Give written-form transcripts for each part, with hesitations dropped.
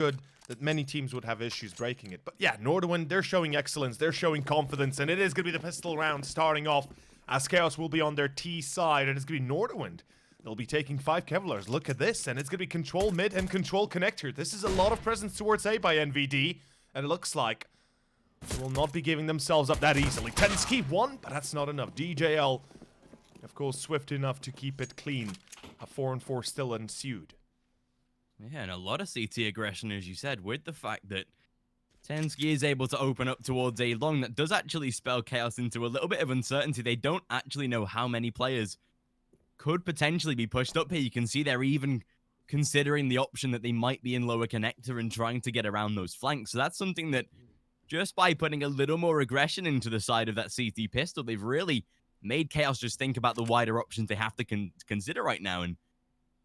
good that many teams would have issues breaking it. But yeah, Nordavind, they're showing excellence, they're showing confidence, and it is going to be the pistol round starting off as Chaos will be on their T side, and it's going to be Nordavind. They'll be taking 5 Kevlars. Look at this, and it's going to be control mid and control connector. This is a lot of presence towards A by NVD, and it looks like they will not be giving themselves up that easily. Tensky won, but that's not enough. DJL, of course, swift enough to keep it clean. A 4-on-4 still ensued. Yeah, and a lot of CT aggression, as you said, with the fact that Tensky is able to open up towards A long. That does actually spell Chaos into a little bit of uncertainty. They don't actually know how many players could potentially be pushed up here. You can see they're even considering the option that they might be in lower connector and trying to get around those flanks. So that's something that just by putting a little more aggression into the side of that CT pistol, they've really made Chaos just think about the wider options they have to consider right now. And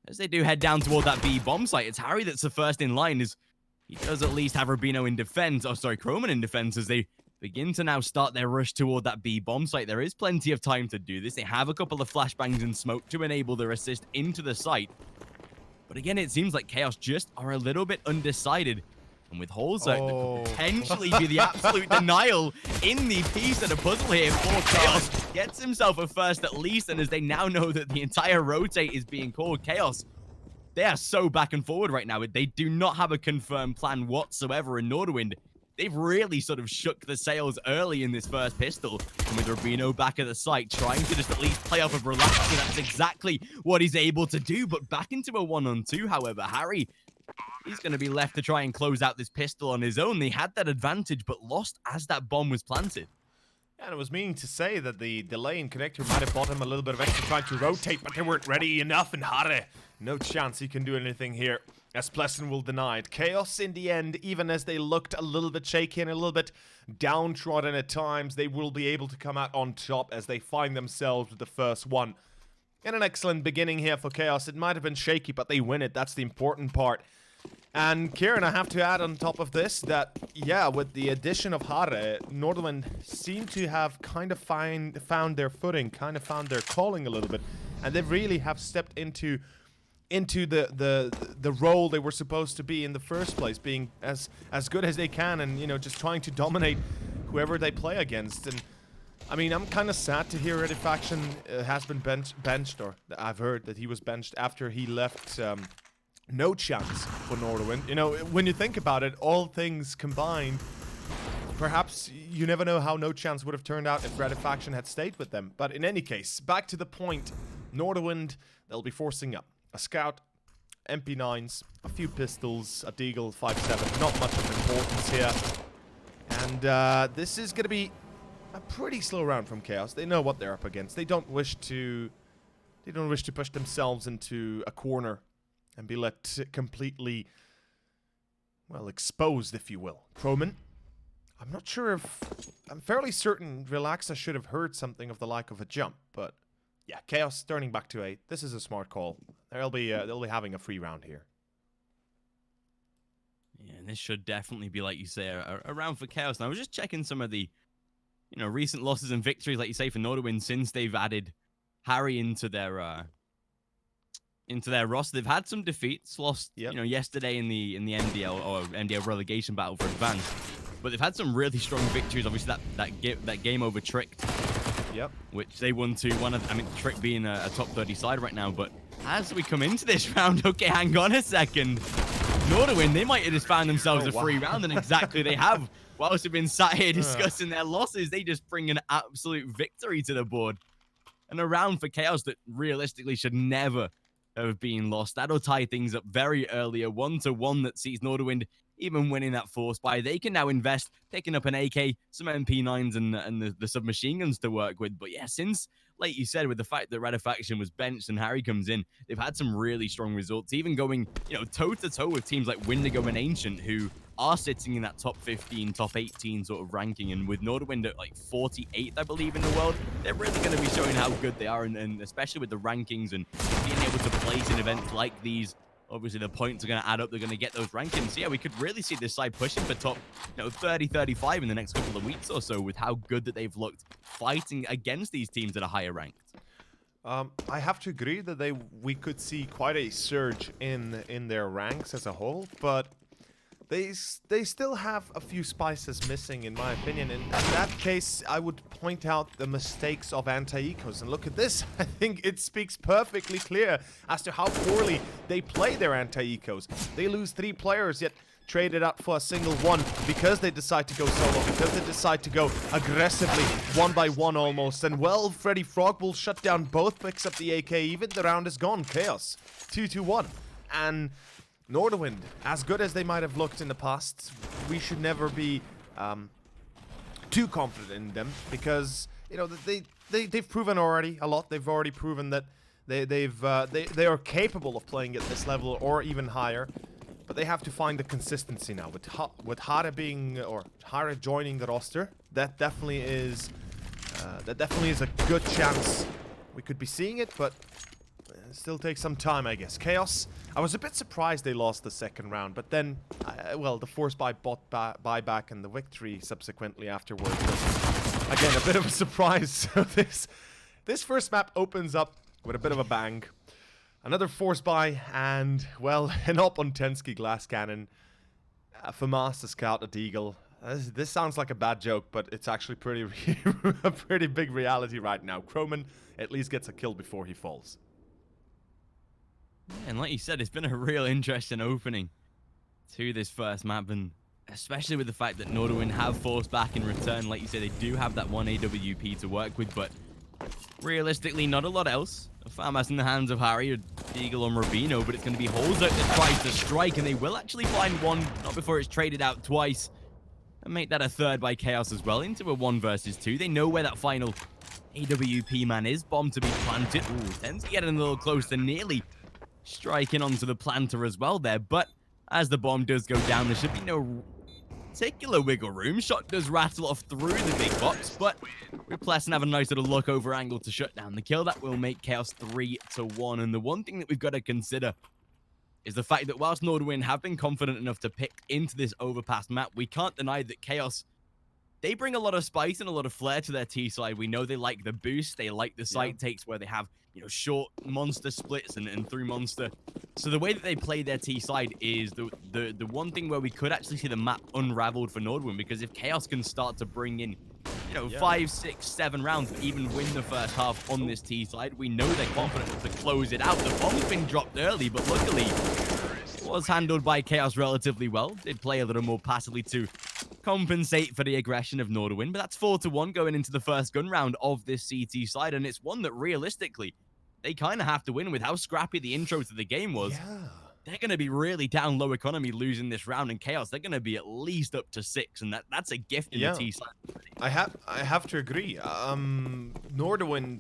as they do head down toward that B bomb site, it's Harry that's the first in line, as he does at least have Rubino in defense, Chroman in defense, as they begin to now start their rush toward that B bomb site. There is plenty of time to do this. They have a couple of flashbangs and smoke to enable their assist into the site. But again, it seems like Chaos just are a little bit undecided. And with Holzer, that could potentially be the absolute denial in the piece of the puzzle here for Chaos. Gets himself a first at least, and as they now know that the entire rotate is being called, Chaos, they are so back and forward right now. They do not have a confirmed plan whatsoever in Nordavind. They've really sort of shook the sails early in this first pistol. And with Rubino back at the site, trying to just at least play off of relax, and that's exactly what he's able to do. But back into a 1-on-2, however, Harry, he's going to be left to try and close out this pistol on his own. They had that advantage, but lost as that bomb was planted. Yeah, and it was meaning to say that the delay in connector might have bought him a little bit of extra time to rotate, but they weren't ready enough, and Hare, no chance he can do anything here, as Pleasant will deny it. Chaos in the end, even as they looked a little bit shaky and a little bit downtrodden at times, they will be able to come out on top as they find themselves with the first one. And an excellent beginning here for Chaos. It might have been shaky, but they win it. That's the important part. And Kieran, I have to add on top of this that, yeah, with the addition of Hare, Nordavind seem to have kind of found their footing, kind of found their calling a little bit. And they really have stepped into the role they were supposed to be in the first place, being as good as they can and, you know, just trying to dominate whoever they play against. And I mean, I'm kind of sad to hear Faction has been benched, or I've heard that he was benched after he left. No chance for Nordavind. You know, when you think about it, all things combined, perhaps you never know how No Chance would have turned out if Faction had stayed with them. But in any case, back to the point, Nordavind, they'll be forcing up a scout, MP9s, a few pistols, a Deagle 5.7, not much of importance here. And this is going to be a pretty slow round from Chaos. They know what they're up against. They don't wish to push themselves into a corner and be let completely, well, exposed, if you will. Chroman, I'm not sure if... I'm fairly certain Relaxa should have heard something of the like of a jump, but yeah, Chaos turning back to 8. This is a smart call. They'll be having a free round here. Yeah, and this should definitely be, like you say, a round for Chaos. Now, I was just checking some of the, you know, recent losses and victories, like you say, for Nordavind since they've added Harry into their roster. They've had some defeats, lost, you know, yesterday in the MDL or MDL relegation battle for advance, but they've had some really strong victories. Obviously, that game over Tricked, which they won 2-1. I mean, Trick being a top 30 side right now. But as we come into this round, okay, hang on a second. Nordavind, they might have just found themselves a free round, and exactly they have. Whilst we've been sat here discussing their losses, they just bring an absolute victory to the board. And a round for Chaos that realistically should never have been lost. That'll tie things up very early. A 1-1 that sees Nordavind even winning that force buy. They can now invest, picking up an AK, some MP9s, and the submachine guns to work with. But yeah, since, like you said, with the fact that Faction was benched and Harry comes in, they've had some really strong results, even going, you know, toe-to-toe with teams like Windigo and Ancient, who are sitting in that top 15, top 18 sort of ranking. And with Nordavind at like 48th, I believe, in the world, they're really going to be showing how good they are, and especially with the rankings and being able to place in events like these. Obviously, the points are going to add up. They're going to get those rankings. Yeah, we could really see this side pushing for top, you know, 30, 35 in the next couple of weeks or so, with how good that they've looked fighting against these teams that are higher ranked. I have to agree that we could see quite a surge in their ranks as a whole, but they still have a few spices missing, in my opinion. In that case, I would point out the mistakes of anti-ecos. And look at this. I think it speaks perfectly clear as to how poorly they play their anti-ecos. They lose 3 players, yet trade it out for a single one because they decide to go solo, because they decide to go aggressively, 1 by 1 almost. And well, Freddy Frog will shut down both, picks up the AK even. The round is gone. Chaos. 2-1. And Nordavind, as good as they might have looked in the past, we should never be too confident in them, because you know they've proven already a lot. They've already proven that they are capable of playing at this level or even higher, but they have to find the consistency now. With Hara being, or Hara joining the roster, that definitely is a good chance we could be seeing it, but still takes some time, I guess. Chaos, I was a bit surprised they lost the second round, but then, well, the force buyback and the victory subsequently afterwards was, again, a bit of a surprise. So this first map opens up with a bit of a bang. Another force buy, and, well, an up on Tensky glass cannon. FAMAS to scout at Eagle. This sounds like a bad joke, but it's actually a pretty big reality right now. Croman at least gets a kill before he falls. And like you said, it's been a real interesting opening to this first map, and especially with the fact that Nordavind have forced back in return. Like you said, they do have that 1 AWP to work with, but realistically, not a lot else. FAMAS in the hands of Harry, or Eagle on Rubino, but it's going to be Holzert that tries to strike, and they will actually find one, not before it's traded out twice, and make that a third by Chaos as well, into a 1 versus 2. They know where that final AWP man is. Bomb to be planted. Ooh, tends to get a little closer, nearly striking onto the planter as well there, but as the bomb does go down, there should be no particular wiggle room. Shot does rattle off through the big box, but Replesson have a nice little look over angle to shut down the kill. That will make Chaos 3-1, and the one thing that we've got to consider is the fact that whilst Nordavind have been confident enough to pick into this overpass map, we can't deny that Chaos, they bring a lot of spice and a lot of flair to their T side. We know they like the boost, they like the site takes where they have, you know, short monster splits and through monster. So the way that they play their T side is the one thing where we could actually see the map unraveled for Nordavind, because if Chaos can start to bring in, you know, 5, 6, 7 rounds, even win the first half on this T side, we know they're confident to close it out. The bomb's been dropped early, but luckily it was handled by Chaos relatively well. Did play a little more passively to compensate for the aggression of Nordavind, but that's 4-1 going into the first gun round of this CT side, and it's one that realistically they kind of have to win with how scrappy the intro to the game was. Yeah. They're going to be really down low economy losing this round, and Chaos, they're going to be at least up to 6, and that's a gift in the T side. I have to agree. Nordavind,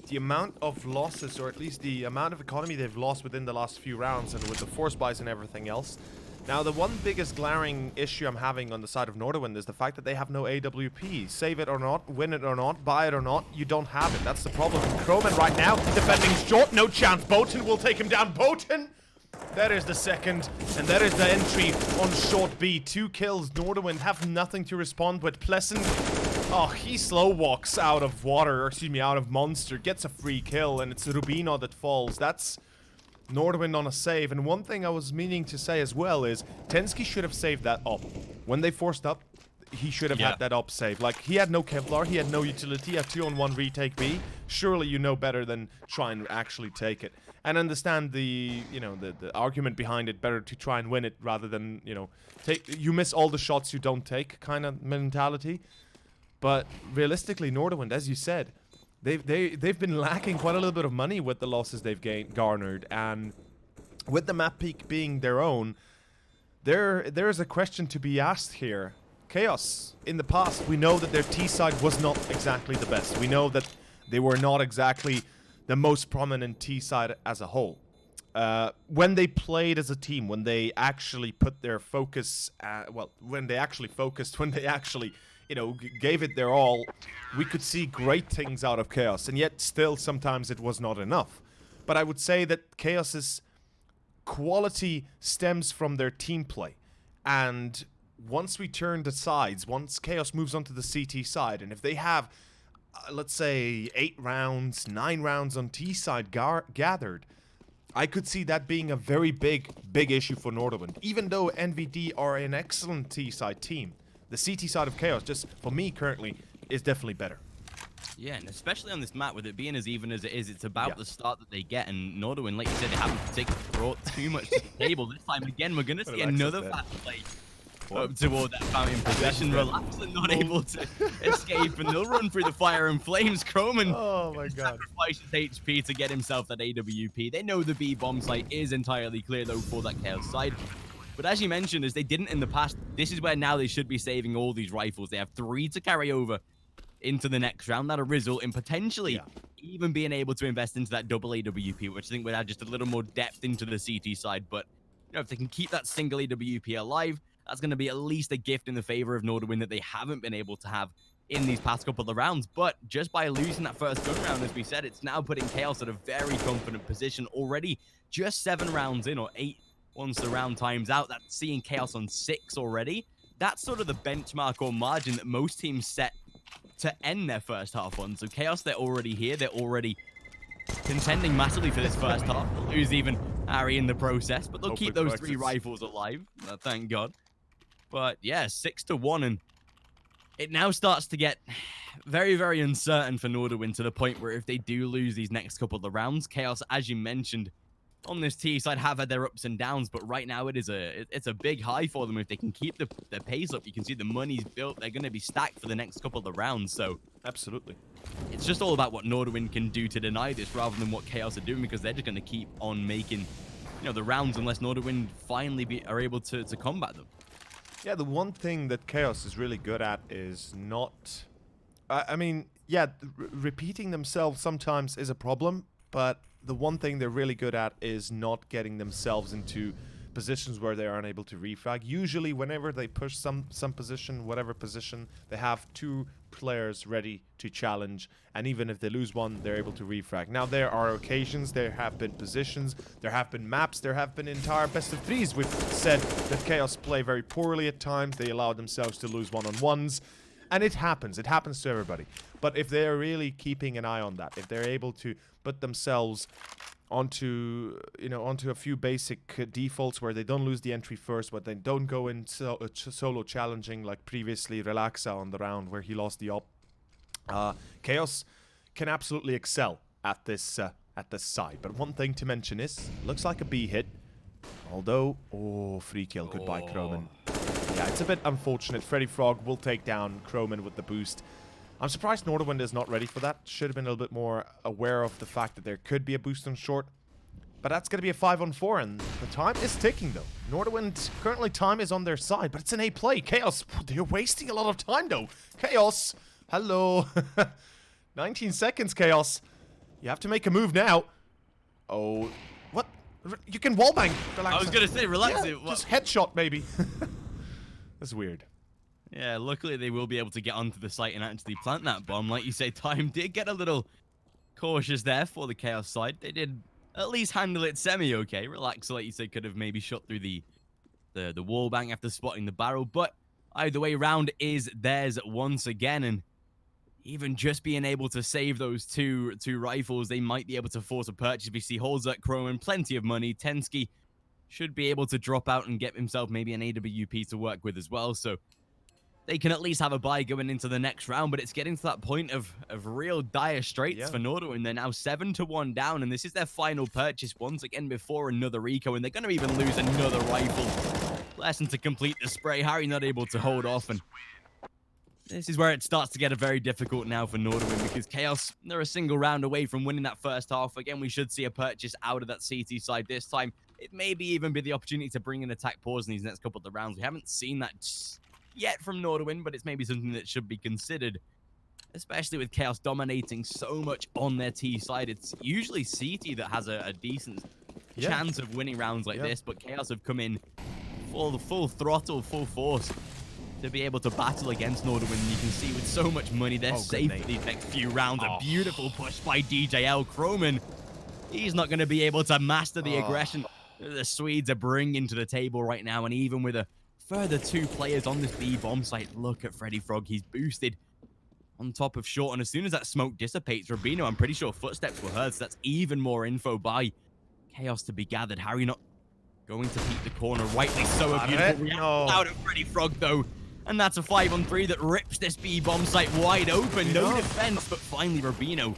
the amount of losses, or at least the amount of economy they've lost within the last few rounds, and with the force buys and everything else. Now, the one biggest glaring issue I'm having on the side of Nordavind is the fact that they have no AWP. Save it or not, win it or not, buy it or not, you don't have it. That's the problem. Croman right now, defending short, no chance. Botan will take him down. Botan! That is the second, and that is the entry on short B. 2 kills. Nordavind have nothing to respond with. Pleasant, oh, he slow walks out of water, or excuse me, out of monster, gets a free kill, and it's Rubino that falls. That's Nordavind on a save. And one thing I was meaning to say as well is Tensky should have saved that up. When they forced up, he should have had that up save. Like, he had no Kevlar, he had no utility, a 2-on-1 retake B. Surely you know better than try and actually take it. And understand the, you know, the argument behind it, better to try and win it rather than, you know, you miss all the shots you don't take kind of mentality. But realistically, Nordavind, as you said, they've been lacking quite a little bit of money with the losses they've garnered, and with the map peak being their own, there's a question to be asked here. Chaos, in the past, we know that their T side was not exactly the best. We know that they were not exactly the most prominent T side as a whole. When they played as a team, when they actually put their focus, when they actually focused, when they actually, you know, gave it their all, we could see great things out of Chaos, and yet still sometimes it was not enough. But I would say that Chaos's quality stems from their team play, and once we turn the sides, once Chaos moves onto the CT side, and if they have, let's say, 8 rounds, 9 rounds on T side gathered, I could see that being a very big issue for Nordavind. Even though NVD are an excellent T-side team, the CT side of Chaos, just for me currently, is definitely better. Yeah, and especially on this map, with it being as even as it is, it's about Yeah. the start that they get. And Nordavind, like you said, they haven't particularly brought too much to the table. This time, again, we're going to see another fast play up toward that fountain position. Relax and not able to escape, and they'll run through the fire and flames. Croman Oh my god. sacrifices HP to get himself that AWP. They know the B bomb site is entirely clear, though, for that Chaos side. But as you mentioned, as they didn't in the past, this is where now they should be saving all these rifles. They have 3 to carry over into the next round. That'll result in potentially even being able to invest into that double AWP, which I think would add just a little more depth into the CT side. But you know, if they can keep that single AWP alive, that's going to be at least a gift in the favor of Nordavind that they haven't been able to have in these past couple of rounds. But just by losing that first gun round, as we said, it's now putting Chaos at a very confident position already. Just 7 rounds in, or 8 once the round times out. That's seeing Chaos on 6 already. That's sort of the benchmark or margin that most teams set to end their first half on. So Chaos, they're already here. They're already contending massively for this first half. They'll lose even Harry in the process, but they'll keep those 3 rifles alive. Thank God. But yeah, 6-1, and it now starts to get very, very uncertain for Nordavind, to the point where if they do lose these next couple of rounds, Chaos, as you mentioned, on this T side have had their ups and downs, but right now it's a big high for them. If they can keep the pace up, you can see the money's built. They're going to be stacked for the next couple of rounds. So Absolutely. it's just all about what Nordavind can do to deny this, rather than what Chaos are doing, because they're just going to keep on making, you know, the rounds unless Nordavind finally are able to combat them. Yeah, the one thing that Chaos is really good at is not... I mean, yeah, repeating themselves sometimes is a problem, but the one thing they're really good at is not getting themselves into positions where they are unable to refrag. Usually, whenever they push some position, whatever position, they have 2 players ready to challenge, and even if they lose one, they're able to refrag. Now, there are occasions, there have been positions, there have been maps, there have been entire best of 3s. We've said that Chaos play very poorly at times. They allow themselves to lose one-on-ones, and it happens to everybody. But if they're really keeping an eye on that, if they're able to put themselves onto a few basic defaults where they don't lose the entry first, but they don't go in solo challenging like previously Relaxa on the round where he lost the op. Chaos can absolutely excel at this side. But one thing to mention is, looks like a B hit. Although, free kill. Goodbye, Croman. Yeah, it's a bit unfortunate. Freddy Frog will take down Croman with the boost. I'm surprised Nordavind is not ready for that. Should have been a little bit more aware of the fact that there could be a boost on short. But that's going to be a 5-on-4, and the time is ticking, though. Nordavind, currently time is on their side, but it's an A play. Chaos, they're wasting a lot of time, though. Chaos, hello. 19 seconds, Chaos. You have to make a move now. Oh, what? You can wallbang. Relax. I was going to say, relax it. Just headshot, maybe. That's weird. Yeah, luckily they will be able to get onto the site and actually plant that bomb. Like you say, time did get a little cautious there for the Chaos side. They did at least handle it semi-okay. Relax, like you said, could have maybe shot through the wall bang after spotting the barrel. But either way round is theirs once again. And even just being able to save those two rifles, they might be able to force a purchase. We see Holzak, Croman, plenty of money. Tensky should be able to drop out and get himself maybe an AWP to work with as well. So they can at least have a buy going into the next round, but it's getting to that point of real dire straits for Nordavind. They're now 7-1 down, and this is their final purchase once again before another eco, and they're going to even lose another rifle. Lesson to complete the spray. Harry not able to hold off, and this is where it starts to get very difficult now for Nordavind, because Chaos, they're a single round away from winning that first half. Again, we should see a purchase out of that CT side this time. It maybe even be the opportunity to bring in attack pause in these next couple of rounds. We haven't seen that yet from Nordavind, but it's maybe something that should be considered, especially with Chaos dominating so much on their T side. It's usually CT that has a decent chance of winning rounds like this, but Chaos have come in full throttle, full force to be able to battle against Nordavind. You can see with so much money, they're safe for these next few rounds. A beautiful push by DJL. Croman, he's not going to be able to master the aggression the Swedes are bringing to the table right now, and even with a further 2 players on this B bomb site, look at Freddy Frog. He's boosted on top of short, and as soon as that smoke dissipates, Rubino, I'm pretty sure footsteps were heard, so that's even more info by Chaos to be gathered. Harry not going to peek the corner. Rightly so. A beautiful reaction No. out of Freddy Frog, though. And that's a 5-on-3 that rips this B-bomb site wide open. No defense, but finally Rubino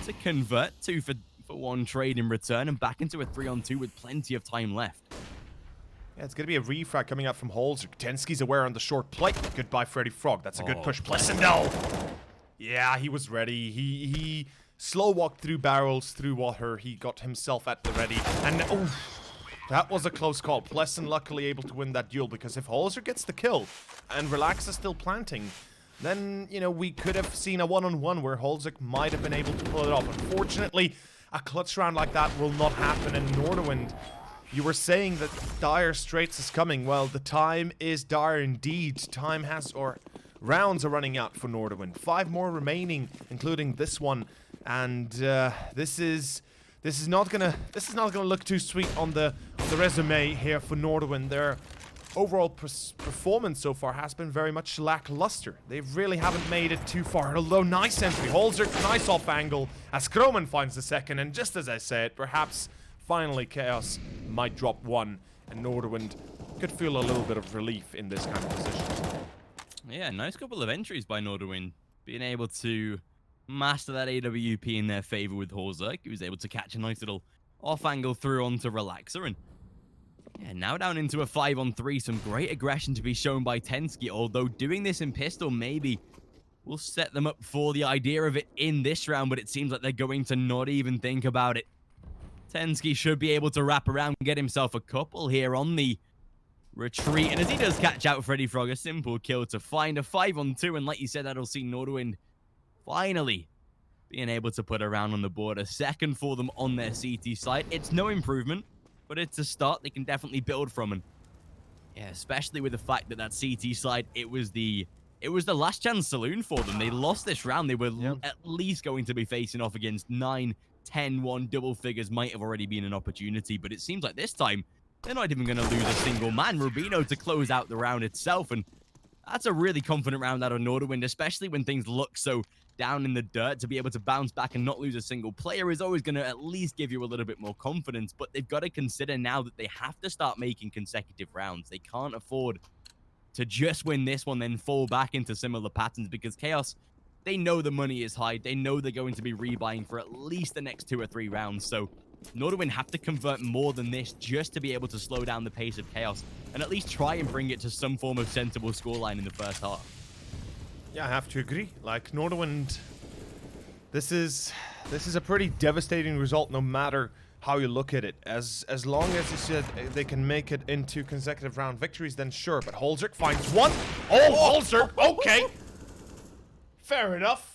to convert 2 for 1 trade in return and back into a 3-on-2 with plenty of time left. Yeah, it's going to be a refrag coming out from Holzer. Tenski's aware on the short plate. Goodbye, Freddy Frog. That's a good push. Plessendal! Yeah, he was ready. He slow walked through barrels, through water. He got himself at the ready. And, that was a close call. Plessen luckily able to win that duel, because if Holzer gets the kill and Relax is still planting, then, you know, we could have seen a one-on-one where Holzer might have been able to pull it off. Unfortunately, a clutch round like that will not happen. And Nordavind, you were saying that dire straits is coming. Well, the time is dire indeed. Rounds are running out for Nordavind. 5 more remaining, including this one. And this is not gonna look too sweet on the resume here for Nordavind. Their overall performance so far has been very much lackluster. They really haven't made it too far. Although nice entry, Holzer, nice off angle as Kroman finds the second. And just as I said, perhaps finally Chaos might drop one, and Nordavind could feel a little bit of relief in this kind of position. Yeah, nice couple of entries by Nordavind, being able to master that AWP in their favor with Holzer. He was able to catch a nice little off angle through onto Relaxer, and yeah, now down into a 5-on-3. Some great aggression to be shown by Tenski, although doing this in pistol maybe will set them up for the idea of it in this round, but it seems like they're going to not even think about it. Tenski should be able to wrap around and get himself a couple here on the retreat, and as he does catch out Freddy Frog, a simple kill to find a 5-on-2, and like you said, that'll see Nordavind finally being able to put a round on the board. A second for them on their CT side. It's no improvement, but it's a start they can definitely build from. And yeah, especially with the fact that CT side, it was the last chance saloon for them. They lost this round. They were at least going to be facing off against 9, 10, 1 double figures. Might have already been an opportunity, but it seems like this time they're not even going to lose a single man. Rubino to close out the round itself, and that's a really confident round out of Nordavind, especially when things look so down in the dirt. To be able to bounce back and not lose a single player is always going to at least give you a little bit more confidence, but they've got to consider now that they have to start making consecutive rounds. They can't afford to just win this one, then fall back into similar patterns, because Chaos, they know the money is high. They know they're going to be rebuying for at least the next 2 or 3 rounds, so Nordavind have to convert more than this just to be able to slow down the pace of Chaos and at least try and bring it to some form of sensible scoreline in the first half. Yeah, I have to agree. Like, Nordavind, this is a pretty devastating result no matter how you look at it. As long as you said they can make it into consecutive round victories, then sure. But Holzer finds one. Oh, Holzer. Okay. Fair enough.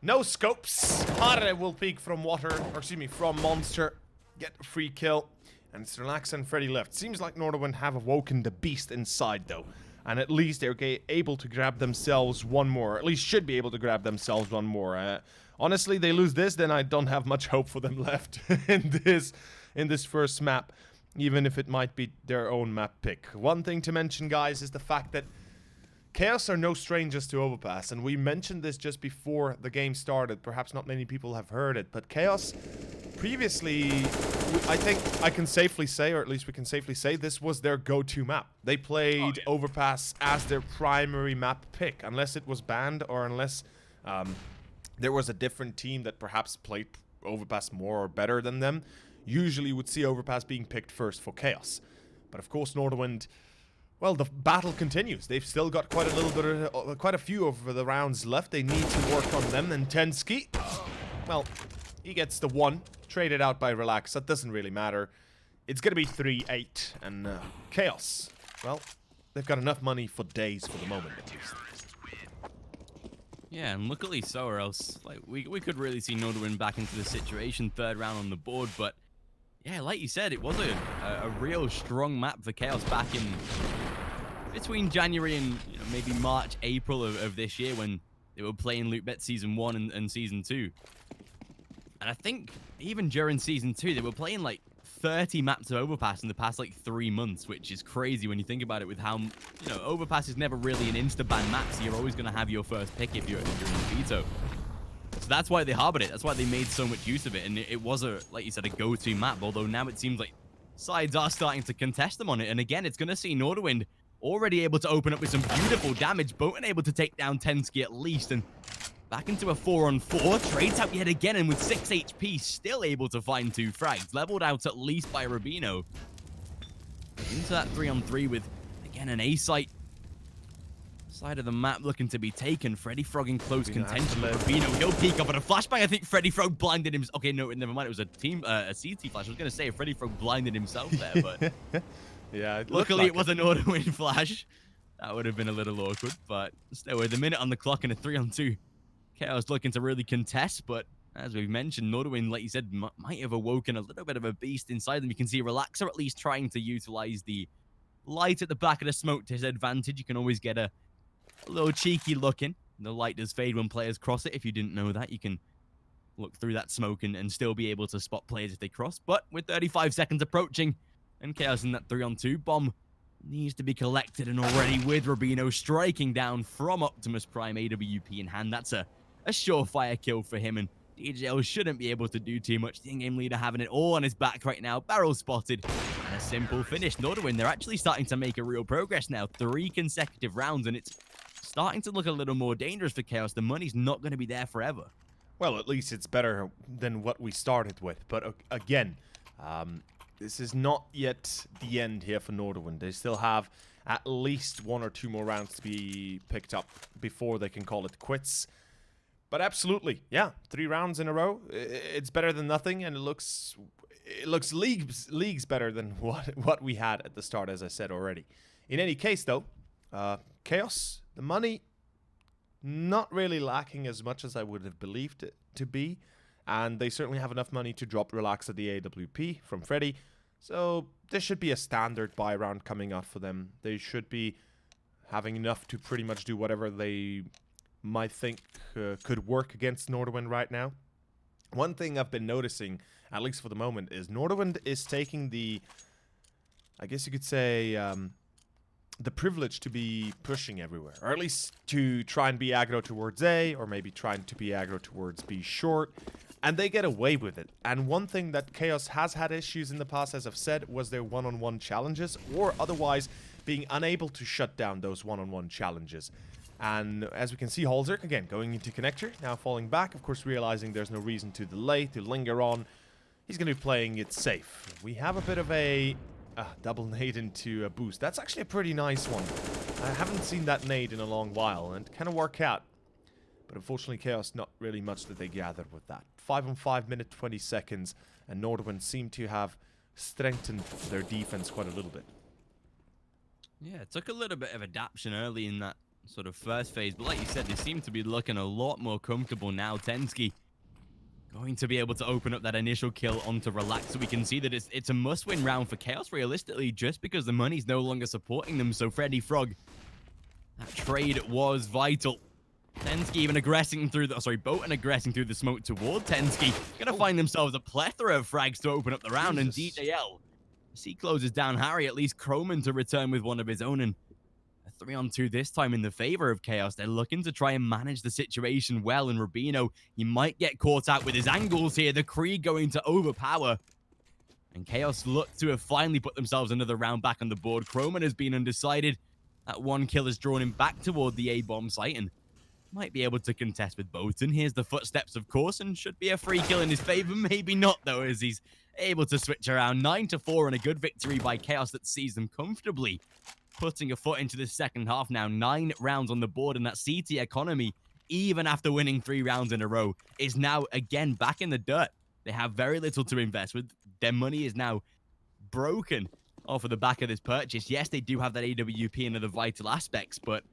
No scopes. Hare will peek from water, or excuse me, from monster. Get a free kill. And it's Relax and Freddy left. Seems like Nordavind have awoken the beast inside, though. And at least they're able to grab themselves one more. At least should be able to grab themselves one more. Honestly, they lose this, then I don't have much hope for them left in this first map. Even if it might be their own map pick. One thing to mention, guys, is the fact that Chaos are no strangers to Overpass, and we mentioned this just before the game started. Perhaps not many people have heard it, but Chaos previously, I think I can safely say, or at least we can safely say, this was their go-to map. They played Overpass as their primary map pick, unless it was banned or unless there was a different team that perhaps played Overpass more or better than them. Usually would see Overpass being picked first for Chaos. But of course, Nordavind, well, the battle continues. They've still got quite a few of the rounds left. They need to work on them. And Tenski, well, he gets the 1 traded out by Relax. That doesn't really matter. It's gonna be 3-8, and Chaos, well, they've got enough money for days for the moment, at least. Yeah, and luckily so, or else like we could really see Nordavind back into the situation. 3rd round on the board, but yeah, like you said, it was a real strong map for Chaos back in between January and maybe March, April of this year, when they were playing Lootbet Season 1 and Season 2. And I think even during Season 2, they were playing like 30 maps of Overpass in the past like 3 months, which is crazy when you think about it, with how, Overpass is never really an insta-ban map, so you're always going to have your first pick if you're in veto. So that's why they harbored it. That's why they made so much use of it. And it was, like you said, a go-to map. Although now it seems like sides are starting to contest them on it. And again, it's going to see Nordavind already able to open up with some beautiful damage. Botan able to take down Tensky at least. And back into a 4-on-4. Trades out yet again. And with 6 HP, still able to find 2 frags. Leveled out at least by Rubino. Into that 3-on-3 with, again, an A-site. Side of the map looking to be taken. Freddy Frog in close contention. Rubino, he'll peek up at a flashbang. I think Freddy Frog blinded him. Okay, no, never mind. It was a CT flash. I was going to say Freddy Frog blinded himself there, but yeah. Luckily, it was an Nordavind flash. That would have been a little awkward, but still, with a minute on the clock and a 3-on-2, Chaos looking to really contest, but as we've mentioned, Nordavind, like you said, might have awoken a little bit of a beast inside them. You can see Relaxer at least trying to utilize the light at the back of the smoke to his advantage. You can always get a little cheeky look in. The light does fade when players cross it. If you didn't know that, you can look through that smoke and still be able to spot players if they cross. But with 35 seconds approaching and Chaos in that 3-on-2, bomb needs to be collected. And already with Rubino striking down from Optimus Prime, AWP in hand, that's a surefire kill for him. And DJL shouldn't be able to do too much. The in-game leader having it all on his back right now. Barrel spotted. And a simple finish. Nordavind, they're actually starting to make a real progress now. 3 consecutive rounds, and it's starting to look a little more dangerous for Chaos. The money's not going to be there forever. Well, at least it's better than what we started with. But again, this is not yet the end here for Nordavind. They still have at least 1 or 2 more rounds to be picked up before they can call it quits. But absolutely, yeah, 3 rounds in a row. It's better than nothing, and it looks leagues better than what we had at the start, as I said already. In any case, though, Chaos, the money, not really lacking as much as I would have believed it to be. And they certainly have enough money to drop Relax at the AWP from Freddy. So this should be a standard buy round coming out for them. They should be having enough to pretty much do whatever they might think could work against Nordavind right now. One thing I've been noticing, at least for the moment, is Nordavind is taking the, I guess you could say, the privilege to be pushing everywhere, or at least to try and be aggro towards A, or maybe trying to be aggro towards B short, and they get away with it. And one thing that Chaos has had issues in the past, as I've said, was their one-on-one challenges, or otherwise being unable to shut down those one-on-one challenges. And as we can see, Holzer, again, going into connector, now falling back, of course realizing there's no reason to delay, to linger on. He's going to be playing it safe. We have a bit of a double nade into a boost. That's actually a pretty nice one. I haven't seen that nade in a long while, and it kind of work out. But unfortunately, Chaos, not really much that they gathered with that. 5-on-5, minute 20 seconds, and Nordavind seem to have strengthened their defense quite a little bit. Yeah, it took a little bit of adaptation early in that sort of first phase, but like you said, they seem to be looking a lot more comfortable now. Tensky going to be able to open up that initial kill onto Relax, so we can see that it's a must-win round for Chaos, realistically, just because the money's no longer supporting them. So Freddy Frog, that trade was vital. Tensky even aggressing through the, Botan aggressing through the smoke toward Tensky. Gonna find themselves a plethora of frags to open up the round, and DJL, he closes down Harry, at least Croman to return with one of his own, and a 3-on-2 this time in the favor of Chaos. They're looking to try and manage the situation well, and Rubino, he might get caught out with his angles here. The Kree going to overpower, and Chaos look to have finally put themselves another round back on the board. Croman has been undecided. That one kill has drawn him back toward the A-bomb site, and might be able to contest with Botan. Here's the footsteps, of course, and should be a free kill in his favor. Maybe not, though, as he's able to switch around. 9-4 and a good victory by Chaos that sees them comfortably putting a foot into the second half now. 9 rounds on the board, and that CT economy, even after winning 3 rounds in a row, is now again back in the dirt. They have very little to invest with. Their money is now broken off of the back of this purchase. Yes, they do have that AWP and other vital aspects, but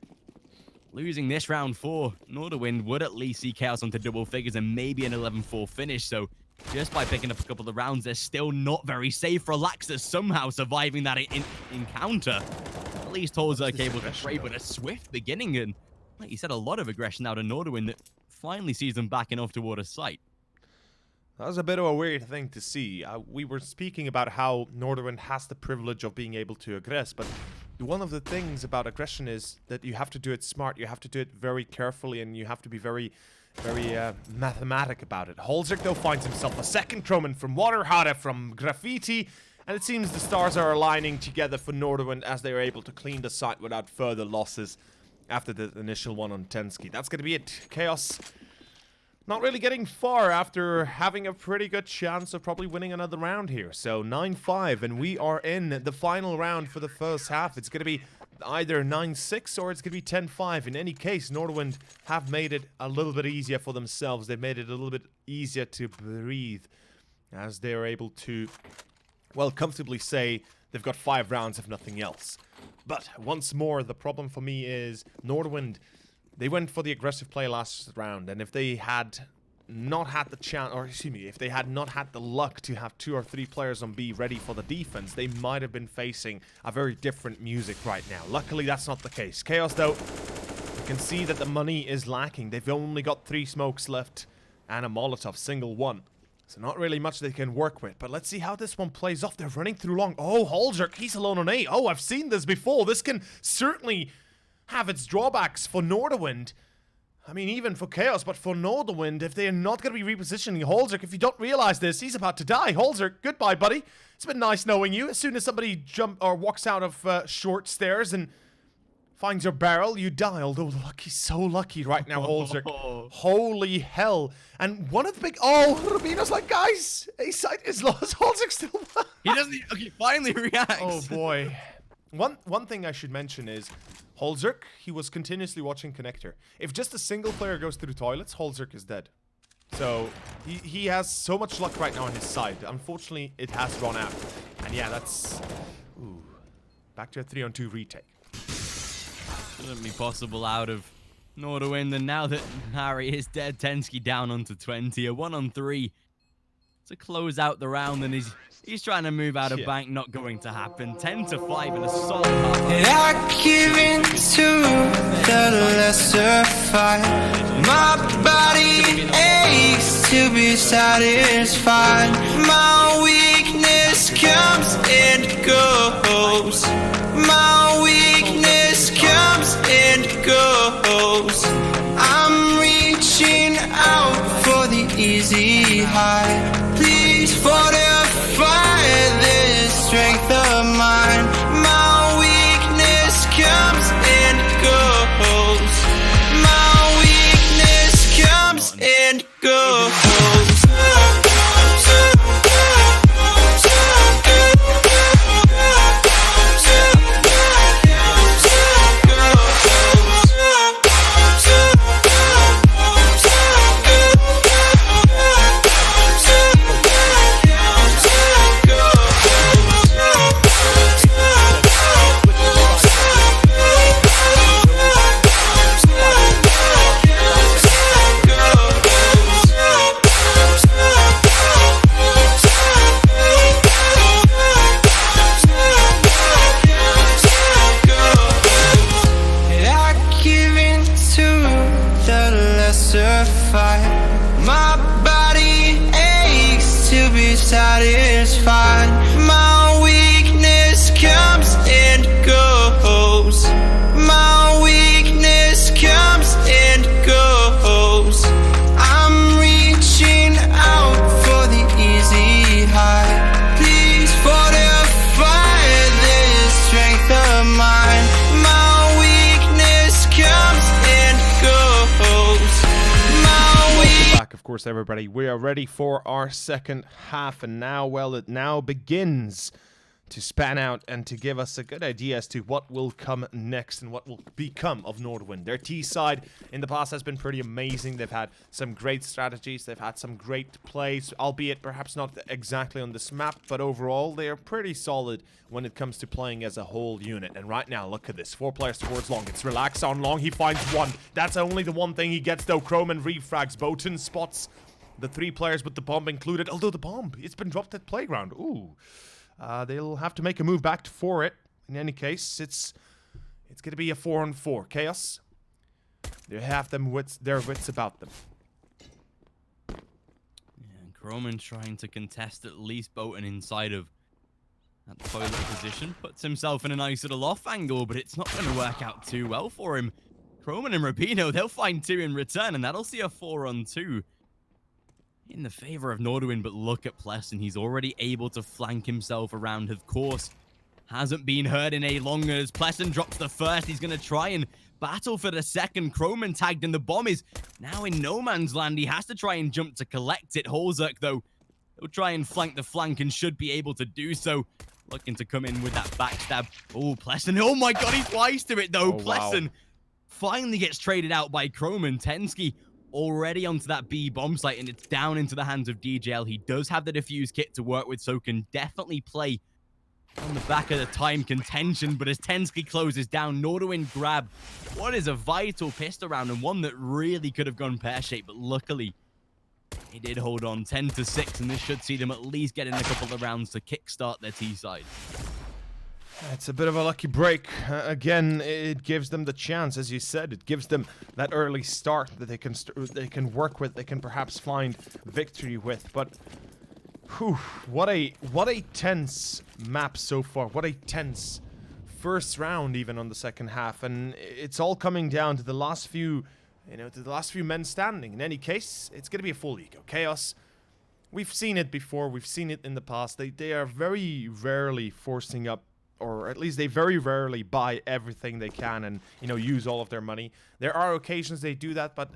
losing this round for Nordavind would at least see Chaos onto double figures and maybe an 11-4 finish. So just by picking up a couple of rounds, they're still not very safe. Relaxer somehow surviving that encounter. At least Holzerk able to trade, but a swift beginning, and like you said, a lot of aggression out of Nordavind that finally sees them backing off toward a site. That was a bit of a weird thing to see. We were speaking about how Nordavind has the privilege of being able to aggress, but one of the things about aggression is that you have to do it smart, you have to do it very carefully, and you have to be very very mathematic about it. Holzerk, though, finds himself a second Croman from Waterhada from Graffiti, and it seems the stars are aligning together for Nordavind as they are able to clean the site without further losses after the initial one on Tensky. That's going to be it. Chaos not really getting far after having a pretty good chance of probably winning another round here. So 9-5, and we are in the final round for the first half. It's going to be either 9-6 or it's going to be 10-5. In any case, Nordavind have made it a little bit easier for themselves. They've made it a little bit easier to breathe as they are able to, well, comfortably say they've got 5 rounds if nothing else. But once more, the problem for me is Nordavind, they went for the aggressive play last round, and if they had not had the chance, or excuse me, if they had not had the luck to have 2 or 3 players on B ready for the defense, they might have been facing a very different music right now. Luckily, that's not the case. Chaos, though, you can see that the money is lacking. They've only got 3 smokes left and a Molotov, single one. So not really much they can work with, but let's see how this one plays off. They're running through long. Oh, Holzerk, he's alone on A. Oh, I've seen this before. This can certainly have its drawbacks for Nordavind. I mean, even for Chaos, but for Nordavind, if they are not going to be repositioning Holzerk, if you don't realize this, he's about to die. Holzerk, goodbye, buddy. It's been nice knowing you. As soon as somebody walks out of short stairs and finds your barrel, you die. Although lucky, so lucky right now, Holzerk. Holy hell. And one of the big... Oh, Rubino's like, guys, A site is lost. Holzerk still... He doesn't... Okay, finally reacts. Oh, boy. One thing I should mention is Holzerk, he was continuously watching Connector. If just a single player goes through the toilets, Holzerk is dead. So, he has so much luck right now on his side. Unfortunately, it has run out. And yeah, that's... Ooh. Back to a 3-on-2 retake. Shouldn't be possible out of Nordavind, and now that Harry is dead, Tensky down onto 20. A 1-on-3 to close out the round, and he's trying to move out of bank, not going to happen. 10-5 in a solid half. I give in to the lesser fight. My body aches to be satisfied. My weakness comes and goes. My weakness comes and goes. I'm reaching out for the easy high. Please fortify this strength of mine. My weakness comes and goes. My weakness comes and goes. My body aches to be satisfied. My weakness comes and goes. My weakness comes and goes. I'm reaching out for the easy high. Please fortify this strength of mine. My weakness comes and goes. Of course, everybody, we are ready for our second half, and now, well, it now begins to span out and to give us a good idea as to what will come next and what will become of Nordavind. Their T side in the past has been pretty amazing. They've had some great strategies, they've had some great plays, albeit perhaps not exactly on this map, but overall they are pretty solid when it comes to playing as a whole unit. And right now, look at this, 4 players towards long. It's relaxed on long, he finds one. That's only the one thing he gets though. Croman refrags, Botan spots the 3 players with the bomb included, although the bomb, it's been dropped at playground. Ooh. They'll have to make a move back for it. In any case, it's going to be a 4-on-4. Chaos, they have their wits about them. Yeah, and Croman trying to contest at least Botan inside of that toilet position. Puts himself in a nice little off angle, but it's not going to work out too well for him. Croman and Rapino, they'll find 2 in return, and that'll see a 4-on-2 in the favor of Nordavind. But look at Plesson. He's already able to flank himself around, of course. Hasn't been heard in a long as Plesson drops the first. He's going to try and battle for the second. Croman tagged, and the bomb is now in no man's land. He has to try and jump to collect it. Holzerk, though, he'll try and flank the flank and should be able to do so. Looking to come in with that backstab. Oh, Plesson. Oh my god, he's wise to it, though. Plesson finally gets traded out by Croman. Tensky already onto that B bomb site, and it's down into the hands of DJL. He does have the defuse kit to work with, so can definitely play on the back of the time contention. But as Tensky closes down, Nordavind grab what is a vital pistol round, and one that really could have gone pear-shaped, but luckily he did hold on. 10-6, and this should see them at least get in a couple of rounds to kickstart their T side. It's a bit of a lucky break. Again, it gives them the chance, as you said. It gives them that early start that they can work with. They can perhaps find victory with. But whew, what a tense map so far. What a tense first round, even on the second half. And it's all coming down to the last few, to the last few men standing. In any case, it's going to be a full eco. Chaos. We've seen it before. We've seen it in the past. They are very rarely forcing up, or at least they very rarely buy everything they can and, use all of their money. There are occasions they do that, but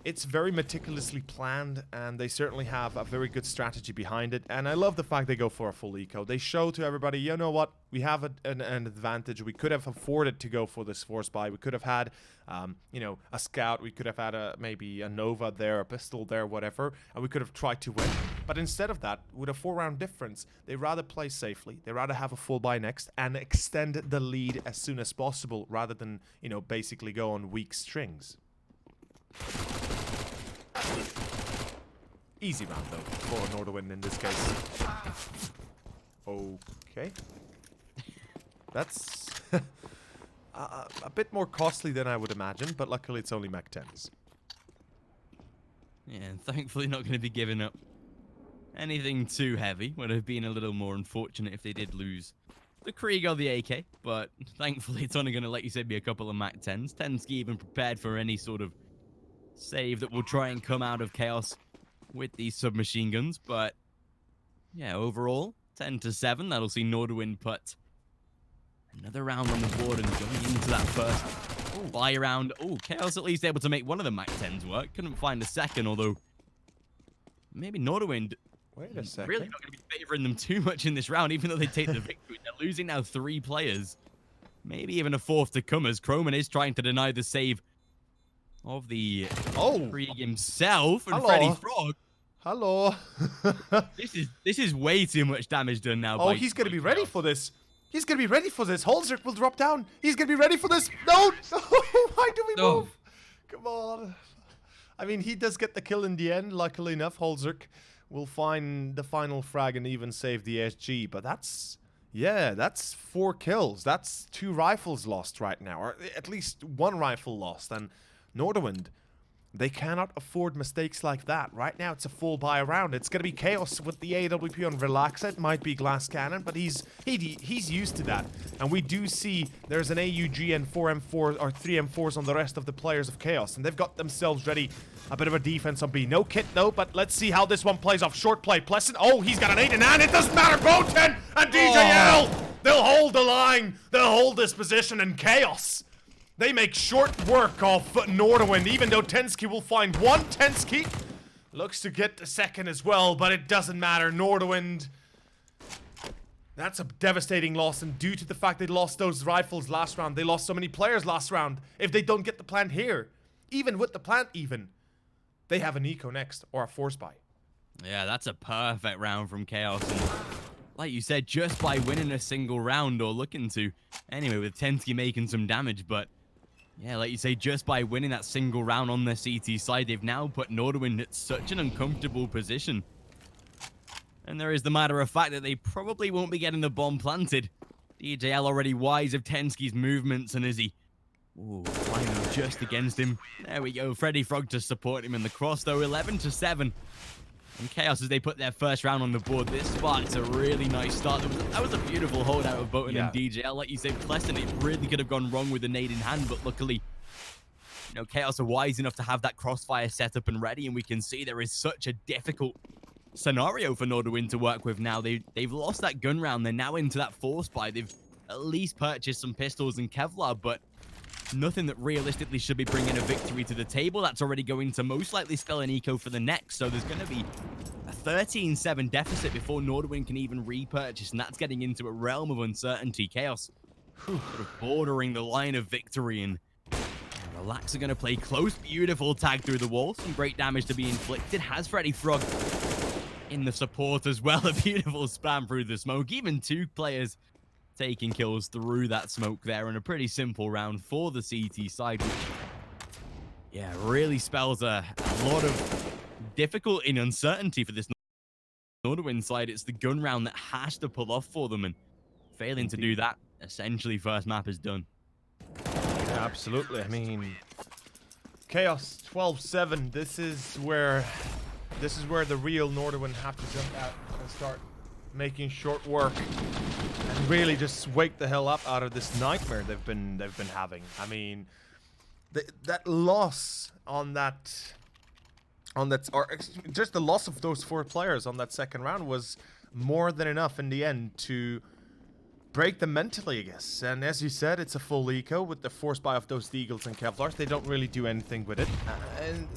it's very meticulously planned, and they certainly have a very good strategy behind it. And I love the fact they go for a full eco. They show to everybody, you know what, we have an advantage. We could have afforded to go for this force buy. We could have had, a scout. We could have had maybe a Nova there, a pistol there, whatever, and we could have tried to win. But instead of that, with a 4-round difference, they rather play safely. They rather have a full buy next and extend the lead as soon as possible, rather than, basically go on weak strings. Easy round, though, for Nordavind in this case. Okay. That's a bit more costly than I would imagine, but luckily it's only Mach 10s. Yeah, and thankfully not going to be giving up anything too heavy. Would have been a little more unfortunate if they did lose the Krieg or the AK, but thankfully it's only going to, like you said, be a couple of Mach 10s. Tensky even prepared for any sort of save that will try and come out of Chaos with these submachine guns. But yeah, overall 10-7. That'll see Nordavind put another round on the board and going into that first buy round. Oh, Chaos at least able to make one of the Mach 10s work. Couldn't find a second, although maybe Nordavind Wait a second. really not going to be favoring them too much in this round, even though they take the victory. They're losing now 3 players, maybe even a 4th to come, as Croman is trying to deny the save of the Krieg himself, and Freddy Frog. Hello. This is way too much damage done now. Oh, he's gonna be ready for this. He's gonna be ready for this. Holzerk will drop down. He's gonna be ready for this. No! Why do we move? Come on. I mean, he does get the kill in the end, luckily enough. Holzerk will find the final frag and even save the SG, but that's 4 kills. That's 2 rifles lost right now, or at least 1 rifle lost. And Nordavind, they cannot afford mistakes like that. Right now, it's a full buy round. It's going to be Chaos with the AWP on Relax. It might be Glass Cannon, but he's used to that. And we do see there's an AUG and 4M4 or 3M4s on the rest of the players of Chaos, and they've got themselves ready. A bit of a defense on B. No kit, though, but let's see how this one plays off. Short play. Plesson. Oh, he's got an 8 and it doesn't matter. Boten and DJL. They'll hold the line. They'll hold this position, and Chaos, they make short work of Nordavind, even though Tensky will find 1. Tensky looks to get the second as well, but it doesn't matter. Nordavind, that's a devastating loss, and due to the fact they lost those rifles last round, they lost so many players last round. If they don't get the plant here, even with the plant they have an eco next, or a force buy. Yeah, that's a perfect round from Chaos. And like you said, just by winning a single round, or looking to, anyway, with Tensky making some damage, but yeah, like you say, just by winning that single round on their CT side, they've now put Nordavind at such an uncomfortable position. And there is the matter of fact that they probably won't be getting the bomb planted. DJL already wise of Tensky's movements, and is he flying just against him. There we go. Freddy Frog to support him in the cross, though. 11-7. And Chaos, as they put their first round on the board, this sparks a really nice start. That was a beautiful holdout of Boten and DJL. Like you said, Plesson, it really could have gone wrong with the nade in hand, but luckily Chaos are wise enough to have that crossfire set up and ready, and we can see there is such a difficult scenario for Nordavind to work with now. They've lost that gun round. They're now into that force buy. They've at least purchased some pistols and Kevlar, but nothing that realistically should be bringing a victory to the table. That's already going to most likely spell an eco for the next, so there's going to be a 13-7 deficit before Nordavind can even repurchase, and that's getting into a realm of uncertainty. Chaos sort of bordering the line of victory, and Relax are going to play close. Beautiful tag through the wall. Some great damage to be inflicted. Has Freddy Frog in the support as well. A beautiful spam through the smoke. Even 2 players taking kills through that smoke there, and a pretty simple round for the CT side, which, yeah, really spells a lot of difficulty and uncertainty for this Nordavind side. It's the gun round that has to pull off for them, and failing to do that, essentially first map is done. Yeah, absolutely. I mean, Chaos 12-7. This is where the real Nordavind have to jump out and start making short work and really just wake the hell up out of this nightmare they've been having. I mean, that loss on that, or just the loss of those 4 players on that second round was more than enough in the end to break them mentally, I guess. And as you said, it's a full eco with the force buy of those Deagles and Kevlars. They don't really do anything with it, and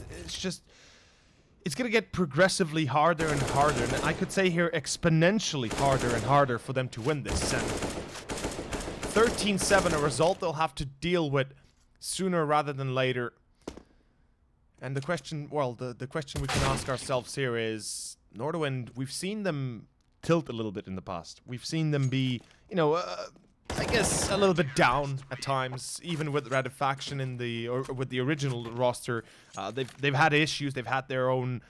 it's going to get progressively harder and harder, and I could say here exponentially harder and harder for them to win this. And 13-7, a result they'll have to deal with sooner rather than later. And the question, well, the question we can ask ourselves here is, Nordavind, we've seen them tilt a little bit in the past. We've seen them be, I guess a little bit down at times, even with Ratifaction with the original roster. They've had issues, they've had their own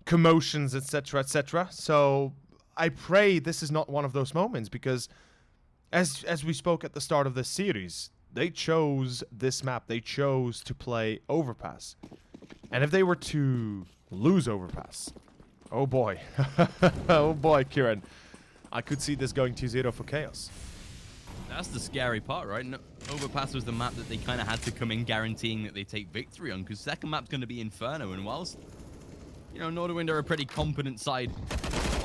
commotions, etc., etc. So I pray this is not one of those moments, because as we spoke at the start of this series, they chose this map. They chose to play Overpass, and if they were to lose Overpass, oh boy, oh boy, Kieran, I could see this going 2-0 for Chaos. That's the scary part, right? Overpass was the map that they kind of had to come in guaranteeing that they take victory on, because second map's going to be Inferno, and whilst, Nordavind are a pretty competent side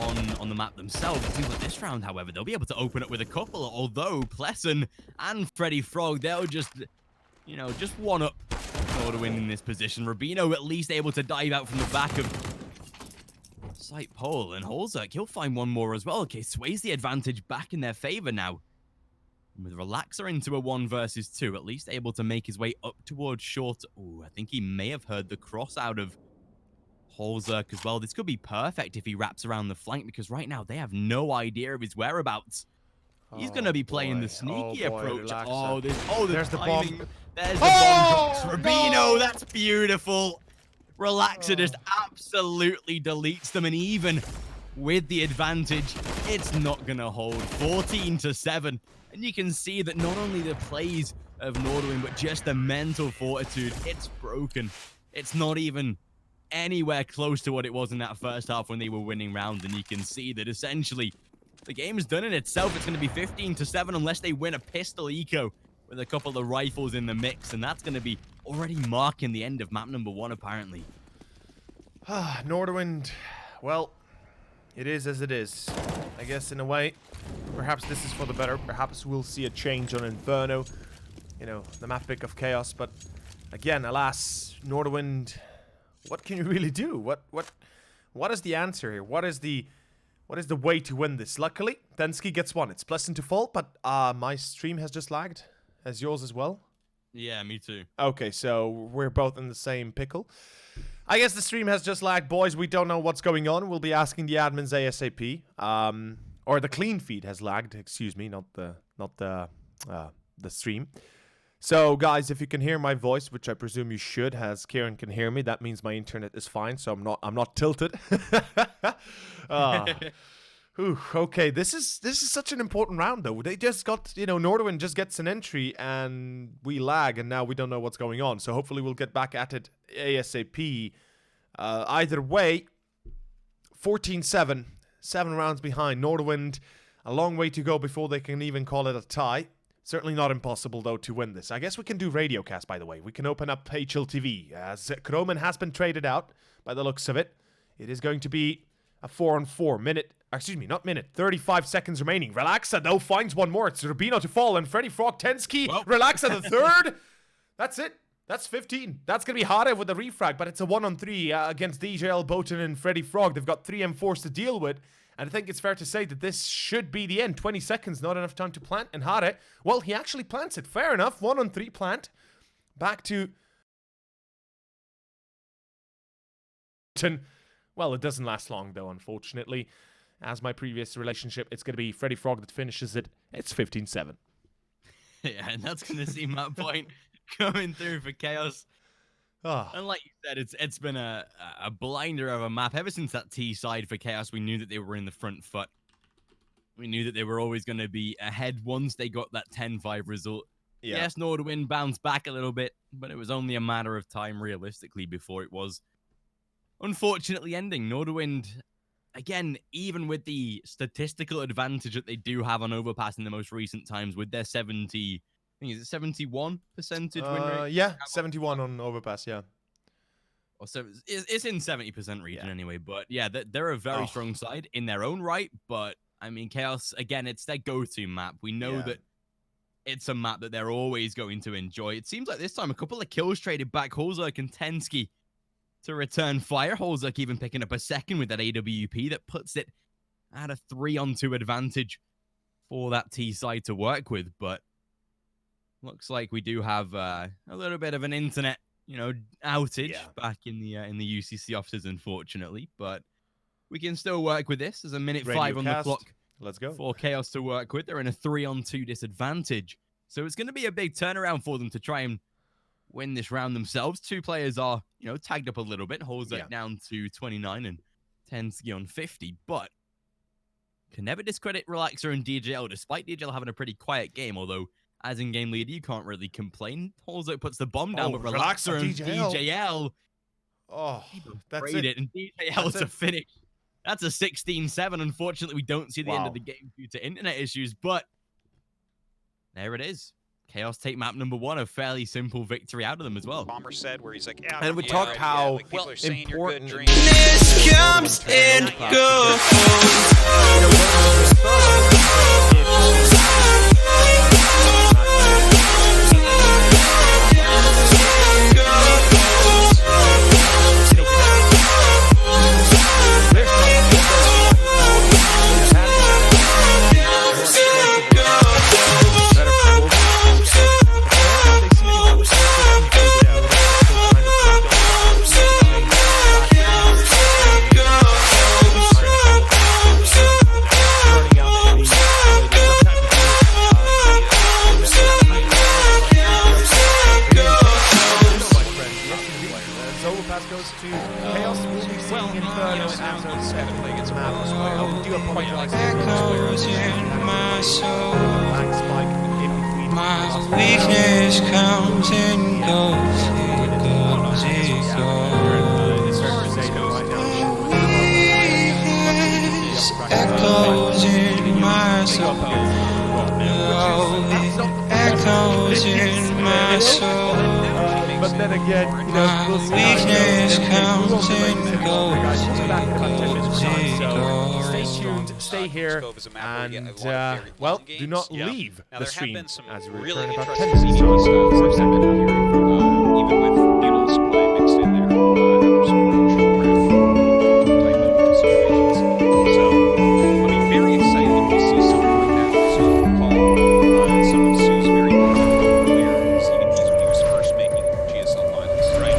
on the map themselves, it seems like this round, however, they'll be able to open up with a couple, although Pleasant and Freddy Frog, they'll just one up Nordavind in this position. Rubino at least able to dive out from the back of Sight Pole, and Holzerk, he'll find one more as well. Okay, sways the advantage back in their favor now. With Relaxer into a 1 versus 2, at least able to make his way up towards short. Oh, I think he may have heard the cross out of Holzerk as well. This could be perfect if he wraps around the flank, because right now they have no idea of his whereabouts. He's going to be playing the sneaky approach. Relaxer. There's the timing. bomb. There's the bomb drops. Rubino, no! That's beautiful. Relaxer just absolutely deletes them, and even with the advantage, it's not going to hold. 14-7. And you can see that not only the plays of Nordavind, but just the mental fortitude, it's broken. It's not even anywhere close to what it was in that first half when they were winning rounds. And you can see that essentially the game is done in itself. It's going to be 15-7 unless they win a pistol eco with a couple of rifles in the mix. And that's going to be already marking the end of map number 1, apparently. Nordavind, well, it is as it is. I guess in a way, perhaps this is for the better. Perhaps we'll see a change on Inferno, the map pick of Chaos. But again, alas, Nordavind, what can you really do? What is the answer here? What is the way to win this? Luckily, Densky gets one. It's pleasant to fall, but my stream has just lagged. Has yours as well? Yeah, me too. Okay, so we're both in the same pickle. I guess the stream has just lagged, boys. We don't know what's going on. We'll be asking the admins ASAP. Or the clean feed has lagged. Excuse me, not the stream. So, guys, if you can hear my voice, which I presume you should, as Kieran can hear me, that means my internet is fine. So I'm not tilted. Okay, this is such an important round, though. They just got, Nordavind just gets an entry and we lag, and now we don't know what's going on. So hopefully we'll get back at it ASAP. Either way, 14-7, 7 rounds behind. Nordavind, a long way to go before they can even call it a tie. Certainly not impossible, though, to win this. I guess we can do radiocast, by the way. We can open up HL TV, as Kroman has been traded out, by the looks of it. It is going to be a 4-on-4 minute. Excuse me, not minute. 35 seconds remaining. Relaxa, though, finds one more. It's Rubino to fall, and Freddy Frog, Tensky. Well. Relaxa, the third. That's it. That's 15. That's going to be harder with the refrag, but it's a 1-on-3 against DJL, Botan, and Freddy Frog. They've got 3 M4s to deal with. And I think it's fair to say that this should be the end. 20 seconds, not enough time to plant. And Hare, well, he actually plants it. Fair enough. 1-on-3 plant. Back to... Well, it doesn't last long, though, unfortunately. As my previous relationship, it's going to be Freddy Frog that finishes it. It's 15-7. Yeah, and that's going to see Matt Point coming through for Chaos. Oh. And like you said, it's been a blinder of a map. Ever since that T side for Chaos, we knew that they were in the front foot. We knew that they were always going to be ahead once they got that 10-5 result. Yeah. Yes, Nordavind bounced back a little bit, but it was only a matter of time, realistically, before it was unfortunately ending. Nordavind, again, even with the statistical advantage that they do have on Overpass in the most recent times, with their 70... I think is it 71% win rate? Yeah, 71 on Overpass, yeah. Or so it's in 70% region anyway, but yeah, they're a very strong side in their own right. But I mean, Chaos, again, it's their go-to map. We know that it's a map that they're always going to enjoy. It seems like this time a couple of kills traded back, Holzerk and Tensky to return fire. Holzerk even picking up a second with that AWP that puts it at a 3-on-2 advantage for that T side to work with. But looks like we do have a little bit of an internet, outage back in the UCC offices, unfortunately. But we can still work with this. There's a minute 5 on the clock. Let's go. For Chaos to work with. They're in a 3-on-2 disadvantage. So it's going to be a big turnaround for them to try and win this round themselves. 2 players are, tagged up a little bit. Holzerk down to 29 and Tensky on 50. But can never discredit Relaxer and DJL, despite DJL having a pretty quiet game, although as in-game leader, you can't really complain. Holzerk puts the bomb down, but Relaxer and DJL... Oh, that's it. And DJL to finish. That's a 16-7. Unfortunately, we don't see the end of the game due to internet issues, but there it is. Chaos take map number 1, a fairly simple victory out of them as well. Bomber said where he's like, and we talked how like important This comes and goes. Weakness comes and goes, it goes, it goes. Weakness echoes in my soul. Oh, echoes in my soul. But then again, weakness comes and goes, it goes. Stay tuned, stay here, and well, do not leave the stream as we return about 10 minutes. Even with Beatles play mixed in there, after some type of situations. So I'll be very excited if we see something like that. So recall some of Sue's very earlier seeing these when he was first making GSL finals, right?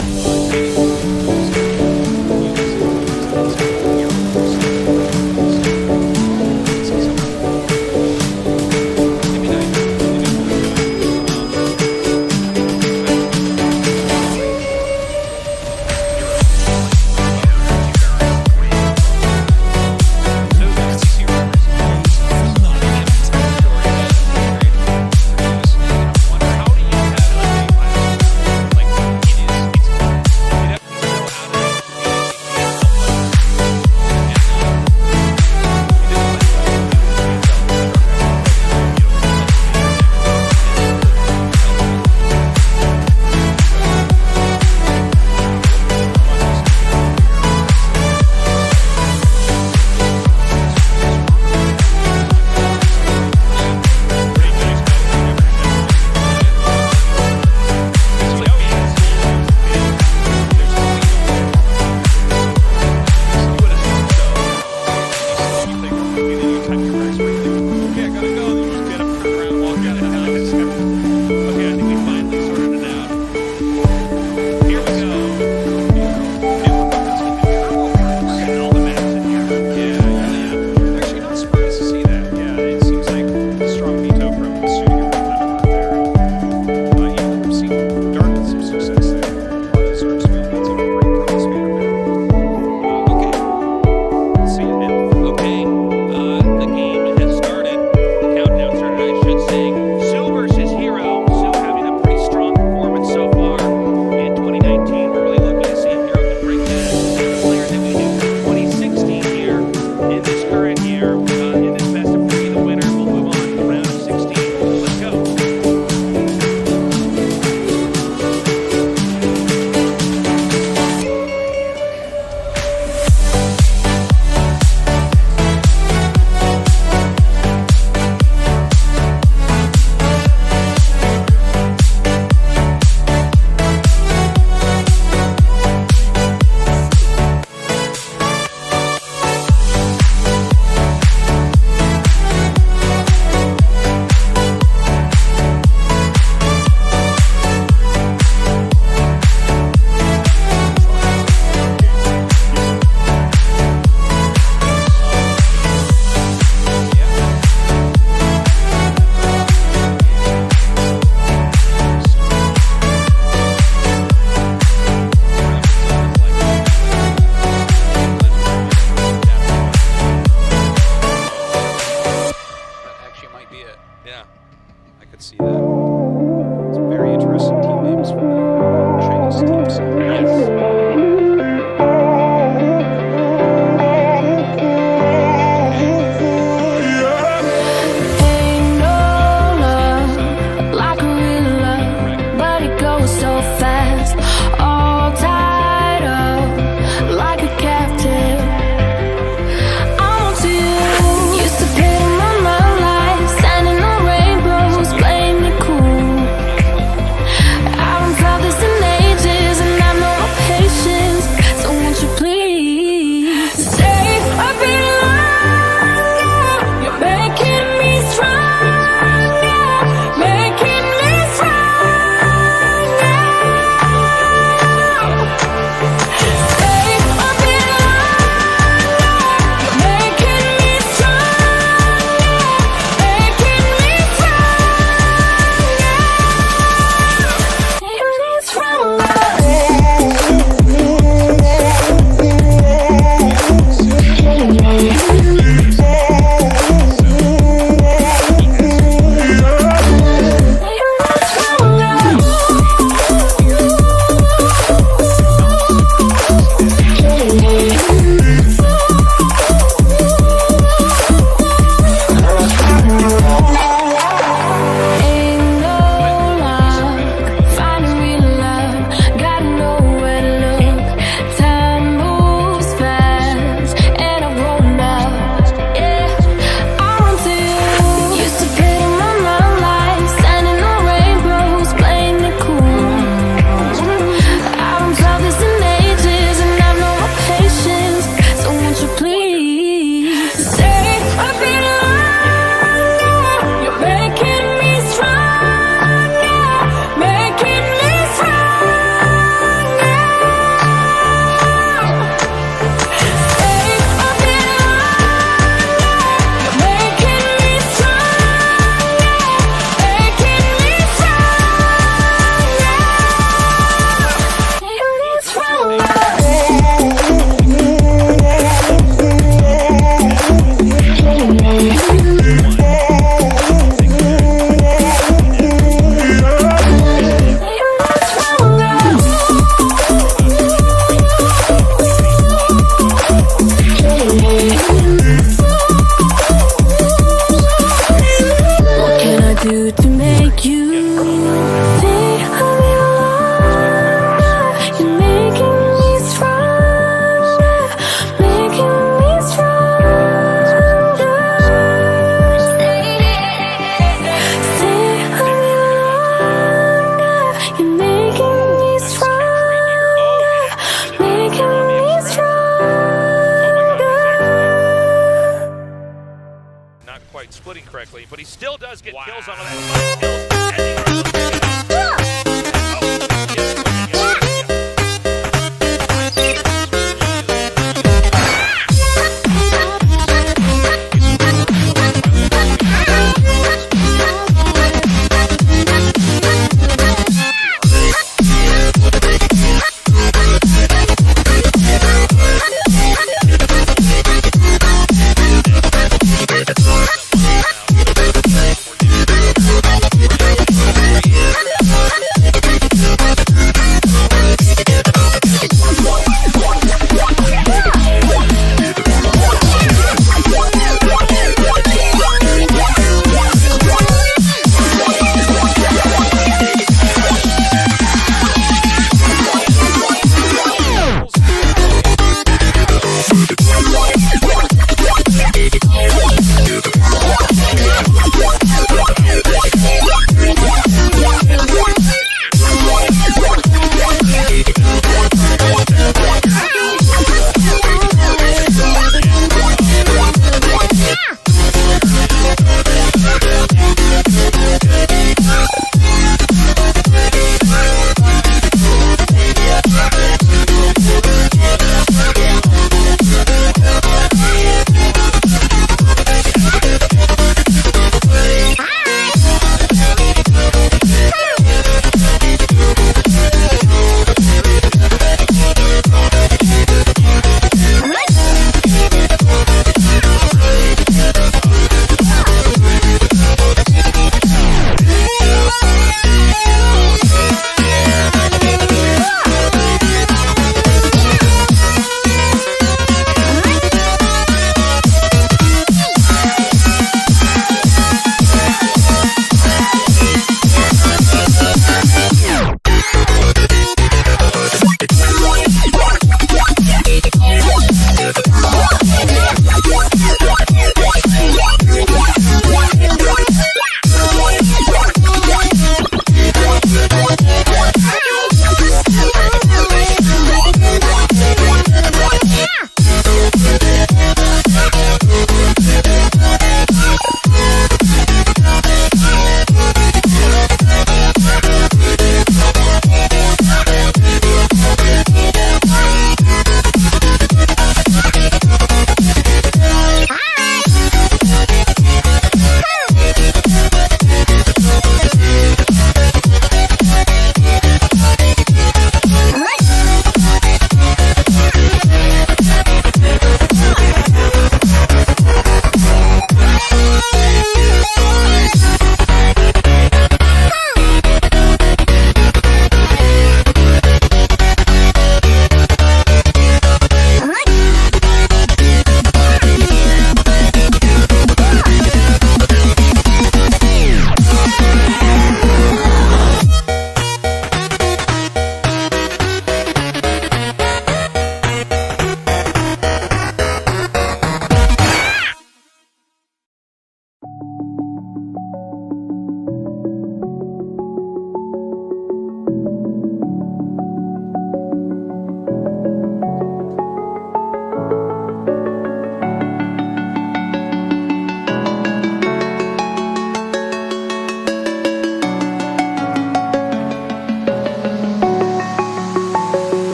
does get kills on that. 5 kills. And the Earth looking it up. Oh, yes,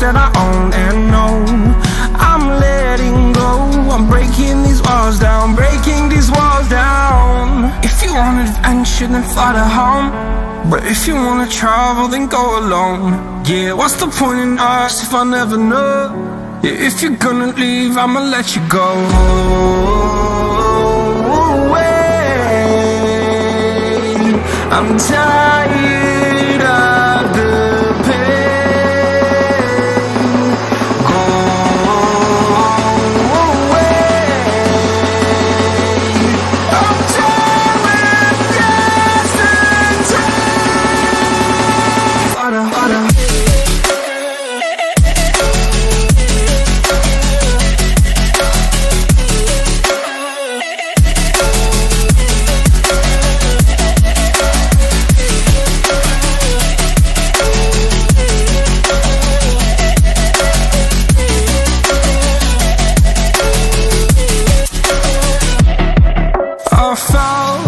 that I own and know. I'm letting go, I'm breaking these walls down, breaking these walls down. If you want adventure, then fly to home. But if you wanna travel, then go alone. Yeah, what's the point in us if I never know? Yeah, if you're gonna leave, I'ma let you go. I'm tired of the pain. Go away. I'm done with yesterday. Harder, harder. I fell,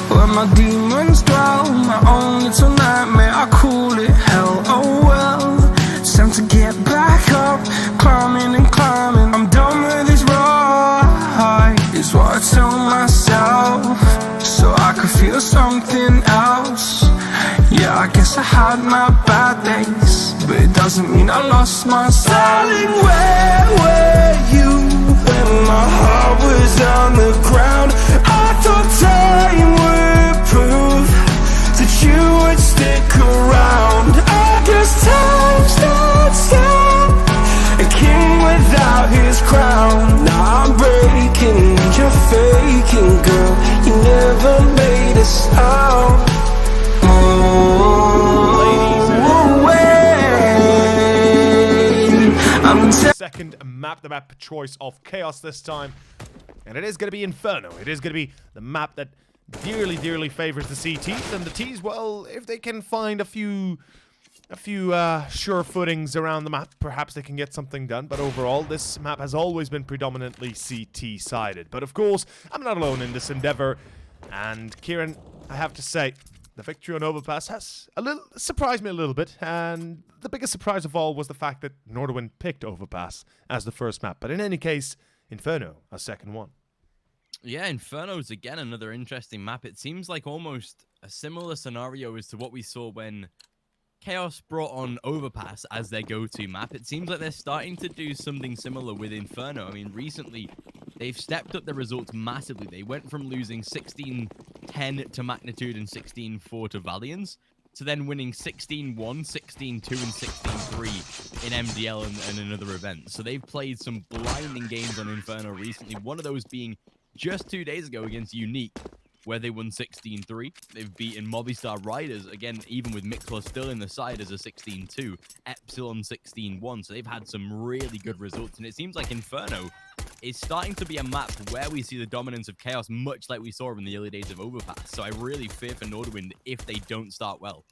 where my demons dwell. My own little nightmare, I call it hell. Oh well, it's time to get back up, climbing and climbing. I'm done with this ride, is what I tell myself, so I could feel something else. Yeah, I guess I had my bad days, but it doesn't mean I lost myself. Darling, where were you when my heart was on the ground? I thought time would prove that you would stick around. I guess time stood still, a king without his crown. Now I'm breaking, you're faking, girl. You never made a sound. Second map, the map choice of Chaos this time. And it is going to be Inferno. It is going to be the map that dearly, dearly favors the CTs. And the Ts, well, if they can find a few sure footings around the map, perhaps they can get something done. But overall, this map has always been predominantly CT-sided. But of course, I'm not alone in this endeavor. And Kieran, I have to say, the victory on Overpass has surprised me a little bit, and the biggest surprise of all was the fact that Nordavind picked Overpass as the first map. But in any case, Inferno, a second one. Yeah, Inferno's again another interesting map. It seems like almost a similar scenario as to what we saw when Chaos brought on Overpass as their go-to map. It seems like they're starting to do something similar with Inferno. I mean, recently, they've stepped up the results massively. They went from losing 16-10 to Magnitude and 16-4 to Valiance, to then winning 16-1, 16-2, and 16-3 in MDL and another event. So they've played some blinding games on Inferno recently, one of those being just 2 days ago against Unique, where they won 16-3. They've beaten Movistar Riders, again, even with Mixler still in the side as a 16-2. Epsilon 16-1, so they've had some really good results. And it seems like Inferno is starting to be a map where we see the dominance of Chaos, much like we saw in the early days of Overpass. So I really fear for Nordavind if they don't start well.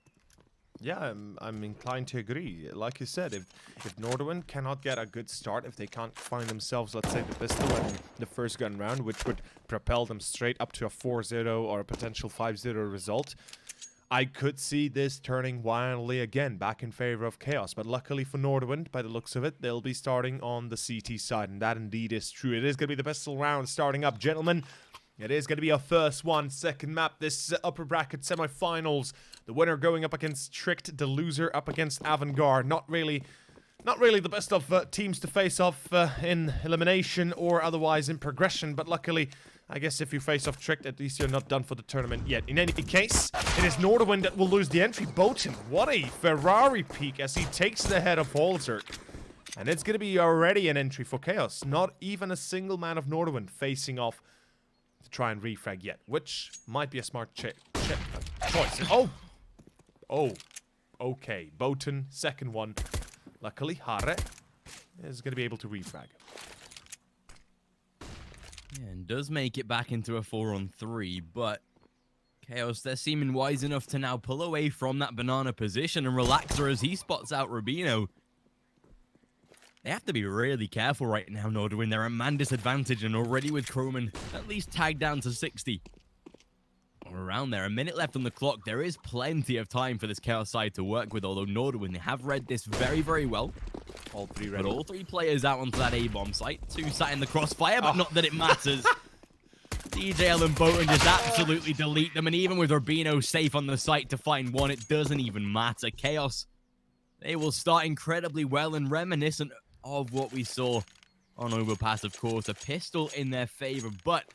Yeah, I'm inclined to agree. Like you said, if Nordavind cannot get a good start, if they can't find themselves, let's say, the pistol in the first gun round, which would propel them straight up to a 4-0 or a potential 5-0 result, I could see this turning wildly again back in favor of Chaos. But luckily for Nordavind, by the looks of it, they'll be starting on the CT side, and that indeed is true. It is going to be the pistol round starting up, gentlemen. It is going to be our first one, second map, this upper bracket semifinals. The winner going up against Tricked, the loser up against Avantgarde. Not really the best of teams to face off in elimination or otherwise in progression, but luckily, I guess if you face off Tricked, at least you're not done for the tournament yet. In any case, it is Nordavind that will lose the entry. Botan, what a Ferrari peak as he takes the head of Holzer. And it's going to be already an entry for Chaos. Not even a single man of Nordavind facing off to try and refrag yet, which might be a smart choice. Oh, okay. Botan, second one. Luckily, Hare is going to be able to refrag. Yeah, and does make it back into a 4-on-3, but Chaos, they're seeming wise enough to now pull away from that banana position and Relaxer as he spots out Rubino. They have to be really careful right now, Nordavind. They're at man disadvantage, and already with Croman at least tagged down to 60. Or around there, a minute left on the clock. There is plenty of time for this Chaos side to work with, although Nordavind, they have read this very, very well. All three But ready. all three players out onto that A-bomb site. Two sat in the crossfire, but not that it matters. DJL and Botan just absolutely delete them, and even with Rubino safe on the site to find one, it doesn't even matter. Chaos, they will start incredibly well and reminiscent of what we saw on Overpass, of course. A pistol in their favor, but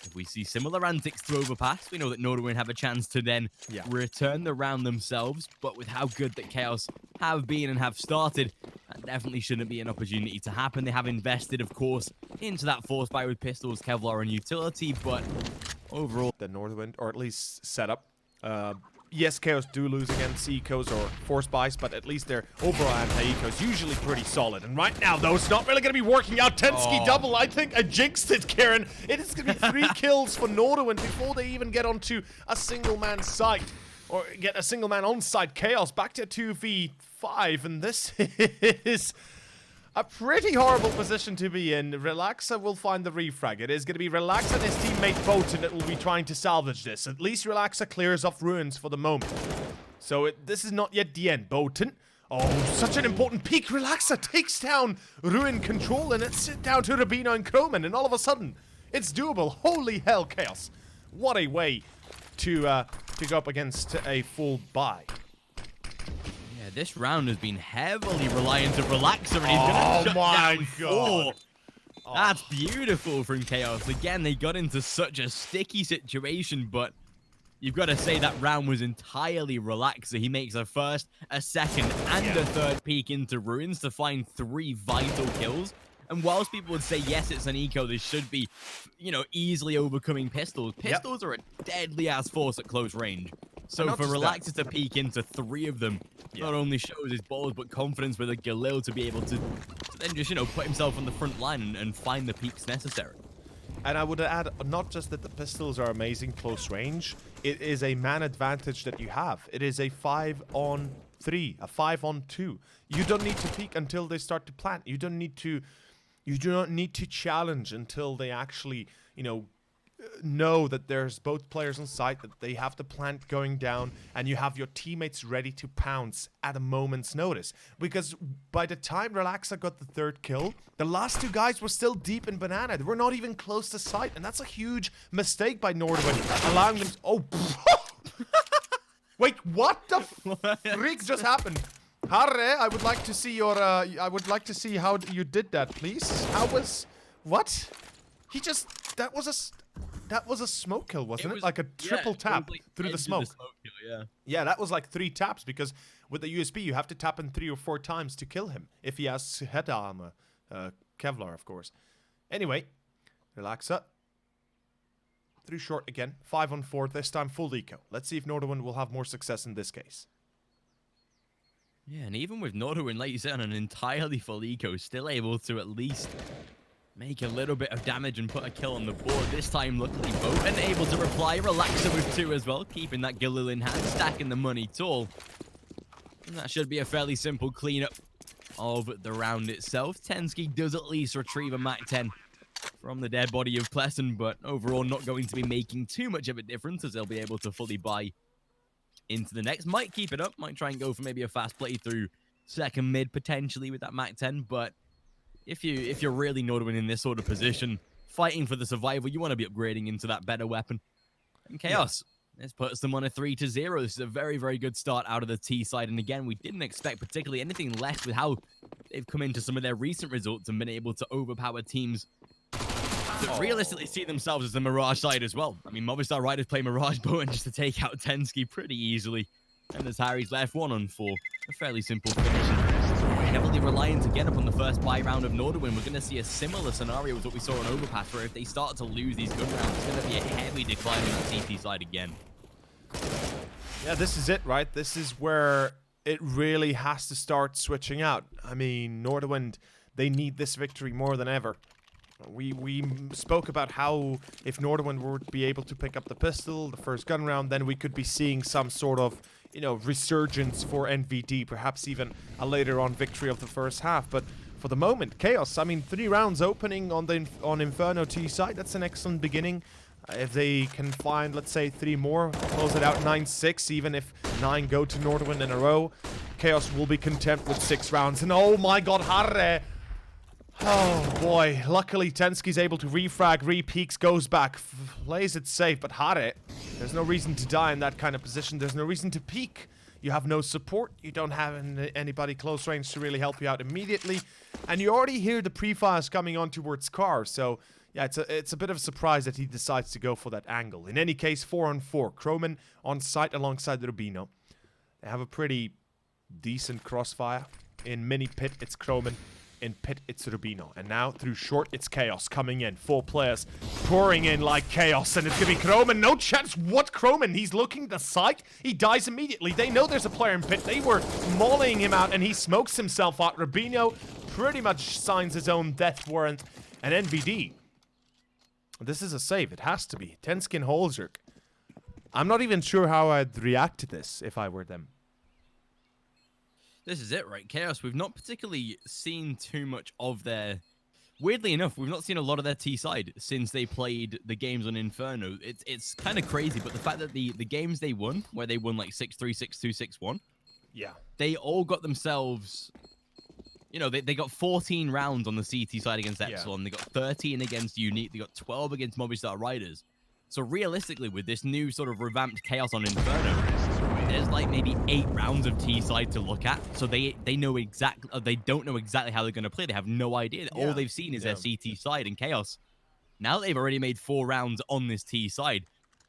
if we see similar antics to Overpass, we know that Nordavind have a chance to then return the round themselves. But with how good that Chaos have been and have started, that definitely shouldn't be an opportunity to happen. They have invested, of course, into that force buy with pistols, Kevlar, and utility, but overall, The Nordavind, or at least setup. Yes, Chaos do lose against ecos or force buys, but at least their overall anti-eco is usually pretty solid. And right now, though, it's not really going to be working out. Tensky double. I think I jinxed it, Karen. It is going to be 3 kills for Nordavind before they even get onto a single-man site. Or get a single-man on-site. Chaos back to 2v5. And this is A pretty horrible position to be in. Relaxa will find the refrag. It is going to be Relaxa and his teammate Botan that will be trying to salvage this. At least Relaxa clears off ruins for the moment. So this is not yet the end. Botan. Oh, such an important peak. Relaxa takes down Ruin Control, and it's down to Rubino and Croman, and all of a sudden, it's doable. Holy hell, Chaos. What a way to go up against a full buy. Yeah, this round has been heavily reliant on Relaxer, and he's gonna shut down four. That's beautiful from Chaos. Again, they got into such a sticky situation, but you've got to say that round was entirely Relaxer. He makes a first, a second, and a third peek into Ruins to find 3 vital kills. And whilst people would say, yes, it's an eco, this should be, you know, easily overcoming pistols. Pistols are a deadly-ass force at close range. So for Relaxer to peek into 3 of them, not only shows his balls, but confidence with a Galil to be able to then just, you know, put himself on the front line and find the peaks necessary. And I would add, not just that the pistols are amazing close range, it is a man advantage that you have. It is a 5-on-3, a 5-on-2. You don't need to peek until they start to plant. You do not need to challenge until they actually, you know that there's both players on site, that they have the plant going down, and you have your teammates ready to pounce at a moment's notice. Because by the time Relaxa got the 3rd kill, the last 2 guys were still deep in banana. They were not even close to sight, and that's a huge mistake by Nordavind, allowing them. Oh, wait, what the freak just happened? Harre, I would like to see your. I would like to see how you did that, please. How was? What? He just. That was a smoke kill, wasn't it? Like a triple tap through the smoke. Yeah, that was like 3 taps, because with the USB you have to tap him 3 or 4 times to kill him if he has head armor, Kevlar, of course. Anyway, Relaxa through short again, 5-on-4. This time full eco. Let's see if Nordavind will have more success in this case. Yeah, and even with Nordavind, like you said, on an entirely full eco, still able to at least make a little bit of damage and put a kill on the board. This time, luckily, Botan able to reply. Relaxer with 2 as well, keeping that Galil in hand, stacking the money tall. And that should be a fairly simple cleanup of the round itself. Tensky does at least retrieve a MAC-10 from the dead body of Pleasant, but overall not going to be making too much of a difference, as they'll be able to fully buy into the next. Might keep it up, might try and go for maybe a fast play through second mid potentially with that MAC-10, but if you're really Nordavind in this sort of position, fighting for the survival, you want to be upgrading into that better weapon. And Chaos, this puts them on a 3-0. This is a very, very good start out of the T side. And again, we didn't expect particularly anything less with how they've come into some of their recent results and been able to overpower teams that realistically see themselves as the Mirage side as well. I mean, Movistar Riders play Mirage Bowen just to take out Tensky pretty easily. And as Harry's left 1-on-4, a fairly simple finish. Heavily reliant again upon the first buy round of Nordavind. We're going to see a similar scenario as what we saw on Overpass, where if they start to lose these good rounds, it's going to be a heavy decline on the CT side again. Yeah, this is it, right? This is where it really has to start switching out. I mean, Nordavind, they need this victory more than ever. We spoke about how if Nordavind would be able to pick up the pistol, the first gun round, then we could be seeing some sort of, you know, resurgence for NVD, perhaps even a later on victory of the first half. But for the moment, Chaos, I mean, 3 rounds opening on Inferno T side, that's an excellent beginning. If they can find, let's say, 3 more, close it out 9-6, even if 9 go to Nordavind in a row, Chaos will be content with 6 rounds. And oh my god, Harre! Oh boy, luckily Tensky's able to refrag, re-peeks, goes back, plays it safe, but Harre, there's no reason to die in that kind of position, there's no reason to peek. You have no support, you don't have anybody close range to really help you out immediately, and you already hear the pre-fires coming on towards Car, so yeah, it's a bit of a surprise that he decides to go for that angle. In any case, 4-on-4, Croman on site alongside Rubino. They have a pretty decent crossfire. In mini pit, it's Croman. In pit, it's Rubino. And now, through short, it's Chaos coming in. 4 players pouring in like Chaos. And it's going to be Croman. No chance. What Croman? He's looking the site. He dies immediately. They know there's a player in pit. They were mauling him out, and he smokes himself out. Rubino pretty much signs his own death warrant. And NVD. This is a save. It has to be. Tensky and Holzerk. I'm not even sure how I'd react to this if I were them. This is it, right? Chaos, we've not particularly seen too much of their... Weirdly enough, we've not seen a lot of their T side since they played the games on Inferno. It's kind of crazy, but the fact that the games they won, where they won like 6-3, 6-2, 6-1, Yeah. they all got themselves... You know, they got 14 rounds on the CT side against Yeah. Epsilon. They got 13 against Unique. They got 12 against Movistar Riders. So realistically, with this new sort of revamped Chaos on Inferno, there's like maybe 8 rounds of T side to look at. So they know exactly, they don't know exactly how they're going to play. They have no idea. All they've seen is their CT side in Chaos. Now they've already made 4 rounds on this T side,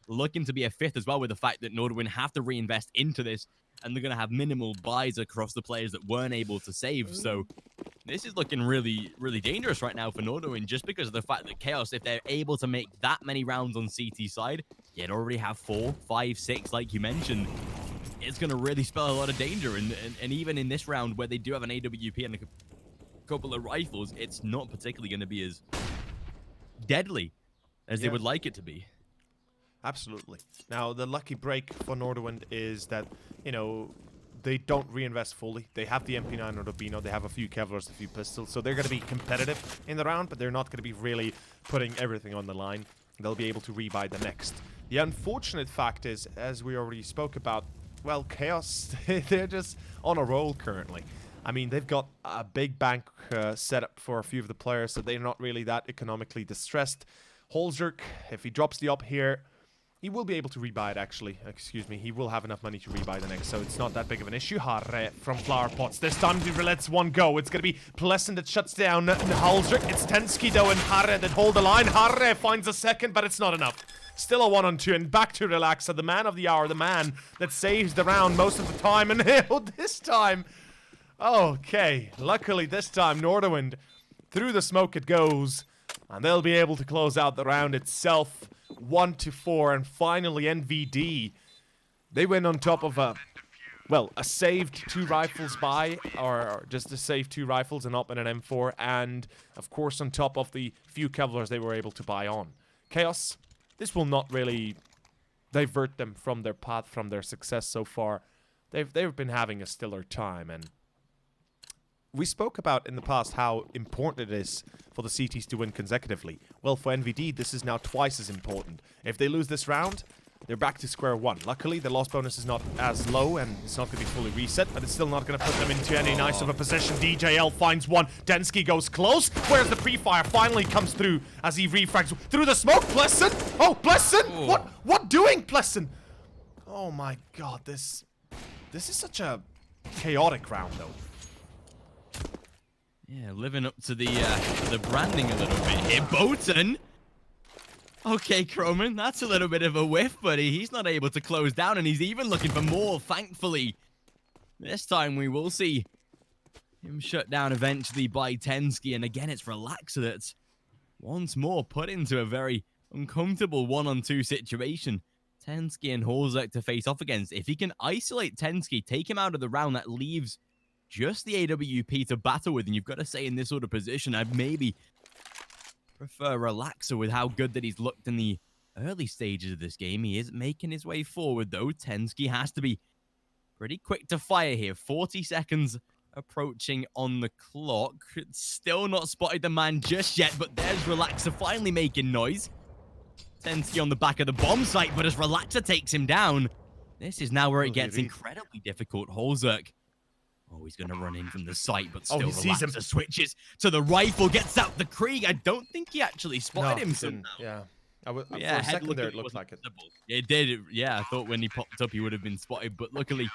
looking to be a 5th as well, with the fact that Nordavind have to reinvest into this, and they're going to have minimal buys across the players that weren't able to save. So this is looking really, really dangerous right now for Nordavind, just because of the fact that Chaos, if they're able to make that many rounds on CT side, yet already have 4, 5, 6, like you mentioned, it's going to really spell a lot of danger. And even in this round, where they do have an AWP and a couple of rifles, it's not particularly going to be as deadly as they would like it to be. Absolutely. Now, the lucky break for Nordavind is that, you know, they don't reinvest fully. They have the MP9 or the Beano. They have a few Kevlars, a few pistols. So they're going to be competitive in the round, but they're not going to be really putting everything on the line. They'll be able to rebuy the next. The unfortunate fact is, as we already spoke about, well, Chaos, they're just on a roll currently. I mean, they've got a big bank set up for a few of the players, so they're not really that economically distressed. Holzerk, if he drops the up here, he will be able to rebuy it, actually. Excuse me. He will have enough money to rebuy the next, so it's not that big of an issue. Harre from Flower Pots. This time he lets one go. It's going to be Pleasant that shuts down Halsrick. It's Tensky, though, and Harre that hold the line. Harre finds a second, but it's not enough. Still a 1-on-2, and back to Relaxa, the man of the hour, the man that saves the round most of the time. And this time... Okay, luckily this time Nordavind, through the smoke it goes, and they'll be able to close out the round itself. 1-4, and finally NVD, they win on top of a saved 2 rifles buy, or just a saved 2 rifles, an op and an M4, and of course on top of the few Kevlars they were able to buy on. Chaos, this will not really divert them from their path, from their success so far. They've been having a stellar time, and we spoke about in the past how important it is for the CTs to win consecutively. Well, for NVD, this is now twice as important. If they lose this round, they're back to square one. Luckily, the loss bonus is not as low, and it's not going to be fully reset, but it's still not going to put them into any nice of a position. DJL finds one. Densky goes close. Where's the pre-fire? Finally comes through as he refrags through the smoke. Pleasant! Oh, Pleasant! Oh. What doing, Pleasant? Oh my god, this is such a chaotic round, though. Yeah, living up to the branding a little bit here. Botan! Okay, Croman, that's a little bit of a whiff, buddy. He's not able to close down, and he's even looking for more, thankfully. This time we will see him shut down eventually by Tensky, and again, it's Relaxer that's once more put into a very uncomfortable 1-on-2 situation. Tensky and Horzek to face off against. If he can isolate Tensky, take him out of the round, that leaves just the AWP to battle with, and you've got to say in this sort of position, I'd maybe prefer Relaxer with how good that he's looked in the early stages of this game. He is making his way forward, though. Tensky has to be pretty quick to fire here. 40 seconds approaching on the clock. It's still not spotted the man just yet, but there's Relaxer finally making noise. Tensky on the back of the bomb site, but as Relaxer takes him down, this is now where it gets incredibly difficult. Holzerk. Oh, he's going to run in from the site, but still Relaxer switches to the rifle, gets out the Krieg. I don't think he actually spotted him somehow. Yeah. For yeah, a second there, it looked like it. It did. Yeah, I thought when he popped up, he would have been spotted, but luckily,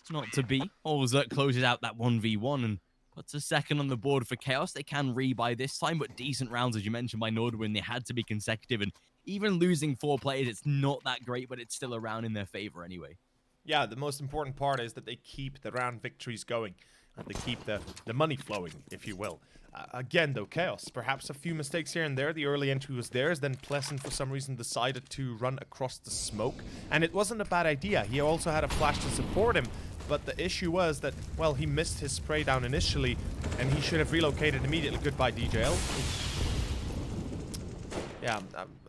not to be. Holzerk closes out that 1v1 and puts a second on the board for Chaos. They can rebuy this time, but decent rounds, as you mentioned, by Nordavind. They had to be consecutive, and even losing 4 players, it's not that great, but it's still a round in their favor anyway. Yeah, the most important part is that they keep the round victories going, and they keep the money flowing, if you will. Again, though, Chaos, perhaps a few mistakes here and there. The early entry was theirs, then Pleasant, for some reason, decided to run across the smoke, and it wasn't a bad idea. He also had a flash to support him, but the issue was that, well, he missed his spray down initially, and he should have relocated immediately. Goodbye, DJL. Yeah,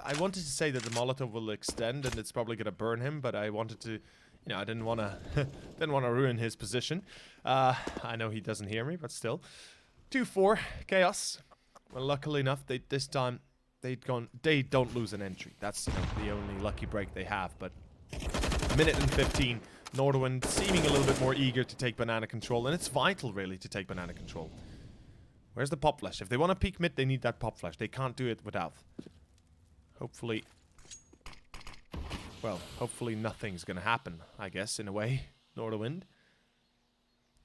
I wanted to say that the Molotov will extend, and it's probably going to burn him, but I wanted to you know, I didn't want to didn't want to ruin his position. I know he doesn't hear me, but still. 2-4 Chaos. Well, luckily enough, this time they don't lose an entry. That's, you know, the only lucky break they have. But minute and 15, Nordavind seeming a little bit more eager to take banana control, and it's vital really to take banana control. Where's the pop flash? If they want to peek mid, they need that pop flash. They can't do it without. Hopefully, well, hopefully nothing's gonna happen, I guess, in a way. Nordavind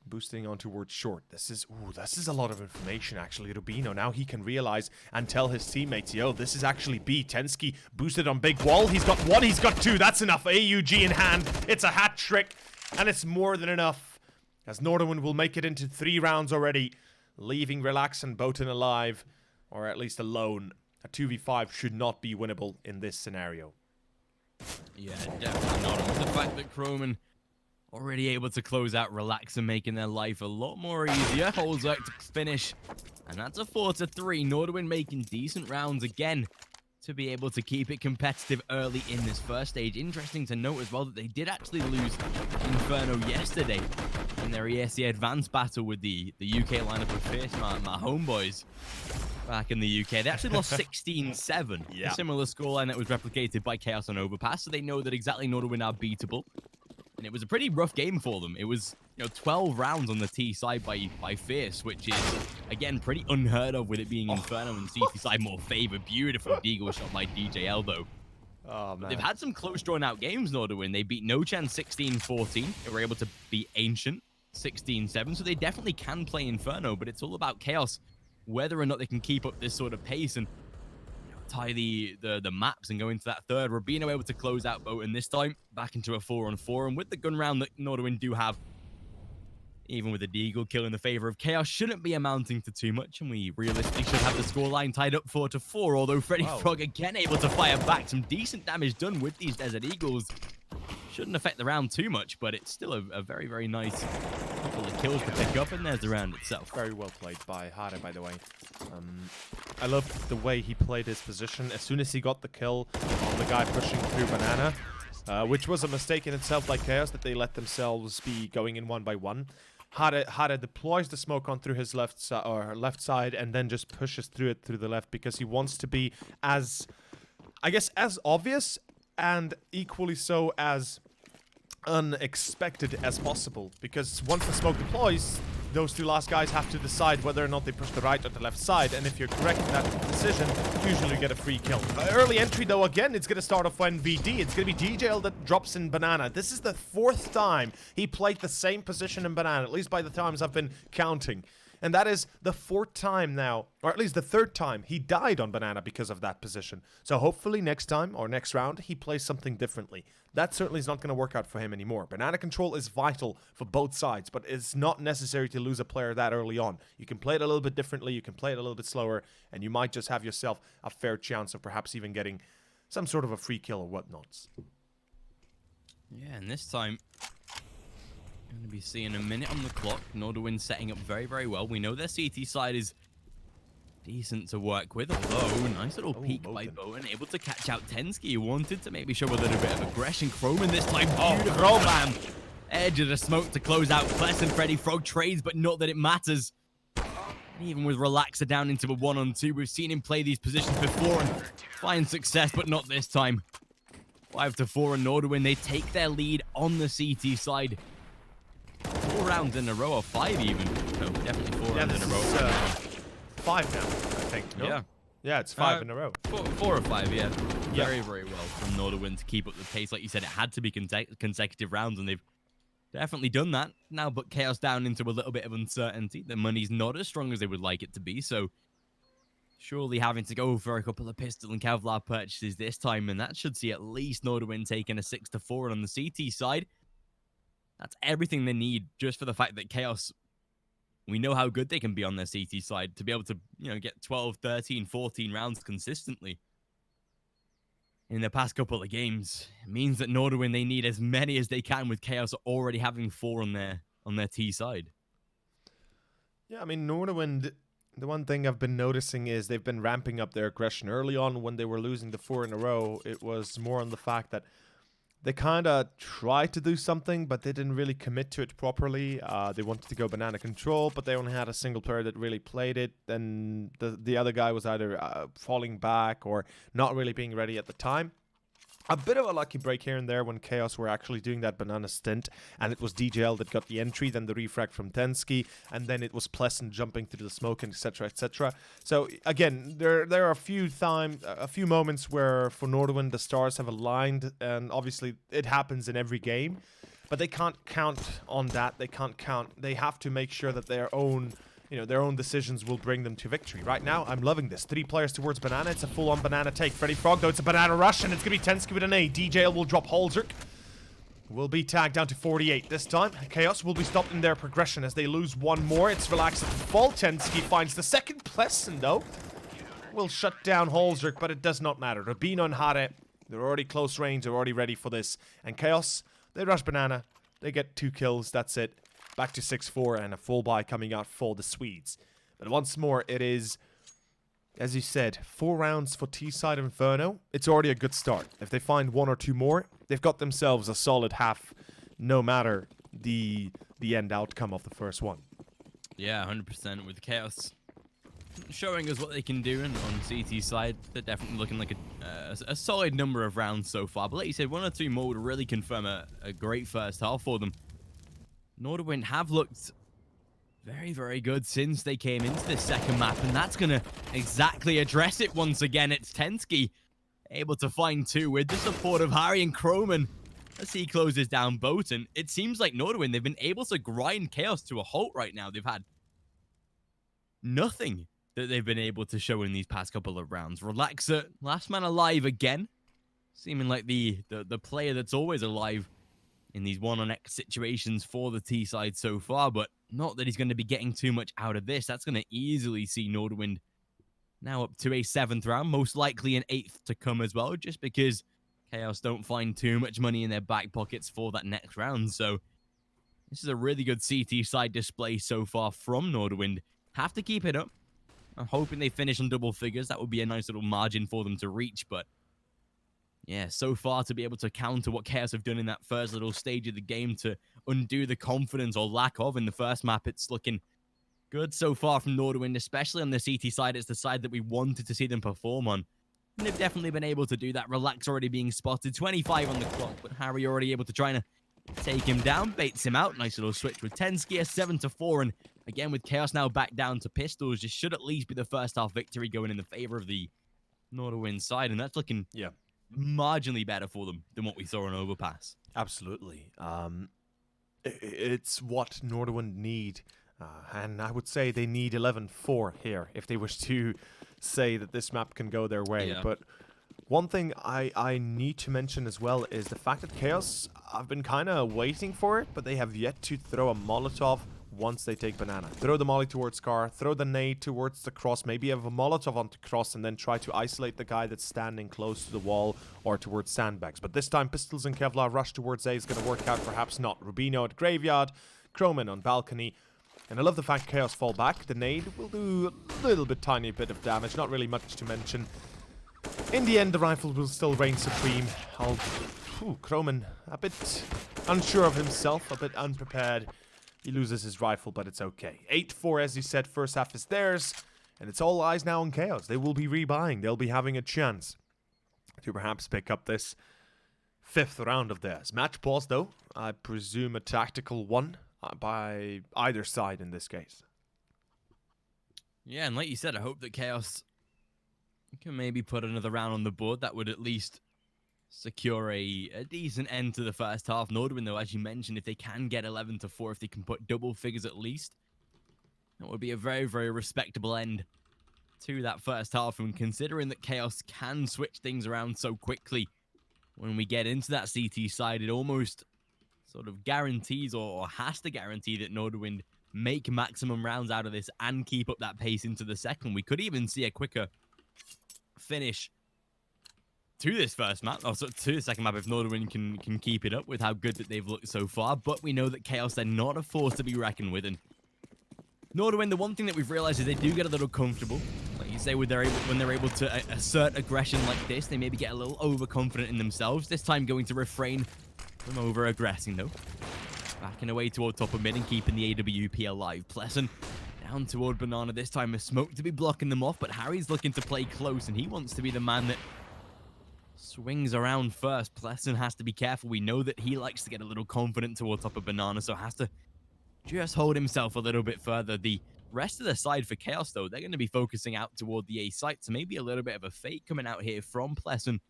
boosting on towards short. This is a lot of information, actually. Rubino, now he can realize and tell his teammates, yo, this is actually B. Tensky boosted on big wall. He's got one, he's got two. That's enough. AUG in hand. It's a hat trick, and it's more than enough, as Nordavind will make it into 3 rounds already, leaving Relax and Botan alive, or at least alone. A 2v5 should not be winnable in this scenario. Yeah, definitely not. And with the fact that Croman already able to close out Relax and making their life a lot more easier. Holds out to finish. And that's a 4-3. Nordavind making decent rounds again to be able to keep it competitive early in this first stage. Interesting to note as well that they did actually lose Inferno yesterday in their ESC Advanced battle with the UK lineup of Fierce, my homeboys back in the UK. They actually lost 16-7. Yeah. A similar scoreline that was replicated by Chaos on Overpass, so they know that exactly Nordavind are beatable. And it was a pretty rough game for them. It was, you know, 12 rounds on the T side by Fierce, which is, again, pretty unheard of with it being Inferno and CT side more favored. Beautiful deagle shot by DJ Elbow. Oh, man. They've had some close drawn-out games, Nordavind. They beat No Chance 16-14. They were able to beat Ancient 16-7, so they definitely can play Inferno, but it's all about Chaos, whether or not they can keep up this sort of pace and tie the maps and go into that third. Rubino able to close out Botan this time, back into a 4-on-4, and with the gun round that Nordavind do have, even with the Deagle kill in the favor of Chaos, shouldn't be amounting to too much, and we realistically should have the scoreline tied up 4-4, although Freddy Frog again able to fire back. Some decent damage done with these Desert Eagles. Shouldn't affect the round too much, but it's still a very, very nice couple of kills to pick up, and there's the round itself. Very well played by Hare, by the way. I love the way he played his position. As soon as he got the kill on the guy pushing through Banana, which was a mistake in itself by Chaos, that they let themselves be going in 1-by-1. Hare deploys the smoke on through his left side and then just pushes through it through the left because he wants to be as, I guess, as obvious and equally so as unexpected as possible, because once the smoke deploys, those two last guys have to decide whether or not they push the right or the left side, and if you're correct in that decision, usually you get a free kill. Early entry though, again, it's going to start off on VD. It's going to be DJL that drops in Banana. This is the 4th time he played the same position in Banana, at least by the times I've been counting. And that is the 4th time now, or at least the 3rd time he died on Banana because of that position. So hopefully next time, or next round, he plays something differently. That certainly is not going to work out for him anymore. Banana control is vital for both sides, but it's not necessary to lose a player that early on. You can play it a little bit differently, you can play it a little bit slower, and you might just have yourself a fair chance of perhaps even getting some sort of a free kill or whatnots. Yeah, and this time, going to be seeing a minute on the clock. Nordavind setting up very, very well. We know their CT side is decent to work with, although nice little peek by Botan, able to catch out Tensky, who wanted to maybe show a little bit of aggression. Croman this time, Croman! Edge of the smoke to close out Kless, and Freddy Frog trades, but not that it matters. Even with Relaxer down into a 1-on-2, we've seen him play these positions before and find success, but not this time. 5-4 and Nordavind, they take their lead on the CT side. 4 rounds in a row, or 5 even. No, definitely 4 rounds in a row. 5 now, I think. No? Yeah. Yeah, it's 5 in a row. 4 or 5, yeah. Very, very well from Nordavind to keep up the pace. Like you said, it had to be consecutive rounds, and they've definitely done that. Now put Chaos down into a little bit of uncertainty. The money's not as strong as they would like it to be, so surely having to go for a couple of pistol and Kevlar purchases this time, and that should see at least Nordavind taking a 6-4 on the CT side. That's everything they need, just for the fact that Chaos, we know how good they can be on their CT side to be able to, you know, get 12, 13, 14 rounds consistently in the past couple of games. It means that Nordavind, they need as many as they can, with Chaos already having 4 on their T side. Yeah, I mean, Nordavind, the one thing I've been noticing is they've been ramping up their aggression. Early on, when they were losing the 4 in a row, it was more on the fact that They kind of tried to do something, but they didn't really commit to it properly. They wanted to go banana control, but they only had a single player that really played it. Then the other guy was either falling back or not really being ready at the time. A bit of a lucky break here and there when Chaos were actually doing that banana stint, and it was DJL that got the entry, then the refrag from Tensky, and then it was Pleasant jumping through the smoke, and etc., etc. So again, there are a few moments where for Nordavind the stars have aligned, and obviously it happens in every game, but they can't count on that. They can't count. They have to make sure that their own decisions will bring them to victory. Right now, I'm loving this. 3 players towards banana. It's a full-on banana take. Freddy Frog, though, it's a banana rush, and it's going to be Tensky with an A. DJL will drop Holzerk. Will be tagged down to 48 this time. Chaos will be stopped in their progression as they lose one more. It's Relax at the fall. Tensky finds the second. Pleasant, though, will shut down Holzerk, but it does not matter. Rubino and Hare, they're already close range. They're already ready for this. And Chaos, they rush banana. They get 2 kills. That's it. Back to 6-4 and a full buy coming out for the Swedes. But once more, it is, as you said, 4 rounds for T-side Inferno. It's already a good start. If they find 1 or 2 more, they've got themselves a solid half, no matter the end outcome of the first one. Yeah, 100% with Chaos showing us what they can do, and on CT side, they're definitely looking like a solid number of rounds so far. But like you said, 1 or 2 more would really confirm a great first half for them. Nordavind have looked very, very good since they came into this second map, and that's going to exactly address it once again. It's Tensky able to find 2 with the support of Harry and Croman as he closes down boat, and it seems like Nordavind, they've been able to grind Chaos to a halt right now. They've had nothing that they've been able to show in these past couple of rounds. Relaxer, last man alive again, seeming like the player that's always alive in these 1-on-X situations for the T side so far, but not that he's going to be getting too much out of this. That's going to easily see Nordavind now up to a 7th round, most likely an 8th to come as well, just because Chaos don't find too much money in their back pockets for that next round. So this is a really good CT side display so far from Nordavind. Have to keep it up. I'm hoping they finish on double figures. That would be a nice little margin for them to reach, but yeah, so far to be able to counter what Chaos have done in that first little stage of the game to undo the confidence or lack of in the first map, it's looking good so far from Nordavind, especially on the CT side. It's the side that we wanted to see them perform on. And they've definitely been able to do that. Relax already being spotted, 25 on the clock, but Harry already able to try and take him down, baits him out. Nice little switch with Tensky, 7-4, and again with Chaos now back down to pistols, just should at least be the first half victory going in the favor of the Nordavind side, and that's looking marginally better for them than what we saw on Overpass. Absolutely. It's what Nordavind need, and I would say they need 11-4 here if they wish to say that this map can go their way. Yeah. But one thing I need to mention as well is the fact that Chaos, I've been kind of waiting for it, but they have yet to throw a Molotov once they take banana. Throw the molly towards Scar, throw the nade towards the cross, maybe have a Molotov onto cross, and then try to isolate the guy that's standing close to the wall or towards sandbags. But this time, Pistols and Kevlar rush towards A is going to work out, perhaps not. Rubino at Graveyard, Croman on balcony. And I love the fact Chaos fall back. The nade will do a little bit, tiny bit of damage, not really much to mention. In the end, the rifle will still reign supreme. Croman, a bit unsure of himself, a bit unprepared. He loses his rifle, but it's okay. 8-4, as you said, first half is theirs. And it's all eyes now on Chaos. They will be rebuying. They'll be having a chance to perhaps pick up this 5th round of theirs. Match pause, though. I presume a tactical one by either side in this case. Yeah, and like you said, I hope that Chaos can maybe put another round on the board. That would at least secure a decent end to the first half. Nordavind, though, as you mentioned, if they can get 11-4, if they can put double figures at least, that would be a very, very respectable end to that first half. And considering that Chaos can switch things around so quickly, when we get into that CT side, it almost sort of guarantees or has to guarantee that Nordavind make maximum rounds out of this and keep up that pace into the second. We could even see a quicker finish to this first map, or to the second map, if Nordavind can keep it up with how good that they've looked so far. But we know that Chaos, they're not a force to be reckoned with. And Nordavind, the one thing that we've realized is they do get a little comfortable. Like you You say when they're able to assert aggression like this, they maybe get a little overconfident in themselves. This time going to refrain from over-aggressing, though. Backing away toward top of mid and keeping the AWP alive. Pleasant down toward Banana this time. A smoke to be blocking them off, but Harry's looking to play close, and he wants to be the man that swings around first. Pleasant has to be careful. We know that he likes to get a little confident toward top of Banana, so has to just hold himself a little bit further. The rest of the side for Chaos, though, they're going to be focusing out toward the A site, so maybe a little bit of a fake coming out here from Pleasant.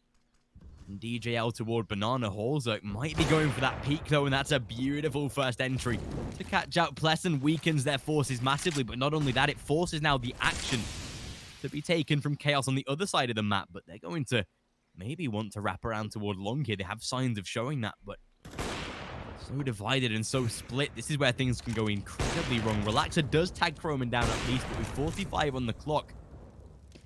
And DJL toward Banana. Halzerk might be going for that peak, though, and that's a beautiful first entry to catch out Pleasant. Weakens their forces massively, but not only that, it forces now the action to be taken from Chaos on the other side of the map, but they're going to maybe want to wrap around toward long here. They have signs of showing that, but so divided and so split. This is where things can go incredibly wrong. Relaxer does tag Chroman down at least, but with 45 on the clock,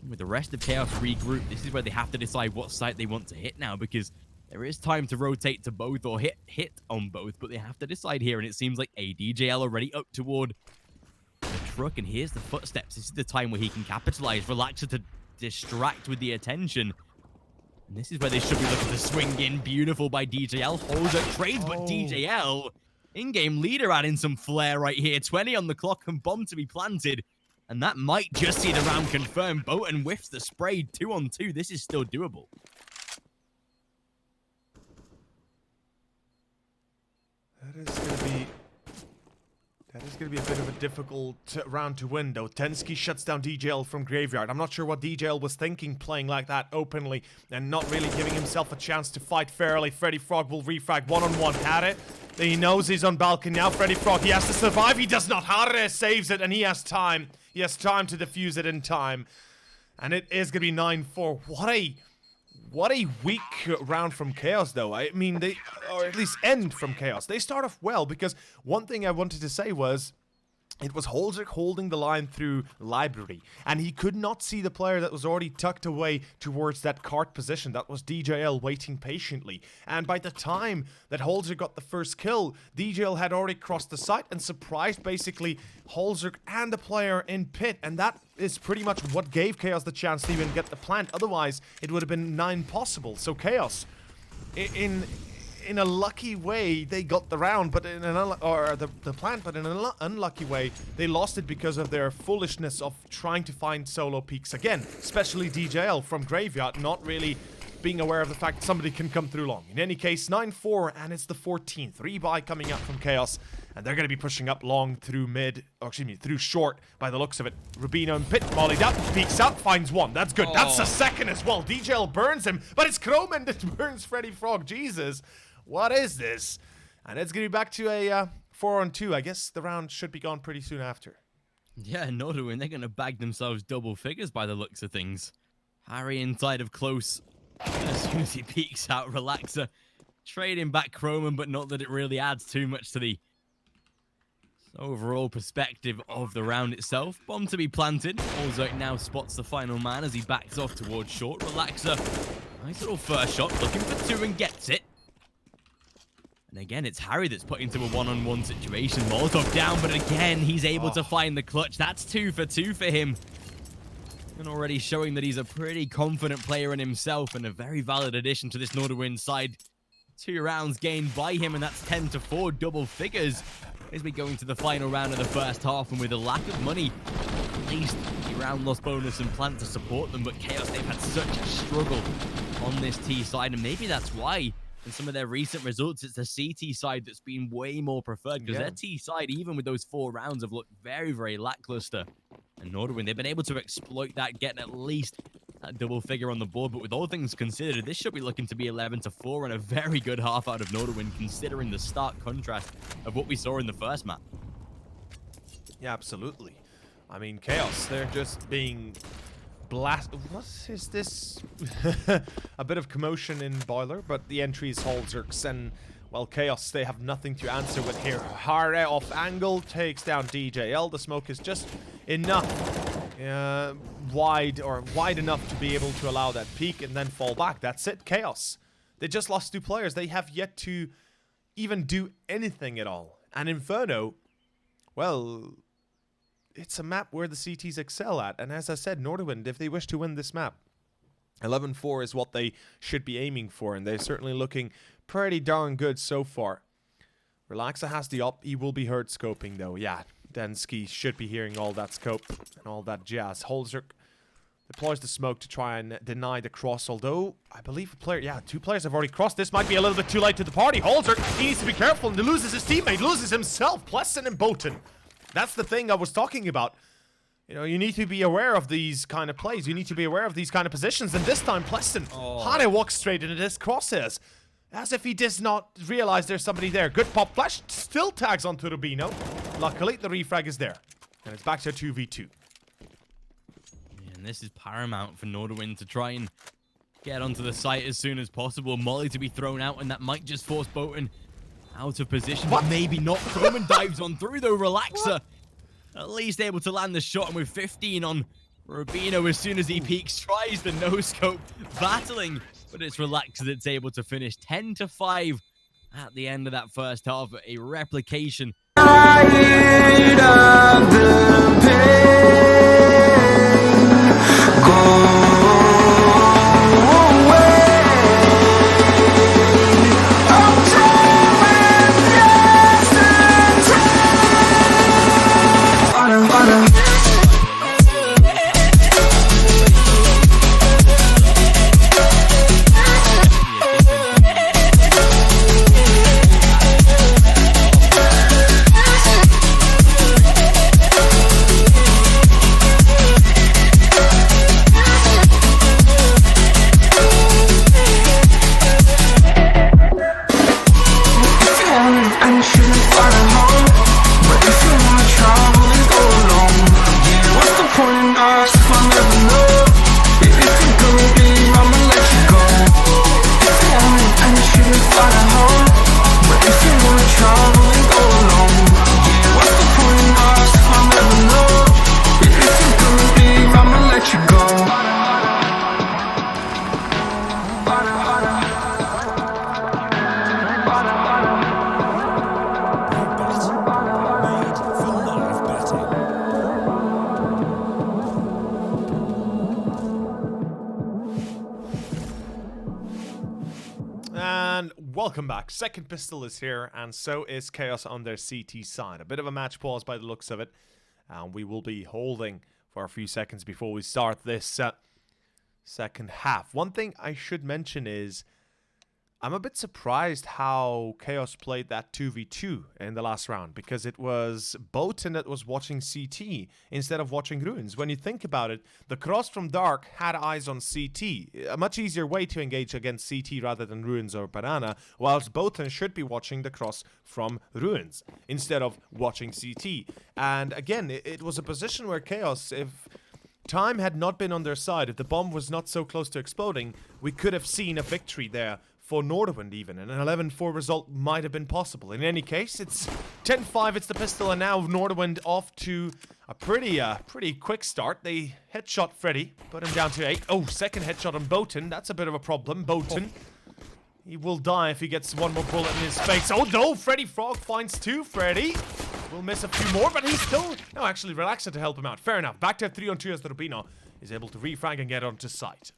with the rest of Chaos regroup, this is where they have to decide what site they want to hit now, because there is time to rotate to both or hit on both, but they have to decide here, and it seems like ADJL already up toward the truck, and here's the footsteps. This is the time where he can capitalize. Relaxer to distract with the attention, and this is where they should be looking to swing in. Beautiful by DJL. Halzerk trades, but DJL, in-game leader, adding some flair right here. 20 on the clock and bomb to be planted. And that might just see the round confirmed. Boaten whiffs the spray. 2-on-2. This is still doable. That is going to be a bit of a difficult round to win, though. Tensky shuts down DJL from Graveyard. I'm not sure what DJL was thinking playing like that openly and not really giving himself a chance to fight fairly. Freddy Frog will refrag one-on-one. Had it. He knows he's on balcony now. Freddy Frog, he has to survive. He does not. Harre saves it, and he has time. He has time to defuse it in time. And it is going to be 9-4. What a weak round from Chaos, though. I mean, or at least end from Chaos. They start off well, because one thing I wanted to say was, it was Halzerk holding the line through Library, and he could not see the player that was already tucked away towards that cart position. That was DJL waiting patiently. And by the time that Halzerk got the first kill, DJL had already crossed the site and surprised basically Halzerk and the player in pit, and that is pretty much what gave Chaos the chance to even get the plant. Otherwise, it would have been 9 possible. So Chaos, in a lucky way, they got the round, but in an the plant, but in an unlucky way, they lost it because of their foolishness of trying to find solo peaks again, especially DJL from Graveyard, not really being aware of the fact somebody can come through long. In any case, 9-4, and it's the 14th rebuy coming up from Chaos, and they're going to be pushing up long through mid, or excuse me, through short by the looks of it. Rubino and Pit mollied up, peeks out, finds one. That's good. That's a second as well. DJL burns him, but it's Chroman that burns Freddy Frog. Jesus. What is this? And it's going to be back to a 4-on-2. I guess the round should be gone pretty soon after. Yeah, Nordavind, they're going to bag themselves double figures by the looks of things. Harry inside of close. As soon as he peeks out, Relaxer trading back Chroman, but not that it really adds too much to the overall perspective of the round itself. Bomb to be planted. Halzerk now spots the final man as he backs off towards short. Relaxer, nice little first shot, looking for 2 and gets it. And again, it's Harry that's put into a one-on-one situation. Molotov down, but again, he's able to find the clutch. That's 2 for 2 for him. And already showing that he's a pretty confident player in himself and a very valid addition to this Nordavind side. 2 rounds gained by him, and that's 10-4, double figures as we go into the final round of the first half. And with a lack of money, at least the round loss bonus and plant to support them. But Chaos, they've had such a struggle on this T side, and maybe that's why in some of their recent results, it's the CT side that's been way more preferred, because their T side, even with those 4 rounds, have looked very, very lackluster. And Nordavind, they've been able to exploit that, getting at least that double figure on the board. But with all things considered, this should be looking to be 11-4 and a very good half out of Nordavind, considering the stark contrast of what we saw in the first map. Yeah, absolutely. I mean, Chaos, they're just being blast. What is this? A bit of commotion in Boiler, but the entry is Halzerk's, and well, Chaos, they have nothing to answer with here. Harre off angle takes down DJL. The smoke is just enough wide enough to be able to allow that peak and then fall back. That's it. Chaos, they just lost 2 players. They have yet to even do anything at all. And Inferno, well, it's a map where the CTs excel at. And as I said, Nordavind, if they wish to win this map, 11-4 is what they should be aiming for, and they're certainly looking pretty darn good so far. Relaxa has the op. He will be heard scoping, though. Yeah, Densky should be hearing all that scope and all that jazz. Holzer deploys the smoke to try and deny the cross, although I believe two players have already crossed. This might be a little bit too late to the party. Holzer, he needs to be careful, and he loses his teammate, loses himself. Plessen and Boten. That's the thing I was talking about. You know, you need to be aware of these kind of plays. You need to be aware of these kind of positions. And this time, Plessen, Hane walks straight into this crosshairs. As if he does not realize there's somebody there. Good pop flash. Still tags onto Rubino. Luckily, the refrag is there. And it's back to a 2v2. And this is paramount for Nordavind to try and get onto the site as soon as possible. Molly to be thrown out, and that might just force Boten out of position. But maybe not. Truman dives on through, though. Relaxer. At least able to land the shot, and with 15 on Rubino as soon as he peeks, tries the no-scope, battling, but it's Relaxer that's able to finish 10-5 at the end of that first half. A replication. Tired of the pain. Go Welcome back. Second pistol is here, and so is Chaos on their CT side. A bit of a match pause by the looks of it. We will be holding for a few seconds before we start this second half. One thing I should mention is I'm a bit surprised how Chaos played that 2v2 in the last round, because it was Boten that was watching CT instead of watching Ruins. When you think about it, the cross from Dark had eyes on CT. A much easier way to engage against CT rather than Ruins or Banana, whilst Boten should be watching the cross from Ruins instead of watching CT. And again, it was a position where Chaos, if time had not been on their side, if the bomb was not so close to exploding, we could have seen a victory there for Nordavind even, and an 11-4 result might have been possible. In any case, it's 10-5, it's the pistol, and now Nordavind off to a pretty quick start. They headshot Freddy, put him down to 8. Oh, second headshot on Boten, that's a bit of a problem. Boten, he will die if he gets one more bullet in his face. Oh no, Freddy Frog finds 2. Freddy will miss a few more, but he's still, no, actually Relaxer to help him out. Fair enough, back to 3-on-2 as the Rubino is able to refrag and get onto site.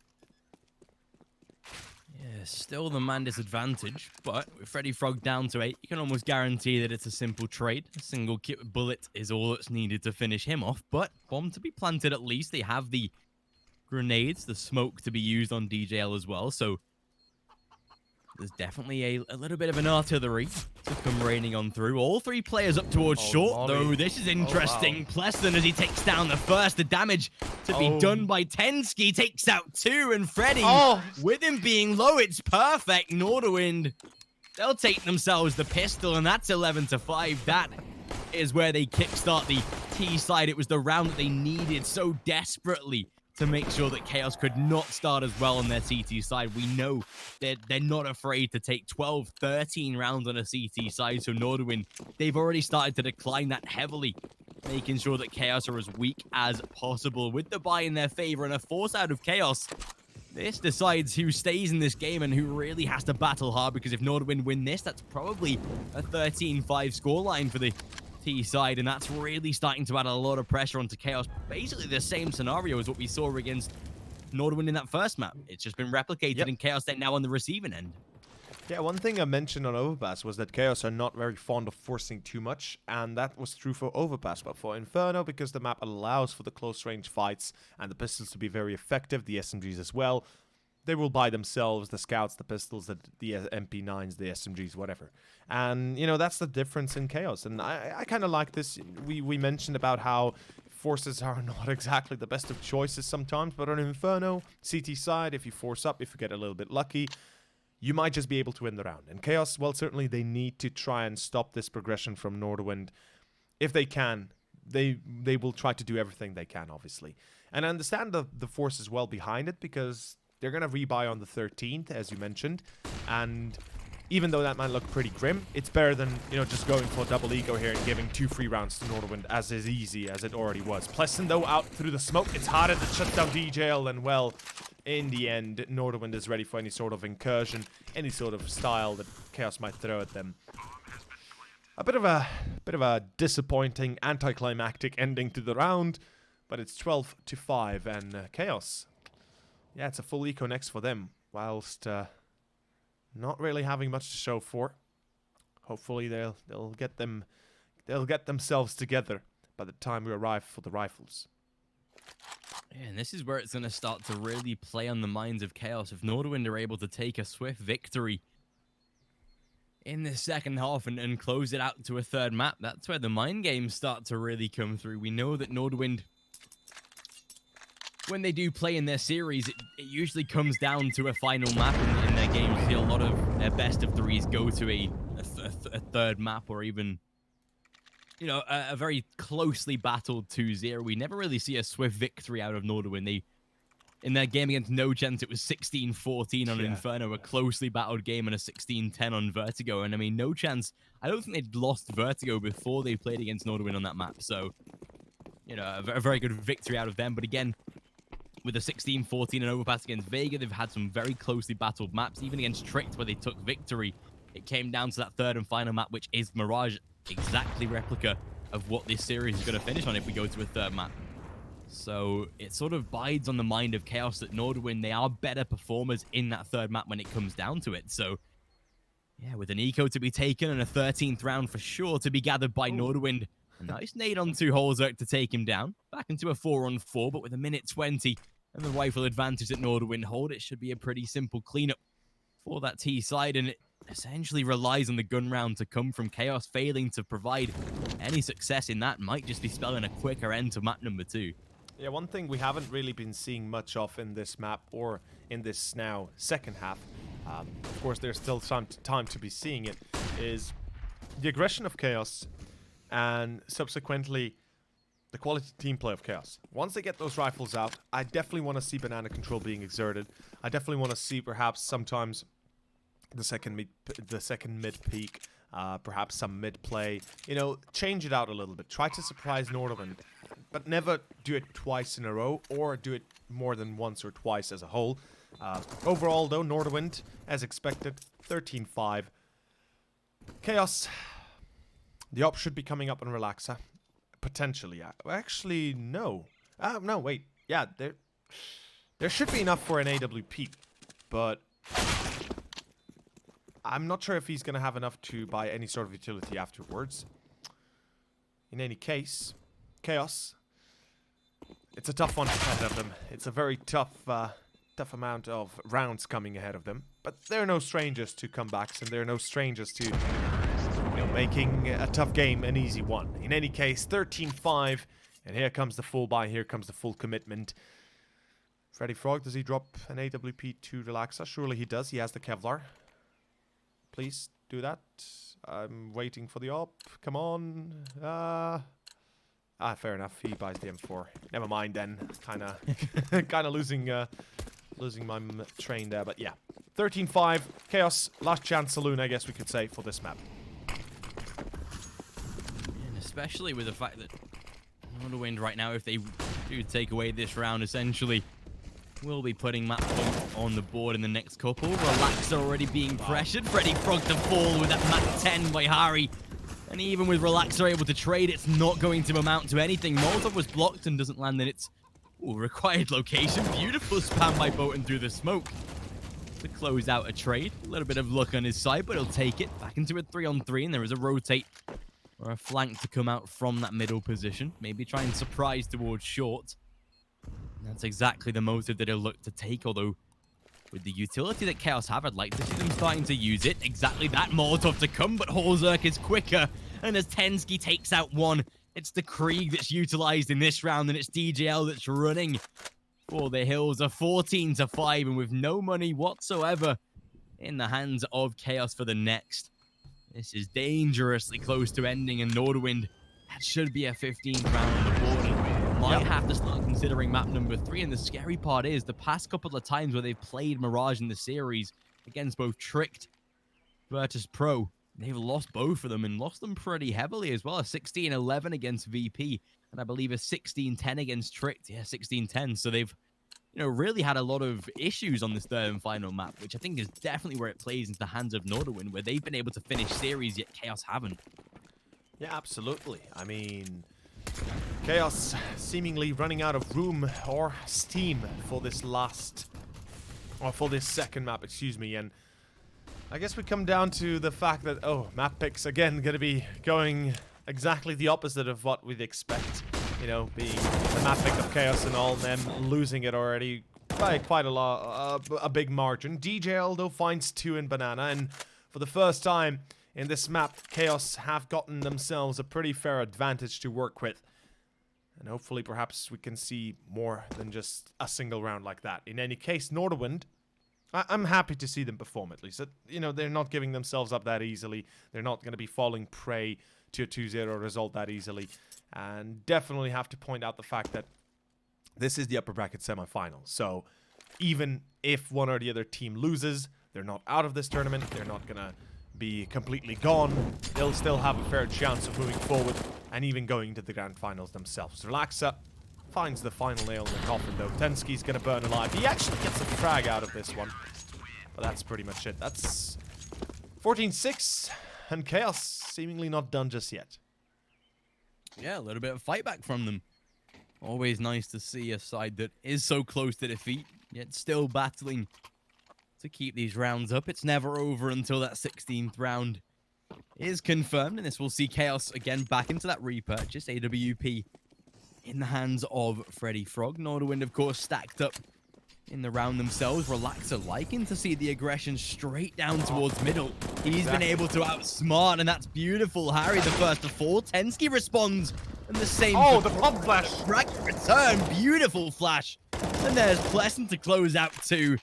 Yeah, still the man disadvantage, but with Freddy Frog down to 8, you can almost guarantee that it's a simple trade. A single bullet is all that's needed to finish him off, but bomb to be planted at least. They have the grenades, the smoke to be used on DJL as well, so there's definitely a little bit of an artillery to come raining on through. All 3 players up towards short, though. This is interesting. Oh, wow. Plessen, as he takes down the first, the damage to be done by Tensky, takes out 2, and Freddy, with him being low, it's perfect. Nordavind, they'll take themselves the pistol, and that's 11-5. That is where they kickstart the T side. It was the round that they needed so desperately to make sure that Chaos could not start as well on their CT side. We know that they're not afraid to take 12, 13 rounds on a CT side, so Nordavind, they've already started to decline that heavily, making sure that Chaos are as weak as possible. With the buy in their favor and a force out of Chaos, this decides who stays in this game and who really has to battle hard, because if Nordavind win this, that's probably a 13-5 scoreline for the T side, and that's really starting to add a lot of pressure onto Chaos. Basically the same scenario as what we saw against Nordavind in that first map. It's just been replicated in Chaos. They're now on the receiving end. Yeah, one thing I mentioned on Overpass was that Chaos are not very fond of forcing too much, and that was true for Overpass, but for Inferno, because the map allows for the close-range fights and the pistols to be very effective, the SMGs as well, they will buy themselves the scouts, the pistols, the MP9s, the SMGs, whatever. And, you know, that's the difference in Chaos, and I kind of like this. We mentioned about how forces are not exactly the best of choices sometimes, but on Inferno, CT side, if you force up, if you get a little bit lucky, you might just be able to win the round. And Chaos, well, certainly they need to try and stop this progression from Nordavind. If they can, they will try to do everything they can, obviously. And I understand the force as well behind it, because they're going to rebuy on the 13th, as you mentioned. And even though that might look pretty grim, it's better than, you know, just going for double eco here and giving 2 free rounds to Nordavind as easy as it already was. Pleasant, though, out through the smoke. It's harder to shut down DJL, and, well, in the end, Nordavind is ready for any sort of incursion, any sort of style that Chaos might throw at them. A bit of a disappointing, anticlimactic ending to the round, but it's 12-5, and Chaos, yeah, it's a full eco next for them, whilst not really having much to show for. Hopefully they'll get themselves together by the time we arrive for the rifles. Yeah, and this is where it's going to start to really play on the minds of Chaos. If Nordavind are able to take a swift victory in the second half and close it out to a third map, that's where the mind games start to really come through. We know that Nordavind, when they do play in their series, it usually comes down to a final map in their games. You see a lot of their best of threes go to a third map, or even, you know, a very closely battled 2-0. We never really see a swift victory out of Nordavind. In their game against No Chance, it was 16-14 on Inferno, a closely battled game, and a 16-10 on Vertigo. And I mean, No Chance, I don't think they'd lost Vertigo before they played against Nordavind on that map. So, you know, a very good victory out of them. But again, with a 16-14 and overpass against Vega, they've had some very closely battled maps. Even against Tricked, where they took victory, it came down to that third and final map, which is Mirage. Exactly replica of what this series is going to finish on if we go to a third map. So it sort of bides on the mind of Chaos that Nordavind, they are better performers in that third map when it comes down to it. So yeah, with an eco to be taken and a 13th round for sure to be gathered by Nordavind, a nice nade on 2 Holzerk to take him down. Back into a 4-on-4, but with a minute 20 and the rifle advantage that Nordavind hold, it should be a pretty simple cleanup for that T side, and it essentially relies on the gun round to come from Chaos. Failing to provide any success in that might just be spelling a quicker end to map number 2. Yeah, one thing we haven't really been seeing much of in this map, or in this now second half, of course there's still some time to be seeing it, is the aggression of Chaos and subsequently the quality team play of Chaos. Once they get those rifles out, I definitely want to see banana control being exerted. I definitely want to see perhaps sometimes the second mid peak, perhaps some mid play. You know, change it out a little bit. Try to surprise Nordavind, but never do it twice in a row, or do it more than once or twice as a whole. Overall, though, Nordavind, as expected, 13-5. Chaos, the op should be coming up on Relaxa. Potentially. Actually, no. No, wait. Yeah, there should be enough for an AWP, but I'm not sure if he's going to have enough to buy any sort of utility afterwards. In any case, Chaos, it's a tough one ahead of them. It's a very tough amount of rounds coming ahead of them. But they're no strangers to comebacks, and they're no strangers to, you know, making a tough game an easy one. In any case, 13-5, and here comes the full buy, here comes the full commitment. Freddy Frog, does he drop an AWP to Relaxa? Surely he does. He has the Kevlar. Please do that. I'm waiting for the op. Come on. Fair enough. He buys the M4. Never mind then. Kinda losing my train there, but yeah. 13-5. Chaos. Last chance saloon, I guess we could say, for this map. And especially with the fact that Nordavind right now, if they do take away this round, essentially will be putting map point on the board in the next couple. Relax already being pressured. Freddy Frog to fall with that map 10 by Hari. And even with Relaxer able to trade, it's not going to amount to anything. Molotov was blocked and doesn't land in its required location. Beautiful spam by Bolton through the smoke to close out a trade. A little bit of luck on his side, but he'll take it. Back into a 3-on-3, and there is a rotate or a flank to come out from that middle position. Maybe try and surprise towards short. And that's exactly the motive that he'll look to take, although with the utility that Chaos have, I'd like to see them starting to use it. Exactly that Molotov to come, but Horzerk is quicker. And as Tensky takes out one, it's the Krieg that's utilized in this round, and it's DJL that's running for the hills. A 14-5, and with no money whatsoever in the hands of Chaos for the next. This is dangerously close to ending, and Nordavind, that should be a 15th round on the board. And might have to start considering map number 3. And the scary part is, the past couple of times where they've played Mirage in the series against both Tricked, Virtus Pro, they've lost both of them, and lost them pretty heavily as well. A 16-11 against VP, and I believe a 16-10 against Tricked. Yeah, 16-10. So they've, really had a lot of issues on this third and final map, which I think is definitely where it plays into the hands of Nordavind, where they've been able to finish series, yet Chaos haven't. Yeah, absolutely. I mean, Chaos seemingly running out of room or steam for this second map, excuse me, and I guess we come down to the fact that, map picks, again, going to be going exactly the opposite of what we'd expect. Being the map pick of Chaos and all, and them losing it already by quite a big margin. DJL, though, finds 2 in Banana, and for the first time in this map, Chaos have gotten themselves a pretty fair advantage to work with. And hopefully, perhaps, we can see more than just a single round like that. In any case, Nordavind, I'm happy to see them perform, at least. They're not giving themselves up that easily. They're not going to be falling prey to a 2-0 result that easily. And definitely have to point out the fact that this is the upper bracket semifinal. So even if one or the other team loses, they're not out of this tournament. They're not going to be completely gone. They'll still have a fair chance of moving forward and even going to the grand finals themselves. Relaxa finds the final nail in the coffin, though. Tensky's going to burn alive. He actually gets a frag out of this one. But that's pretty much it. That's 14-6, and Chaos seemingly not done just yet. Yeah, a little bit of fight back from them. Always nice to see a side that is so close to defeat, yet still battling to keep these rounds up. It's never over until that 16th round is confirmed, and this will see Chaos again back into that repurchase. AWP in the hands of Freddy Frog. Nordavind, of course, stacked up in the round themselves. Relaxer liking to see the aggression straight down towards middle. He's been able to outsmart, and that's beautiful. Harry, the first to fall. Tensky responds, and the same. Oh, the pump flash! Racket return, beautiful flash. And there's Pleasant to close out too.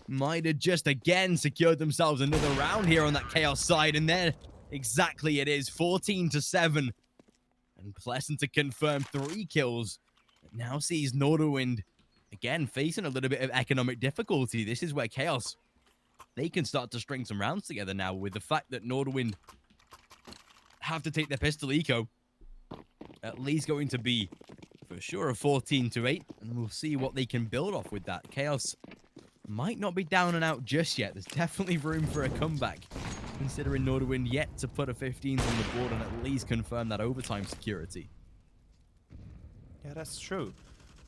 Might have just again secured themselves another round here on that Chaos side, and there exactly it is, 14-7. And Pleasant to confirm 3 kills. It now sees Nordavind again facing a little bit of economic difficulty. This is where Chaos, they can start to string some rounds together now, with the fact that Nordavind have to take their pistol eco. At least going to be for sure a 14-8, and we'll see what they can build off with that. Chaos might not be down and out just yet. There's definitely room for a comeback, considering Nordavind yet to put a 15s on the board and at least confirm that overtime security. Yeah, that's true.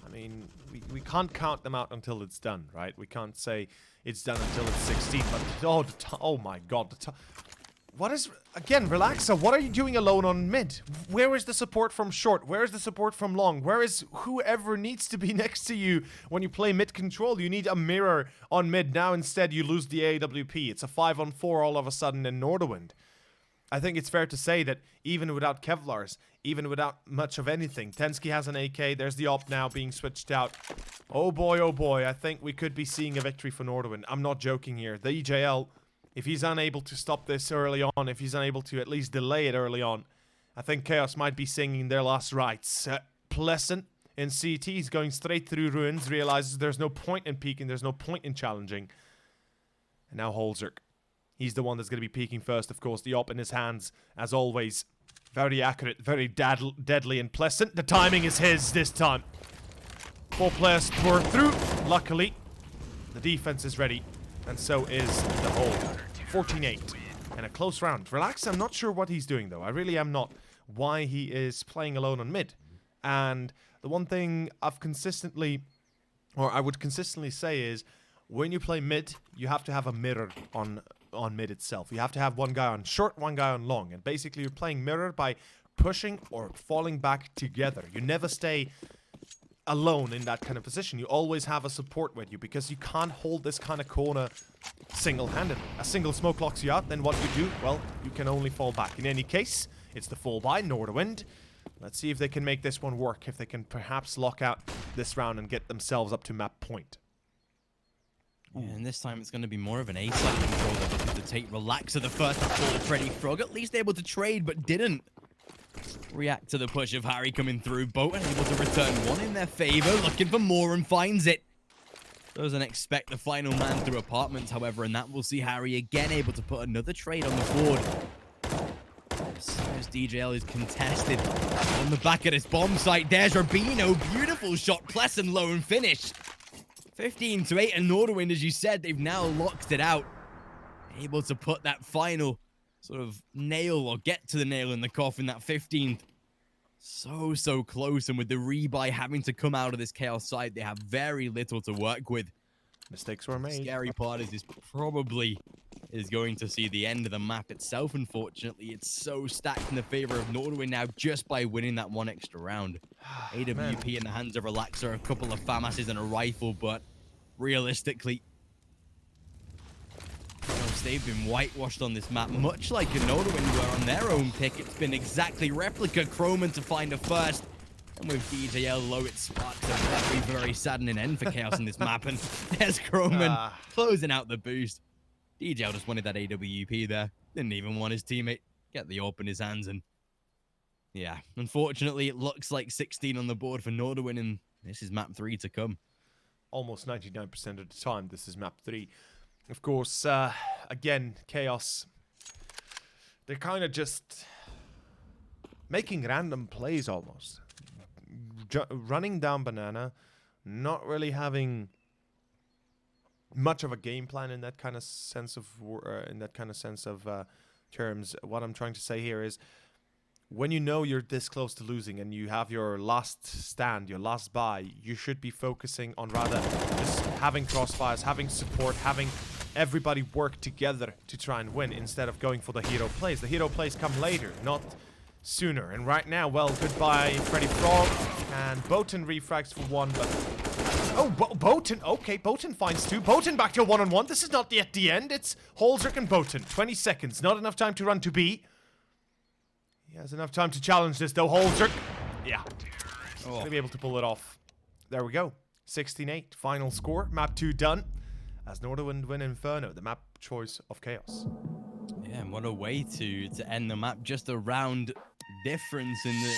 I mean, we can't count them out until it's done, right? We can't say it's done until it's 16, but oh my god. What is, again, Relaxa, what are you doing alone on mid? Where is the support from short? Where is the support from long? Where is whoever needs to be next to you when you play mid control? You need a mirror on mid. Now instead you lose the AWP. It's a 5-on-4 all of a sudden in Nordavind. I think it's fair to say that even without Kevlars, even without much of anything, Tensky has an AK. There's the op now being switched out. Oh boy, I think we could be seeing a victory for Nordavind. I'm not joking here. The EJL, if he's unable to stop this early on, if he's unable to at least delay it early on, I think Chaos might be singing their last rites. Pleasant in CT, he's going straight through ruins, realizes there's no point in peeking, there's no point in challenging. And now Horzerk. He's the one that's going to be peeking first, of course. The op in his hands, as always. Very accurate, very deadly and Pleasant. The timing is his this time. 4 players pour through. Luckily, the defense is ready. And so is the whole. 14-8. And a close round. Relax, I'm not sure what he's doing, though. I really am not. Why he is playing alone on mid. And the one thing I would consistently say is, when you play mid, you have to have a mirror on mid itself. You have to have one guy on short, one guy on long. And basically, you're playing mirror by pushing or falling back together. You never stay alone in that kind of position. You always have a support with you, because you can't hold this kind of corner single-handedly. A single smoke locks you out, then what you do? Well, you can only fall back. In any case, it's the fall by Nordavind. Let's see if they can make this one work, if they can perhaps lock out this round and get themselves up to map point. Yeah, and this time it's going to be more of an A-side control. They're looking to take Relaxer the first to fall. Freddy Frog at least able to trade, but didn't react to the push of Harry coming through. Botan able to return one in their favor, looking for more and finds it. Doesn't expect the final man through apartments, however, and that will see Harry again able to put another trade on the board. As DJL is contested on the back of this bomb site. There's Rubino. Beautiful shot. Pleasant low and finish. 15-8, and Nordavind, as you said, they've now locked it out. Able to put that final sort of nail, or get to the nail in the coffin, that 15th. So close, and with the rebuy having to come out of this Chaos side, they have very little to work with. Mistakes were made. The scary part is this probably is going to see the end of the map itself, unfortunately. It's so stacked in the favor of Nordavind now, just by winning that one extra round. AWP in the hands of Relaxer, a couple of FAMASs and a rifle, but realistically, they've been whitewashed on this map, much like Nordavind were on their own pick. It's been exactly replica. Chroman to find a first, and with DJL low, it sparks a very saddening end for Chaos in this map. And there's Chroman closing out the boost. DJL just wanted that AWP there. Didn't even want his teammate get the AWP in his hands. And yeah, unfortunately, it looks like 16 on the board for Nordavind, and this is map 3 to come. Almost 99% of the time, this is map 3. Of course, again, Chaos, they're kind of just making random plays almost. Running down banana, not really having much of a game plan in that kind of sense of terms. What I'm trying to say here is, when you know you're this close to losing and you have your last stand, your last buy, you should be focusing on rather just having crossfires, having support, having everybody work together to try and win, instead of going for the hero plays. The hero plays come later, not sooner. And right now, well, goodbye Freddy Frog, and Botan refrags for one, but oh, Botan, okay, Botan finds two. Botan back to a one-on-one. This is not yet the end. It's Holzrick and Botan. 20 seconds, not enough time to run to B. He has enough time to challenge this, though. Holzrick, yeah, gonna be able to pull it off. There we go, 16-8, final score. Map 2 done, as Nordavind win Inferno, the map choice of Chaos. Yeah, and what a way to end the map. Just a round difference in the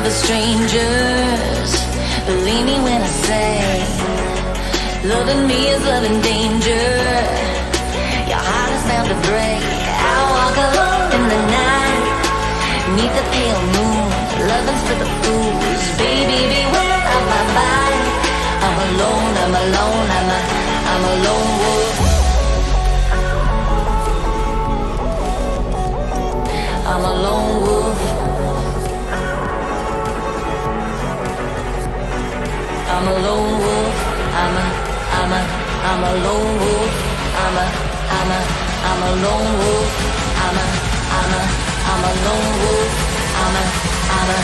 other strangers. Believe me when I say, loving me is loving danger. Your heart is bound to break. I walk alone in the night, meet the pale moon. Loving's for the fools. Baby, beware of my body. I'm alone, I'm alone, I'm a lone wolf. I'm a lone wolf. I'm a lone wolf. I'm a lone wolf. I'm a lone wolf. I'm a lone wolf. I'm a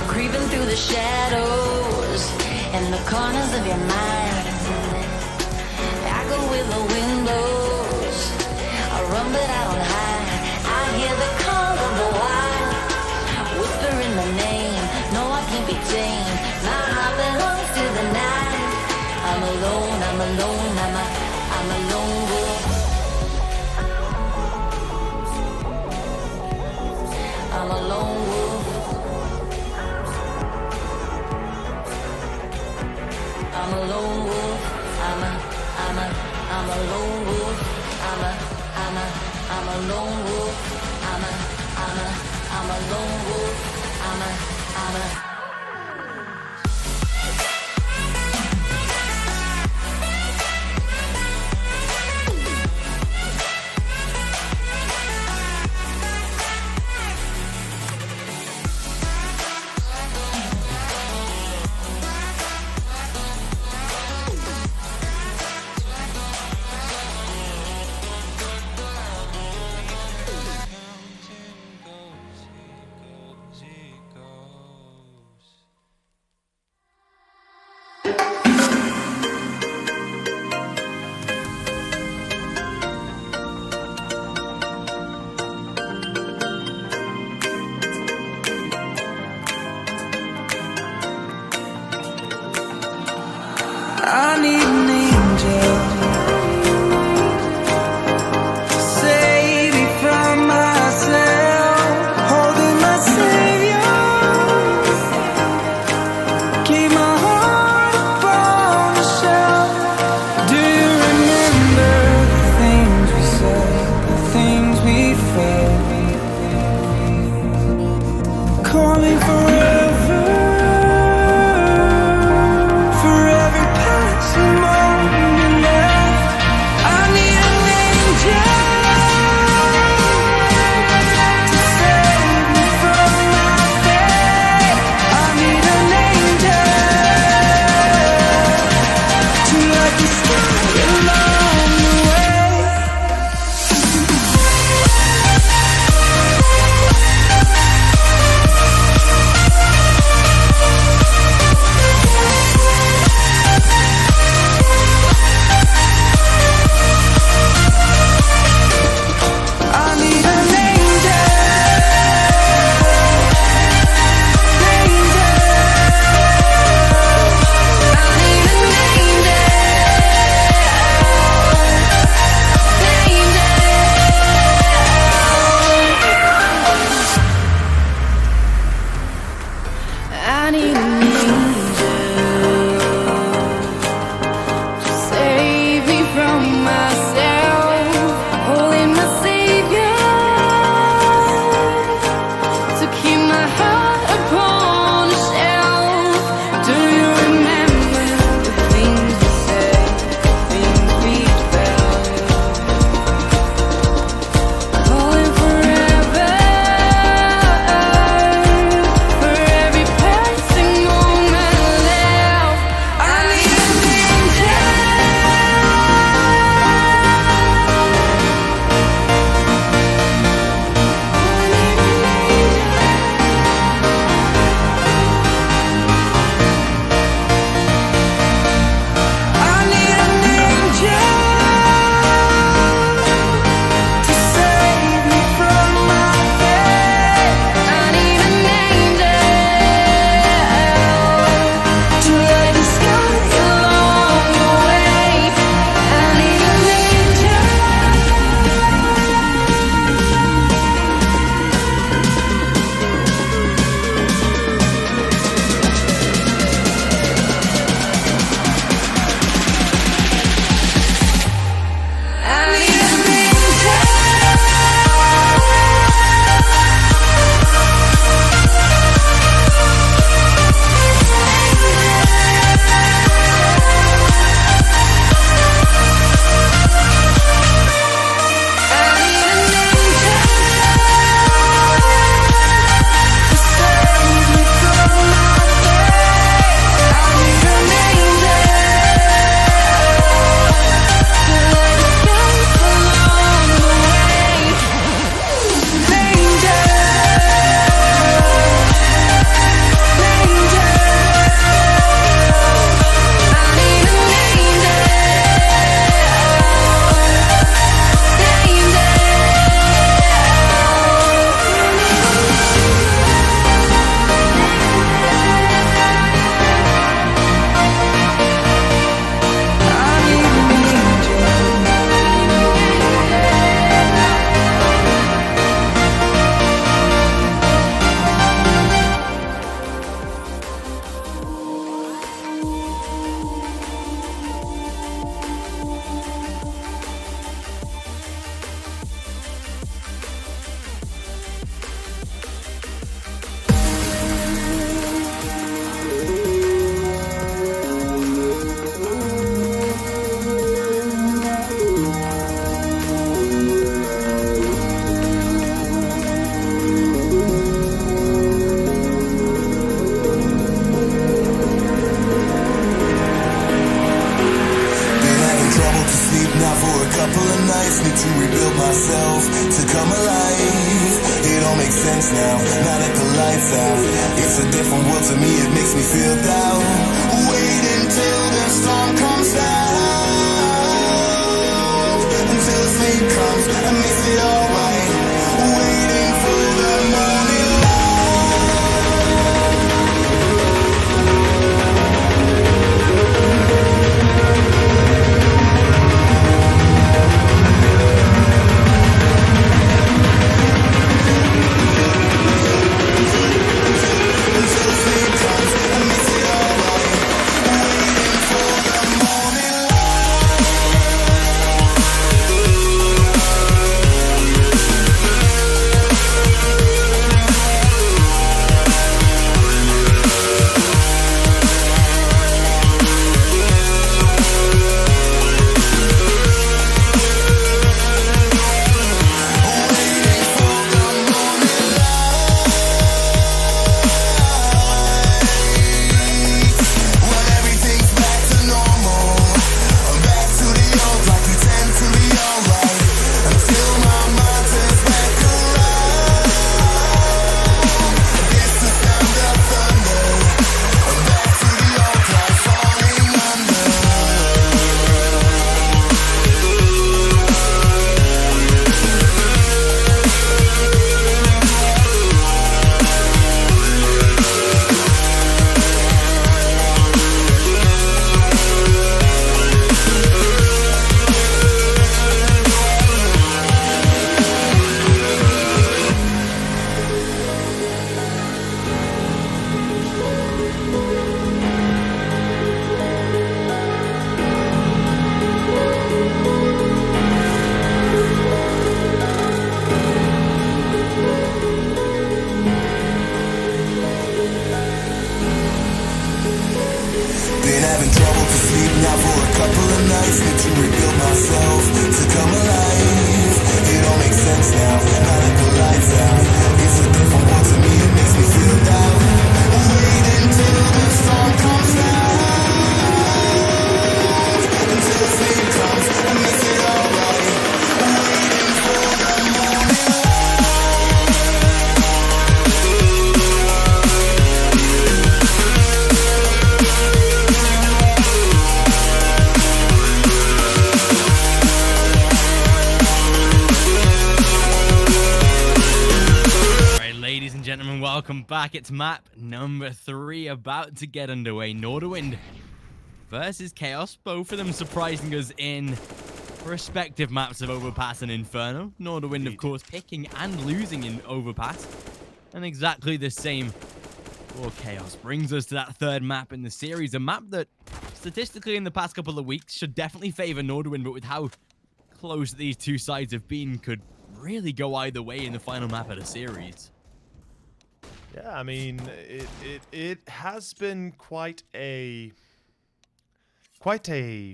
creeping through the shadows and the corners of your mind. I go with the windows, I run but I don't hide. I hear the call of the wild, whispering the name. No, I can't be tamed. My heart belongs to the night. I'm alone, I'm alone, I'm a lone wolf. I'm a lone wolf. I'm a lone wolf. I'm a lone wolf. I'm a lone wolf. I'm a lone wolf. I'm a I need an angel to save me from myself, holding my savior, keep my heart upon the shelf. Do you remember the things we said, the things we felt, calling forever, for every passing moment left? I need an angel to save me from my fate. I need an angel to light the sky along the way. I need an angel, I need an angel to save me from myself, holding my savior, to keep my heart upon a shelf. Do you remember the things we said, the things we felt, calling forever, for every passing moment myself to come alive. It all makes sense now, now that the lights out. It's a different world to me, it makes me feel down. Wait until the storm comes down, until sleep comes and makes it alright. Waiting for the morning Welcome back. It's map number 3 about to get underway. Nordavind versus Chaos. Both of them surprising us in respective maps of Overpass and Inferno. Nordavind, of course, picking and losing in Overpass. And exactly the same for Chaos. Brings us to that third map in the series. A map that, statistically, in the past couple of weeks, should definitely favor Nordavind, but with how close these two sides have been, could really go either way in the final map of the series. Yeah, I mean, it has been quite a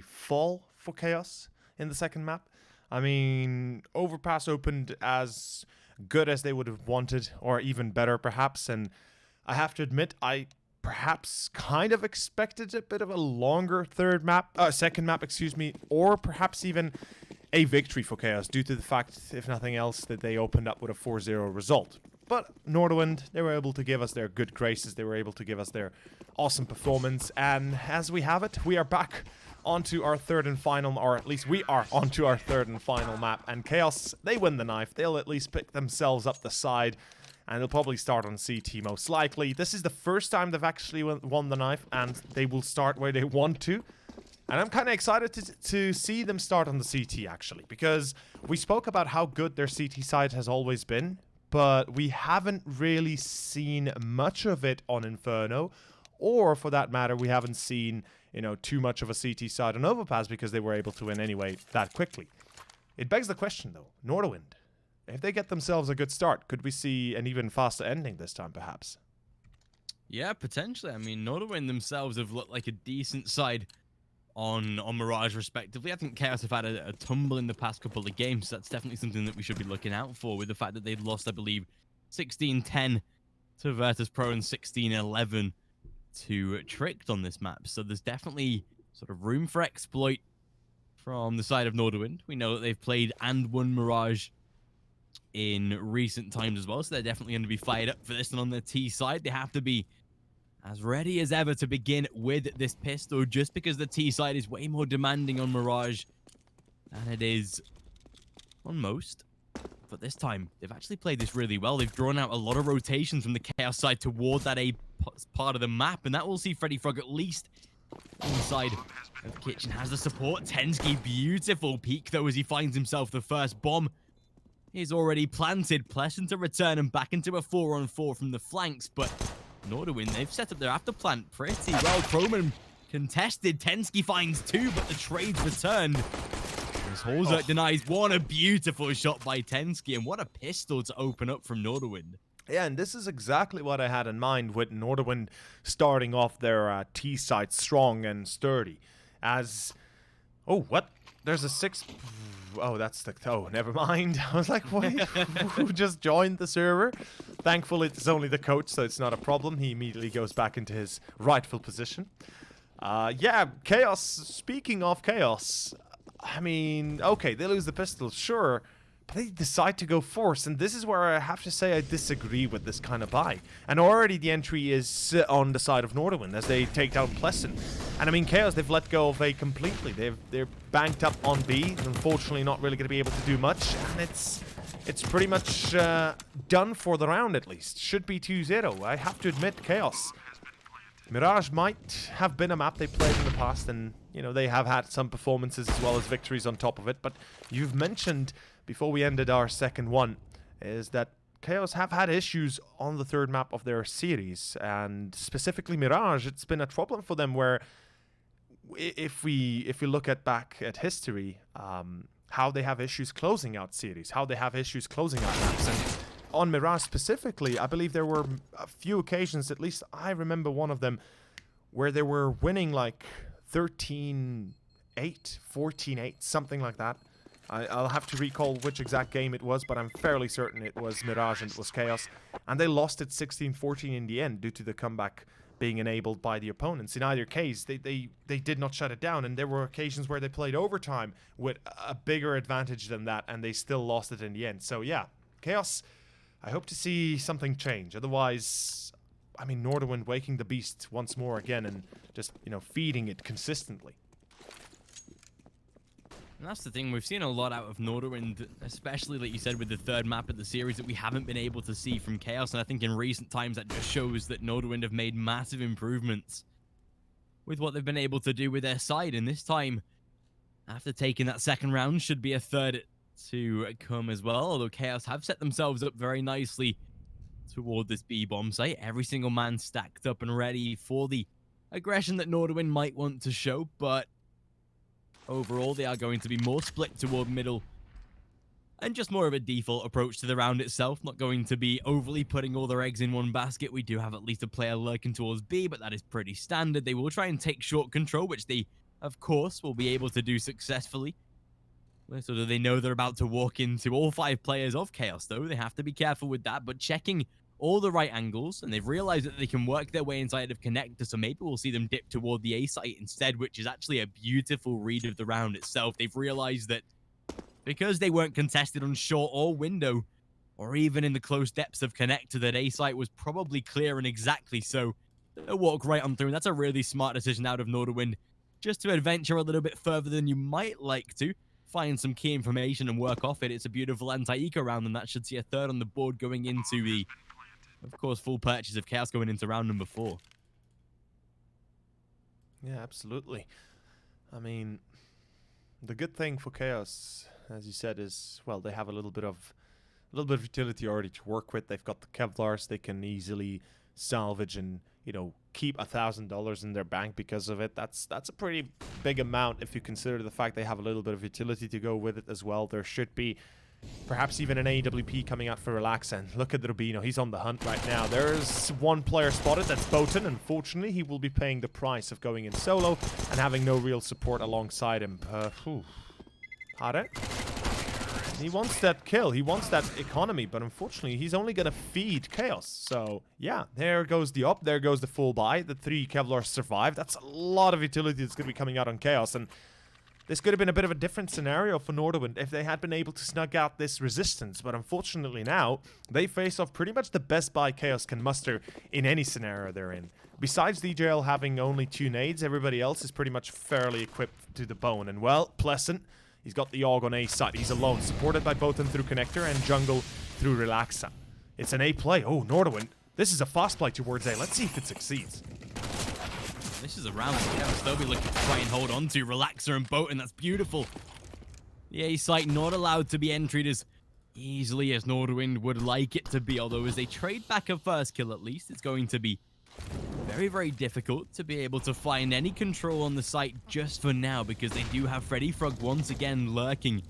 fall for Chaos in the second map. I mean, Overpass opened as good as they would have wanted, or even better perhaps, and I have to admit, I perhaps kind of expected a bit of a longer second map, excuse me, or perhaps even a victory for Chaos due to the fact, if nothing else, that they opened up with a 4-0 result. But Nordavind, they were able to give us their good graces, they were able to give us their awesome performance, and as we have it, we are back onto our third and final, or at least we are onto our third and final map, and Chaos, they win the knife. They'll at least pick themselves up the side, and they'll probably start on CT most likely. This is the first time they've actually won the knife, and they will start where they want to. And I'm kind of excited to see them start on the CT, actually, because we spoke about how good their CT side has always been, but we haven't really seen much of it on Inferno, or for that matter, we haven't seen, you know, too much of a CT side on Overpass because they were able to win anyway that quickly. It begs the question, though, Nordavind, if they get themselves a good start, could we see an even faster ending this time, perhaps? Yeah, potentially. I mean, Nordavind themselves have looked like a decent side on Mirage, respectively. I think Chaos have had a tumble in the past couple of games. So that's definitely something that we should be looking out for, with the fact that they'd lost, I believe, 16-10 to Virtus Pro and 16-11 to Tricked on this map. So there's definitely sort of room for exploit from the side of Nordavind. We know that they've played and won Mirage in recent times as well, so they're definitely going to be fired up for this. And on the T side, they have to be as ready as ever to begin with this pistol, just because the T side is way more demanding on Mirage than it is on most. But this time, they've actually played this really well. They've drawn out a lot of rotations from the Chaos side toward that A part of the map, and that will see Freddy Frog at least inside of the kitchen. Has the support. Tensky, beautiful peek, though, as he finds himself the first bomb. He's already planted. Pleasant to return and back into a 4-on-4 from the flanks, but Nordavind, they've set up their after plant pretty well. Croman contested. Tensky finds two, but the trade's returned. Holzerk denies one. A beautiful shot by Tensky, and what a pistol to open up from Nordavind. Yeah, and this is exactly what I had in mind with Nordavind starting off their T side strong and sturdy. As, oh, what? There's a 6. Oh, that's the. Oh, never mind. I was like, wait, who just joined the server? Thankfully, it's only the coach, so it's not a problem. He immediately goes back into his rightful position. Yeah, Chaos. Speaking of Chaos. I mean, okay, they lose the pistol, sure, but they decide to go force, and this is where I have to say I disagree with this kind of buy. And already the entry is on the side of Nordavind as they take down Pleasant. And I mean, Chaos, they've let go of A completely. They're banked up on B, unfortunately not really going to be able to do much, and it's pretty much done for the round at least. Should be 2-0, I have to admit, Chaos. Mirage might have been a map they played in the past, and, you know, they have had some performances as well as victories on top of it, but you've mentioned, before we ended our second one, is that Chaos have had issues on the third map of their series, and specifically Mirage, it's been a problem for them where, if we look back at history, how they have issues closing out series, how they have issues closing out maps, and on Mirage specifically, I believe there were a few occasions, at least I remember one of them, where they were winning like 13-8, 14-8, something like that. I'll have to recall which exact game it was, but I'm fairly certain it was Mirage and it was Chaos. And they lost it 16-14 in the end due to the comeback being enabled by the opponents. In either case, they did not shut it down, and there were occasions where they played overtime with a bigger advantage than that, and they still lost it in the end. So yeah, Chaos, I hope to see something change. Otherwise, I mean, Nordavind waking the beast once more again and just, you know, feeding it consistently. And that's the thing, we've seen a lot out of Nordavind, especially, like you said, with the third map of the series that we haven't been able to see from Chaos, and I think in recent times that just shows that Nordavind have made massive improvements with what they've been able to do with their side, and this time, after taking that second round, should be a third to come as well, although Chaos have set themselves up very nicely toward this B-bomb site. Every single man stacked up and ready for the aggression that Nordavind might want to show, but overall they are going to be more split toward middle and just more of a default approach to the round itself, not going to be overly putting all their eggs in one basket. We do have at least a player lurking towards B, but that is pretty standard. They will try and take short control, which they, of course, will be able to do successfully. So do they know they're about to walk into all 5 players of Chaos, though? They have to be careful with that, but checking all the right angles, and they've realized that they can work their way inside of Connector, so maybe we'll see them dip toward the A site instead, which is actually a beautiful read of the round itself. They've realized that because they weren't contested on short or window, or even in the close depths of Connector, that A site was probably clear, and exactly so. They'll walk right on through, and that's a really smart decision out of Nordavind, just to adventure a little bit further than you might like to. Find some key information and work off it. It's a beautiful anti-eco round, and that should see a third on the board going into the, of course, full purchase of Chaos going into round number 4. Yeah, absolutely. I mean, the good thing for Chaos, as you said, is, well, they have a little bit of utility already to work with. They've got the Kevlars they can easily salvage and, you know, keep $1,000 in their bank because of it. That's a pretty big amount if you consider the fact they have a little bit of utility to go with it as well. There should be perhaps even an AWP coming out for Relax, and look at Rubino, he's on the hunt right now. There's one player spotted, that's Botan. Unfortunately, he will be paying the price of going in solo and having no real support alongside him. Hare? He wants that kill, he wants that economy, but unfortunately he's only gonna feed Chaos. So yeah, there goes the up, there goes the full buy. The 3 Kevlars survive. That's a lot of utility that's gonna be coming out on Chaos, and this could have been a bit of a different scenario for Nordavind if they had been able to snug out this resistance. But unfortunately now, they face off pretty much the best buy Chaos can muster in any scenario they're in. Besides DJL having only 2 nades, everybody else is pretty much fairly equipped to the bone. And well, Pleasant, he's got the AUG on A side. He's alone, supported by both him through Connector and Jungle through Relaxa. It's an A play. Oh, Nordavind. This is a fast play towards A. Let's see if it succeeds. This is a round that Chaos they'll be looking to try and hold on to. Relaxer and Boat, and that's beautiful. The A site not allowed to be entered as easily as Nordavind would like it to be. Although as they trade back a first kill at least, it's going to be very, very difficult to be able to find any control on the site just for now, because they do have Freddy Frog once again lurking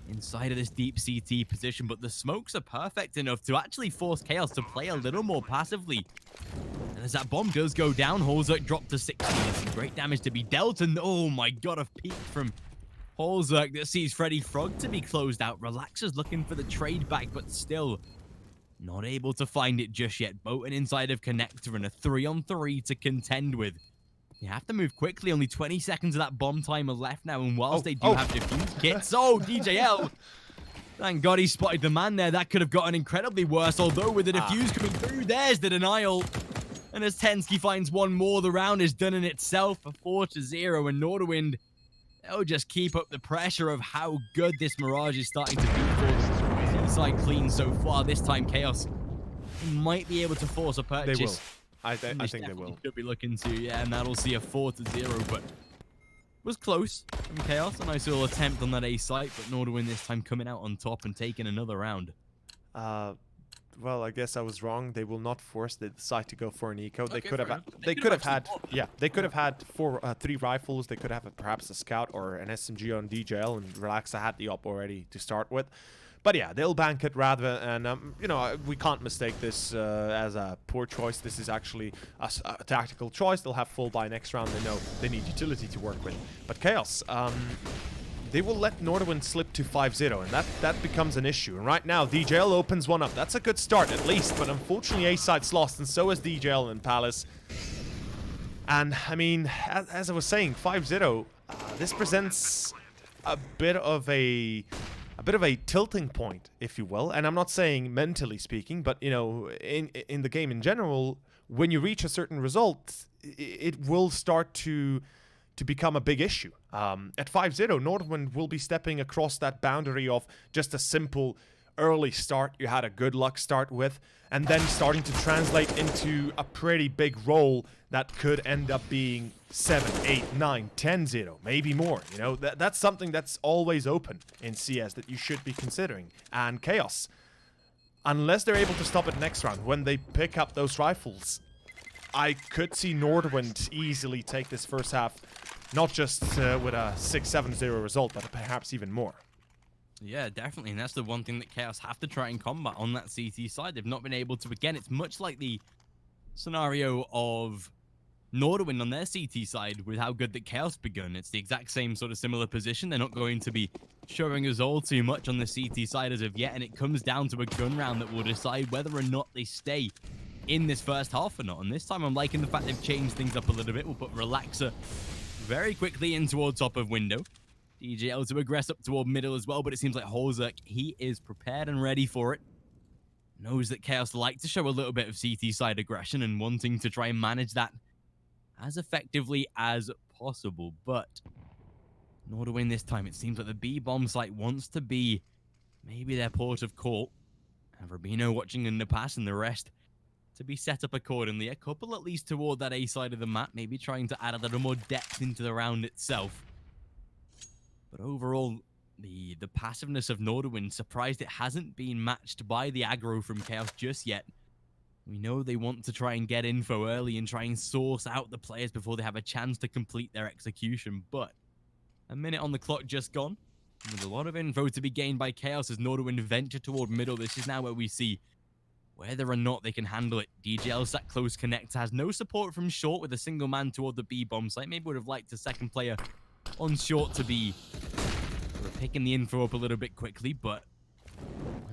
inside of this deep CT position. But the smokes are perfect enough to actually force Chaos to play a little more passively. And as that bomb does go down, Holzerk dropped to 16. Some great damage to be dealt, and oh my god, a peek from Holzerk that sees Freddy Frog to be closed out. Relaxer's looking for the trade back, but still not able to find it just yet. Boaten inside of Connector and a 3-on-3 to contend with. You have to move quickly. Only 20 seconds of that bomb timer left now. And whilst they do have defuse kits... Oh, DJL! Thank God he spotted the man there. That could have gotten incredibly worse. Although with the defuse coming through, there's the denial. And as Tensky finds one more, the round is done in itself. A 4-0. And Nordavind, they'll just keep up the pressure of how good this Mirage is starting to be for them. Side clean so far. This time Chaos might be able to force a purchase. They will. I think they will. Could be looking to, yeah, and that'll see a 4-0, but was close from Chaos. A nice little attempt on that A site, but Nordavind this time coming out on top and taking another round. Well, I guess I was wrong. They will not force the site to go for an eco. They Okay, could have. fair enough. They could have had. Yeah, they could have had 3 rifles. They could have perhaps a scout or an SMG on DJL, and Relaxa had the op already to start with. But yeah, they'll bank it rather, and you know, we can't mistake this as a poor choice. This is actually a tactical choice. They'll have full buy next round. They know they need utility to work with. But Chaos, they will let Nordavind slip to 5-0, and that becomes an issue. And right now, DJL opens one up. That's a good start at least, but unfortunately, A site's lost, and so is DJL and Palace. And I mean, as I was saying, 5-0. This presents a bit of a tilting point, if you will. And I'm not saying mentally speaking, but you know, in the game in general, when you reach a certain result, it will start to become a big issue. At 5-0, Nordavind will be stepping across that boundary of just a simple early start you had a good luck start with, and then starting to translate into a pretty big roll that could end up being 7, 8, 9, 10-0, maybe more. You know, that's something that's always open in CS that you should be considering. And Chaos, unless they're able to stop it next round when they pick up those rifles, I could see Nordavind easily take this first half, not just with a 6-7-0 result, but perhaps even more. Yeah, definitely, and that's the one thing that Chaos have to try and combat on that CT side. They've not been able to. Again, it's much like the scenario of Nordavind on their CT side with how good that Chaos begun. It's the exact same sort of similar position. They're not going to be showing us all too much on the CT side as of yet, and it comes down to a gun round that will decide whether or not they stay in this first half or not. And this time I'm liking the fact they've changed things up a little bit. We'll put Relaxer very quickly in towards top of window. DJL to aggress up toward middle as well, but it seems like Holzerk, he is prepared and ready for it. Knows that Chaos like to show a little bit of CT side aggression and wanting to try and manage that as effectively as possible. But Nordavind this time, it seems like the B bomb site wants to be maybe their port of call. And Rubino watching in the pass and the rest to be set up accordingly. A couple at least toward that A side of the map, maybe trying to add a little more depth into the round itself. But overall, the passiveness of Nordavind, surprised it hasn't been matched by the aggro from Chaos just yet. We know they want to try and get info early and try and source out the players before they have a chance to complete their execution. But a minute on the clock just gone. With a lot of info to be gained by Chaos as Nordavind venture toward middle. This is now where we see whether or not they can handle it. DJL sat close connect, has no support from short with a single man toward the B bomb site. Maybe would have liked a second player on short to be picking the info up a little bit quickly, but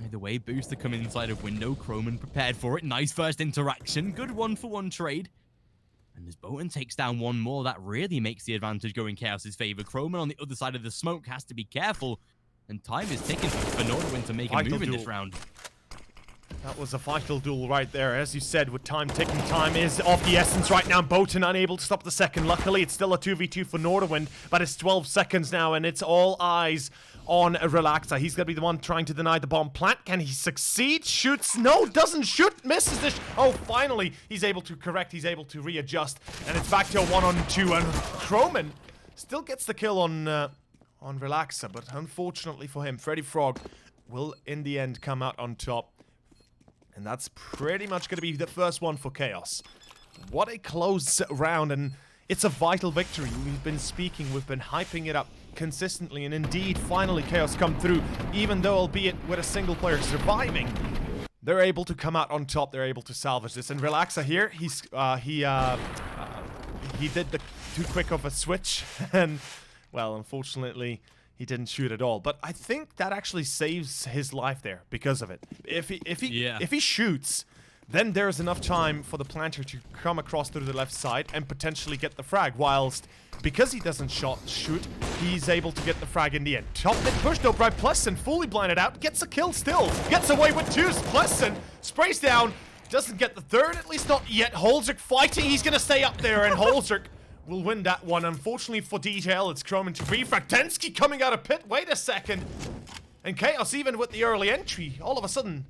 either way, booster coming inside of window. Croman prepared for it. Nice first interaction. Good 1-for-1 trade. And as Botan takes down one more, that really makes the advantage go in Chaos's favor. Croman on the other side of the smoke has to be careful. And time is ticking for Nordavind to make a move in this round. That was a vital duel right there. As you said, with time ticking, time is of the essence right now. Botan unable to stop the second. Luckily, it's still a 2v2 for Nordavind, but it's 12 seconds now, and it's all eyes on Relaxa. He's going to be the one trying to deny the bomb plant. Can he succeed? Shoots. No, doesn't shoot. Misses this. Oh, finally, he's able to correct. He's able to readjust, and it's back to a 1-on-2, and Croman still gets the kill on Relaxa, but unfortunately for him, Freddy Frog will, in the end, come out on top. And that's pretty much going to be the first one for Chaos. What a close round, and it's a vital victory. We've been speaking, we've been hyping it up consistently, and indeed, finally Chaos come through, even though, albeit with a single player surviving, they're able to come out on top, they're able to salvage this. And Relaxa here, he did the too quick of a switch, and, well, unfortunately, he didn't shoot at all, but I think that actually saves his life there because of it. If he shoots, then there's enough time for the planter to come across through the left side and potentially get the frag. Whilst because he doesn't shoot, he's able to get the frag in the end. Top mid push though by Plesson, fully blinded out, gets a kill still, gets away with two. Plesson sprays down, doesn't get the third, at least not yet. Holzerk fighting, he's gonna stay up there, and Holzerk will win that one. Unfortunately for DTL, it's Croman to refrag. Tensky coming out of pit. Wait a second. And Chaos, even with the early entry, all of a sudden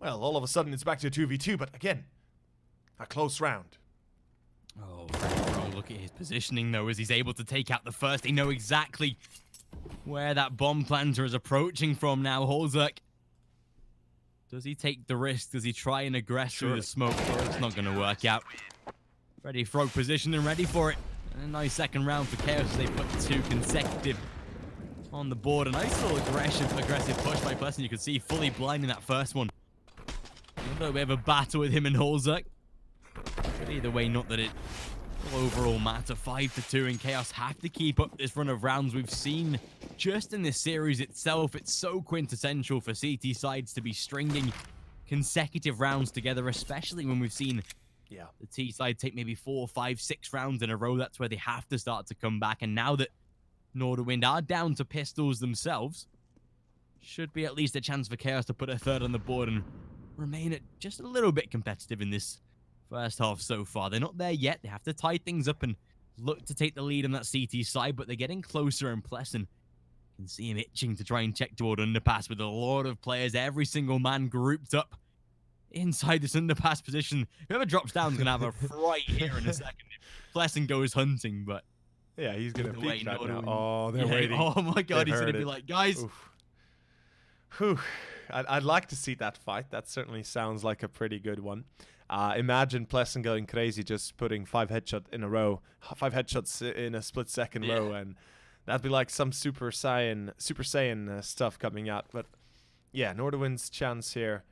it's back to a 2v2. But again, a close round. Oh, bro, look at his positioning though, as he's able to take out the first. They know exactly where that bomb planter is approaching from now. Holzerk, does he take the risk? Does he try and aggress through the smoke? Oh, it's not going to work out. Freddy Frog positioned and ready for it. And a nice second round for Chaos. They put two consecutive on the board. A nice little aggressive push by Plesson. You could see fully blinding that first one. A little bit of a battle with him and Holzerk. But either way, not that it will overall matter. 5-2, and Chaos have to keep up this run of rounds we've seen just in this series itself. It's so quintessential for CT sides to be stringing consecutive rounds together, especially when we've seen the T side take maybe 4, 5, 6 rounds in a row. That's where they have to start to come back. And now that Nordavind are down to pistols themselves, should be at least a chance for Chaos to put a third on the board and remain at just a little bit competitive in this first half so far. They're not there yet. They have to tie things up and look to take the lead on that CT side, but they're getting closer, and Plesson can see him itching to try and check toward underpass with a lot of players, every single man grouped up inside this underpass position. Whoever drops down is going to have a fright here in a second if Plesson goes hunting, but yeah, he's going to peek that now. Nordavind. Oh, they're waiting. Oh my god, he's going to be like, guys. Oof. Whew. I'd like to see that fight. That certainly sounds like a pretty good one. Imagine Plesson going crazy, just putting 5 headshots in a row, 5 headshots in a split second row, and that'd be like some Super Saiyan stuff coming out. But yeah, Nordavind's chance here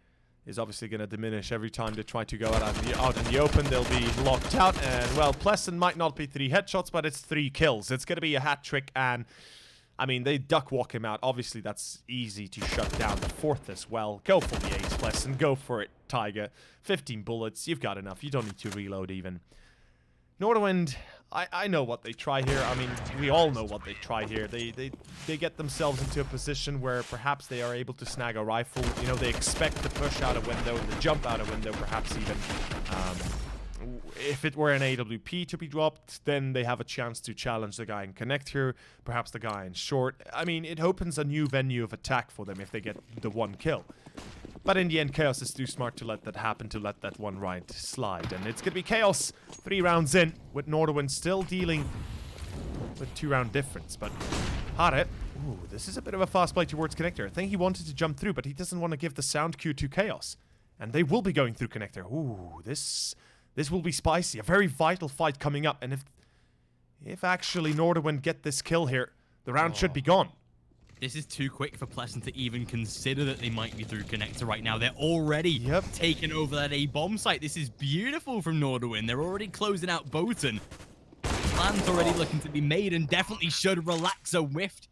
is obviously going to diminish every time they try to go out in the open. They'll be locked out, and well, Plesson might not be 3 headshots, but it's 3 kills. It's going to be a hat trick, and I mean, they duck walk him out. Obviously, that's easy to shut down. The 4th as well. Go for the ace, Plesson. Go for it, Tiger. 15 bullets. You've got enough. You don't need to reload even. Nordavind, I know what they try here. I mean, we all know what they try here. They get themselves into a position where perhaps they are able to snag a rifle. You know, they expect the push out a window, the jump out a window, perhaps even. If it were an AWP to be dropped, then they have a chance to challenge the guy in connector, perhaps the guy in short. I mean, it opens a new venue of attack for them if they get the 1 kill. But in the end, Chaos is too smart to let that happen, to let that 1 right slide. And it's going to be Chaos 3 rounds in, with Nordavind still dealing with 2-round difference. But Hare, ooh, this is a bit of a fast play towards connector. I think he wanted to jump through, but he doesn't want to give the sound cue to Chaos. And they will be going through connector. Ooh, this will be spicy. A very vital fight coming up. And if actually Nordavind get this kill here, the round should be gone. This is too quick for Plesson to even consider that they might be through connector right now. They're already taking over that A-bomb site. This is beautiful from Nordavind. They're already closing out Botan. Plan's already looking to be made, and definitely should relax a whiffed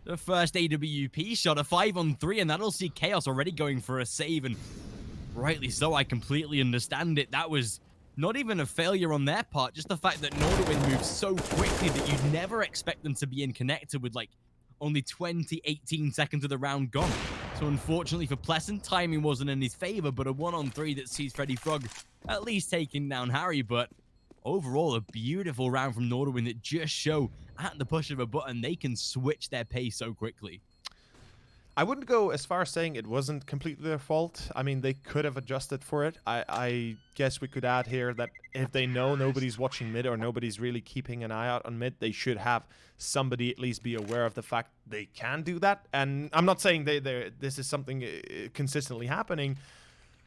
the first AWP shot. A 5-on-3, and that'll see Chaos already going for a save, and rightly so. I completely understand it. That was not even a failure on their part, just the fact that Nordavind moves so quickly that you'd never expect them to be in connector with like only 18 seconds of the round gone. So unfortunately for Pleasant, timing wasn't in his favor, but a 1-on-3 that sees Freddy Frog at least taking down Harry. But overall, a beautiful round from Nordavind that just show at the push of a button, they can switch their pace so quickly. I wouldn't go as far as saying it wasn't completely their fault. I mean, they could have adjusted for it. I guess we could add here that if they know nobody's watching mid or nobody's really keeping an eye out on mid, they should have somebody at least be aware of the fact they can do that. And I'm not saying this is something consistently happening.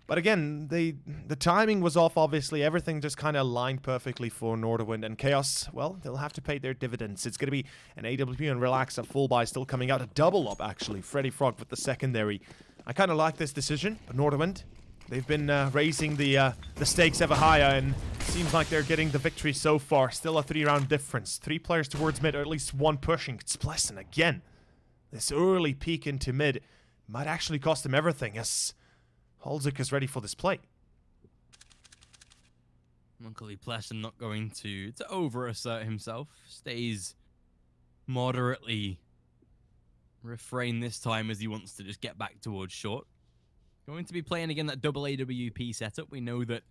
But again, the timing was off, obviously. Everything just kind of aligned perfectly for Nordavind. And Chaos, well, they'll have to pay their dividends. It's going to be an AWP and Relax at full buy still coming out. A double up, actually. Freddy Frog with the secondary. I kind of like this decision. But Nordavind, they've been raising the stakes ever higher. And seems like they're getting the victory so far. Still a 3-round difference. 3 players towards mid, or at least 1 pushing. It's Pleasant again. This early peek into mid might actually cost them everything, as Holzik is ready for this play. Luckily, Pleasant not going to over-assert himself. Stays moderately refrain this time as he wants to just get back towards short. Going to be playing again that double AWP setup. We know that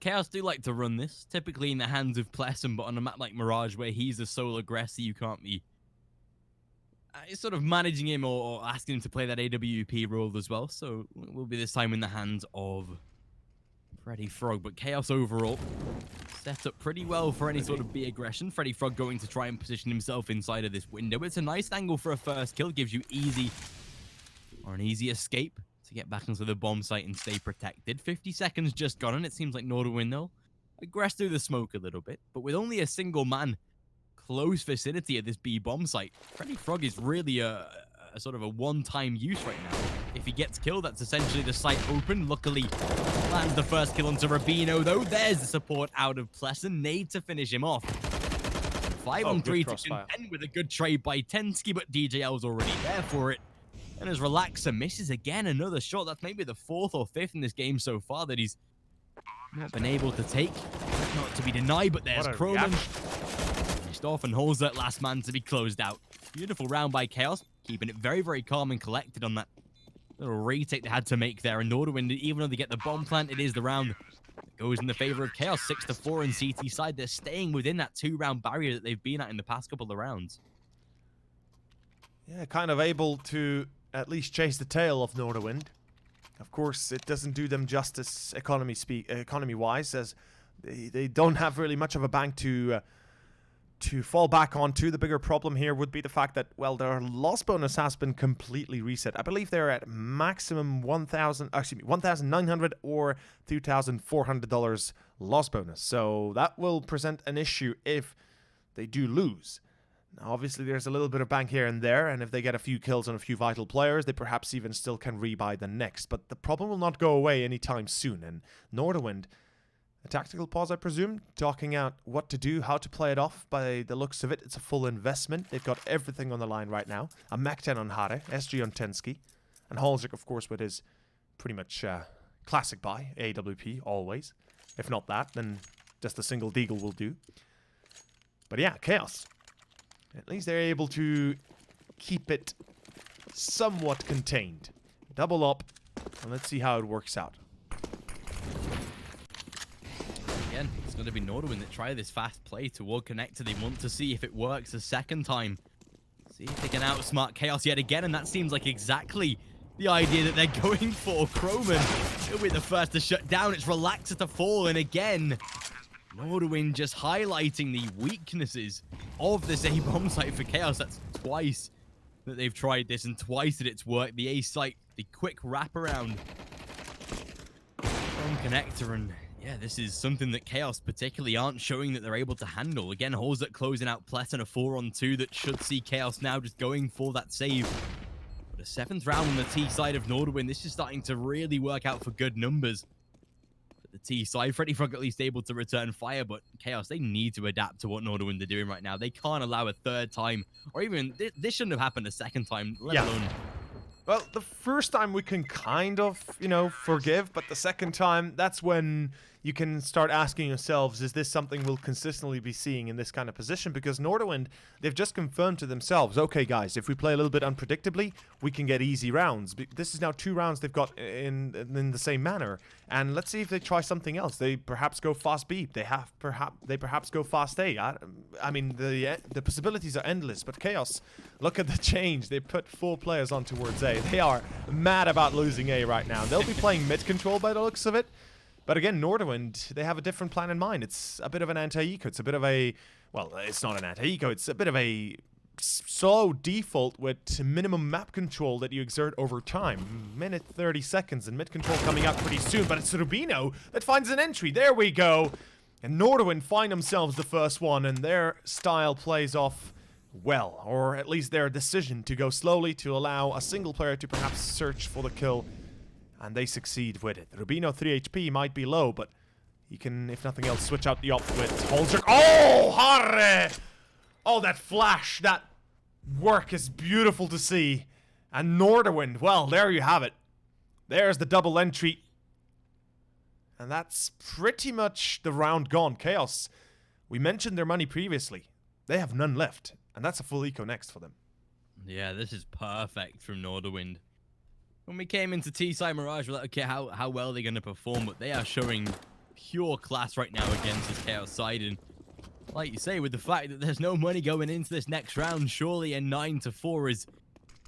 Chaos do like to run this, typically in the hands of Pleasant, but on a map like Mirage where he's a sole aggressor, you can't be sort of managing him or asking him to play that AWP role as well. So it will be this time in the hands of Freddy Frog. But Chaos overall set up pretty well for any sort of B aggression. Freddy Frog going to try and position himself inside of this window. It's a nice angle for a first kill. Gives you an easy escape to get back into the bomb site and stay protected. 50 seconds just gone, and it seems like Nordavind will aggress through the smoke a little bit. But with only a single man close vicinity at this B bomb site, Freddy Frog is really a sort of a one-time use right now. If he gets killed, that's essentially the site open. Luckily, lands the first kill onto Rabino, though. There's the support out of Pleasant. Need to finish him off. 5-on-3 to contend with a good trade by Tensky, but DJL's already there for it. And as Relaxer misses again, another shot. That's maybe the 4th or 5th in this game so far that he's not been able to take. Not to be denied, but there's Croman. Off and holds that last man to be closed out. Beautiful round by Chaos, keeping it very, very calm and collected on that little retake they had to make there. And Nordavind, even though they get the bomb plant, it is the round that goes in the favor of Chaos. 6-4 in CT side. They're staying within that 2-round barrier that they've been at in the past couple of rounds. Yeah, kind of able to at least chase the tail of Nordavind. Of course, it doesn't do them justice economy-wise, as they don't have really much of a bank to fall back onto. The bigger problem here would be the fact that, well, their loss bonus has been completely reset. I believe they're at maximum $1,900 or $2,400 loss bonus. So that will present an issue if they do lose. Now, obviously, there's a little bit of bank here and there, and if they get a few kills on a few vital players, they perhaps even still can rebuy the next. But the problem will not go away anytime soon, and Nordavind, a tactical pause, I presume, talking out what to do, how to play it off. By the looks of it, it's a full investment. They've got everything on the line right now. A Mach 10 on Hare, SG on Tensky, and Holzik, of course, with his pretty much classic buy, AWP, always. If not that, then just a single deagle will do. But yeah, Chaos. At least they're able to keep it somewhat contained. Double up, and let's see how it works out. Again, it's going to be Nordavind that try this fast play toward connector. They want to see if it works a second time. See if they can outsmart Chaos yet again, and that seems like exactly the idea that they're going for. Croman will be the first to shut down. It's Relaxer to fall, and again, Nordavind just highlighting the weaknesses of this A-bomb site for Chaos. That's twice that they've tried this, and twice that it's worked. The A site, the quick wraparound from connector, and yeah, this is something that Chaos particularly aren't showing that they're able to handle. Again, Holzik closing out Pleasant, a 4-on-2 that should see Chaos now just going for that save. But a 7th round on the T side of Nordavind. This is starting to really work out for good numbers. But the T side, Freddy Frog at least able to return fire, but Chaos, they need to adapt to what Nordavind are doing right now. They can't allow a 3rd time, or even, this shouldn't have happened a 2nd time, let alone. Well, the first time we can kind of, forgive, but the second time, that's when you can start asking yourselves, is this something we'll consistently be seeing in this kind of position? Because Nordavind, they've just confirmed to themselves, okay guys, if we play a little bit unpredictably, we can get easy rounds. This is now 2 rounds they've got in the same manner, and let's see if they try something else. They perhaps go fast B, they perhaps go fast A. I mean, the possibilities are endless, but Chaos, look at the change. They put 4 players on towards A. They are mad about losing A right now. They'll be playing mid control by the looks of it. But again, Nordavind, they have a different plan in mind. It's a bit of an anti-eco. It's a bit of a... Well, it's not an anti-eco. It's a bit of a slow default with minimum map control that you exert over time. Minute 30 seconds and mid control coming up pretty soon. But it's Rubino that finds an entry. There we go. And Nordavind find themselves the first one. And their style plays off well. Or at least their decision to go slowly to allow a single player to perhaps search for the kill. And they succeed with it. Rubino 3 HP might be low, but he can, if nothing else, switch out the op with Holzer. Oh, Harre! Oh, that flash, that work is beautiful to see. And Nordavind, well, there you have it. There's the double entry. And that's pretty much the round gone. Chaos, we mentioned their money previously. They have none left. And that's a full eco next for them. Yeah, this is perfect from Nordavind. When we came into T-Side Mirage, we're like, okay, how well they're going to perform, but they are showing pure class right now against this Chaos side, and like you say, with the fact that there's no money going into this next round, surely a 9-4 is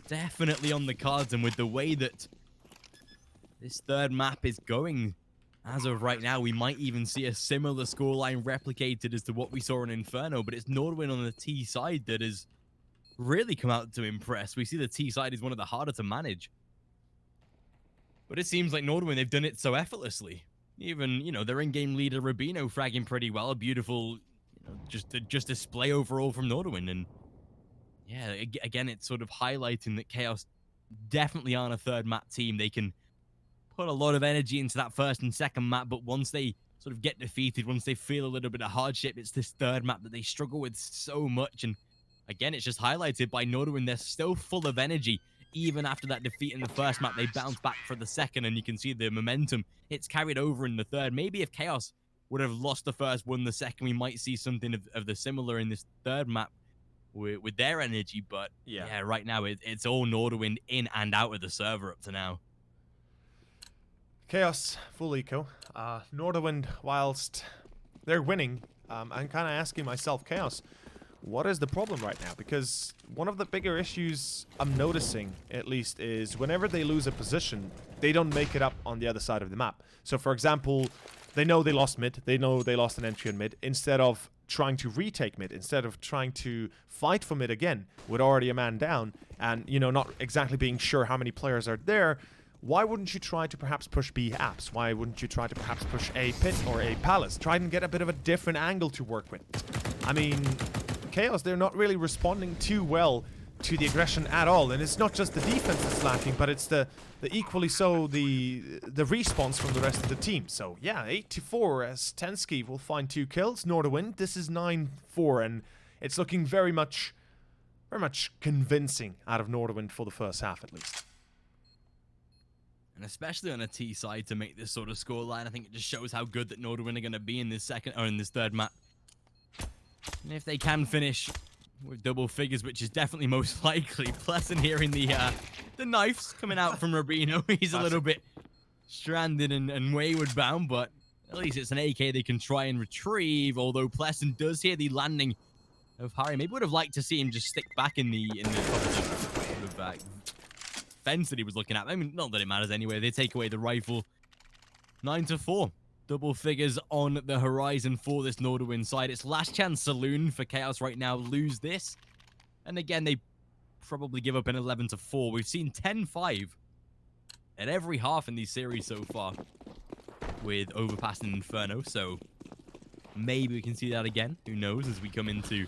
definitely on the cards, and with the way that this third map is going, as of right now, we might even see a similar scoreline replicated as to what we saw in Inferno, but it's Nordavind on the T side that has really come out to impress. We see the T side is one of the harder to manage. But it seems like Nordavind, they've done it so effortlessly. Even, you know, their in-game leader, Rubino, fragging pretty well. A beautiful, you know, just display overall from Nordavind. And, yeah, again, it's sort of highlighting that Chaos definitely aren't a third map team. They can put a lot of energy into that first and second map, but once they sort of get defeated, once they feel a little bit of hardship, it's this third map that they struggle with so much. And, again, it's just highlighted by Nordavind. They're still full of energy. Even after that defeat in the first map, they bounce back for the second, and you can see the momentum. It's carried over in the third. Maybe if Chaos would have lost the first, won the second, we might see something of the similar in this third map with their energy. But yeah, right now it's all Nordavind in and out of the server up to now. Chaos, full eco. Nordavind, whilst they're winning, I'm kind of asking myself, Chaos, what is the problem right now? Because one of the bigger issues I'm noticing, at least, is whenever they lose a position, they don't make it up on the other side of the map. So, for example, they know they lost mid, they know they lost an entry on mid, instead of trying to retake mid, instead of trying to fight for mid again, with already a man down, and, you know, not exactly being sure how many players are there, why wouldn't you try to perhaps push B apps? Why wouldn't you try to perhaps push A pit or A palace? Try and get a bit of a different angle to work with. I mean, Chaos, they're not really responding too well to the aggression at all, and it's not just the defense that's lacking, but it's the equally so the response from the rest of the team. So yeah, 8-4 as Tensky will find 2 kills. Nordavind, this is 9-4, and it's looking very much convincing out of Nordavind for the first half at least. And especially on a T side to make this sort of scoreline, I think it just shows how good that Nordavind are going to be in this second or in this third map. And if they can finish with double figures, which is definitely most likely, Pleasant hearing the knives coming out from Rubino. He's a little bit stranded and wayward bound, but at least it's an AK they can try and retrieve, although Pleasant does hear the landing of Harry. Maybe would have liked to see him just stick back in the top of the fence that he was looking at. I mean, not that it matters anyway. They take away the rifle. 9-4. Double figures on the horizon for this Nordavind side. It's last chance saloon for Chaos right now. Lose this. And again, they probably give up an 11-4. We've seen 10-5 at every half in these series so far with Overpass and Inferno. So maybe we can see that again. Who knows as we come into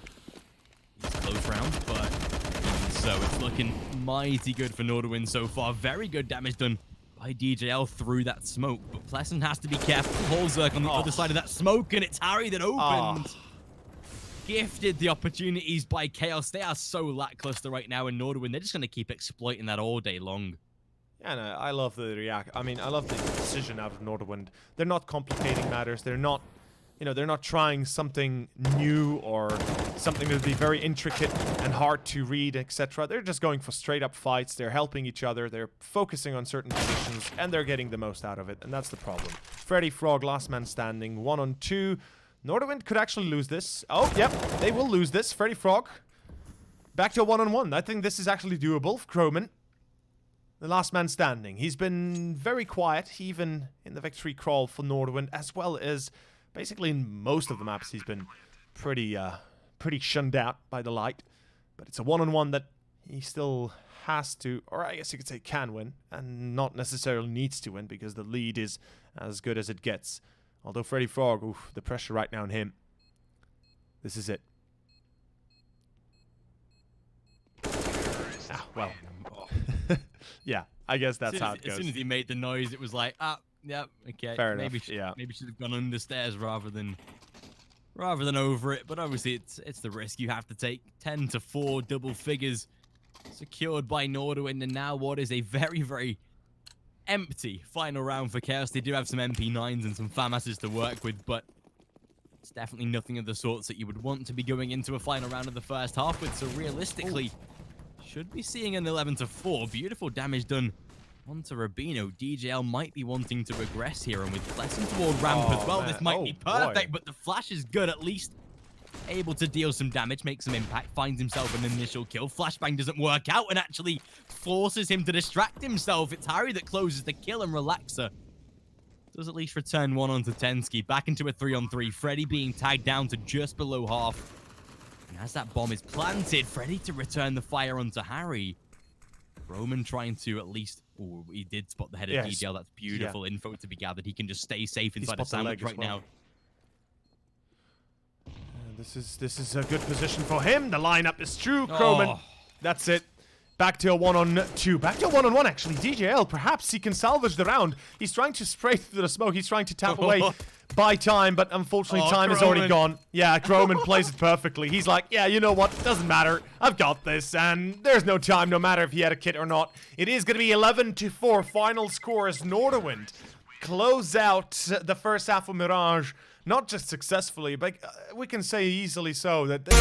these close rounds. But even so, it's looking mighty good for Nordavind so far. Very good damage done by DJL through that smoke, but Pleasant has to be careful. Holzerk on the other side of that smoke, and it's Harry that opened. Gifted the opportunities by Chaos. They are so lackluster right now in Nordavind. They're just going to keep exploiting that all day long. Yeah, no, I love the I mean, I love the decision out of Nordavind. They're not complicating matters. They're not, you know, they're not trying something new or something that would be very intricate and hard to read, etc. They're just going for straight up fights. They're helping each other. They're focusing on certain positions, and they're getting the most out of it. And that's the problem. Freddy Frog, last man standing, 1-on-2. Nordavind could actually lose this. Oh, yep, they will lose this. Freddy Frog, back to a 1-on-1. I think this is actually doable for Croman. The last man standing. He's been very quiet, even in the victory crawl for Nordavind, as well as basically in most of the maps. He's been pretty shunned out by the light. But it's a 1-on-1 that he still has to, or I guess you could say can win, and not necessarily needs to win, because the lead is as good as it gets. Although Freddy Frog, oof, the pressure right now on him. This is it. Ah, well. Yeah, I guess that's how it goes. As soon as he made the noise, it was like, yeah, okay. Fair maybe enough, maybe should have gone under stairs rather than over it. But obviously, it's the risk you have to take. 10-4 double figures secured by Nordavind, and now what is a very, very empty final round for Chaos. They do have some MP9s and some FAMASs to work with, but it's definitely nothing of the sorts that you would want to be going into a final round of the first half with. So realistically, should be seeing an 11-4. Beautiful damage done onto Rubino. DJL might be wanting to regress here, and with Blessing toward ramp as well, this might be perfect, but the flash is good, at least able to deal some damage, make some impact, finds himself an initial kill. Flashbang doesn't work out and actually forces him to distract himself. It's Harry that closes the kill, and Relaxer does at least return one onto Tensky. Back into a 3-on-3. Freddy being tagged down to just below half. And as that bomb is planted, Freddy to return the fire onto Harry. Roman trying to at least... Oh, he did spot the head of DJL. That's beautiful info to be gathered. He can just stay safe inside the sandwich right now. This is a good position for him. The lineup is true. Croman. That's it. Back to a 1-on-2. Back to a 1-on-1, actually. DJL, perhaps he can salvage the round. He's trying to spray through the smoke. He's trying to tap away by time, but unfortunately time is already gone. Yeah, Croman plays it perfectly. He's like, yeah, you know what? Doesn't matter. I've got this, and there's no time, no matter if he had a kit or not. It is going to be 11-4. Final score as Nordavind close out the first half of Mirage. Not just successfully, but we can say easily so that Bet.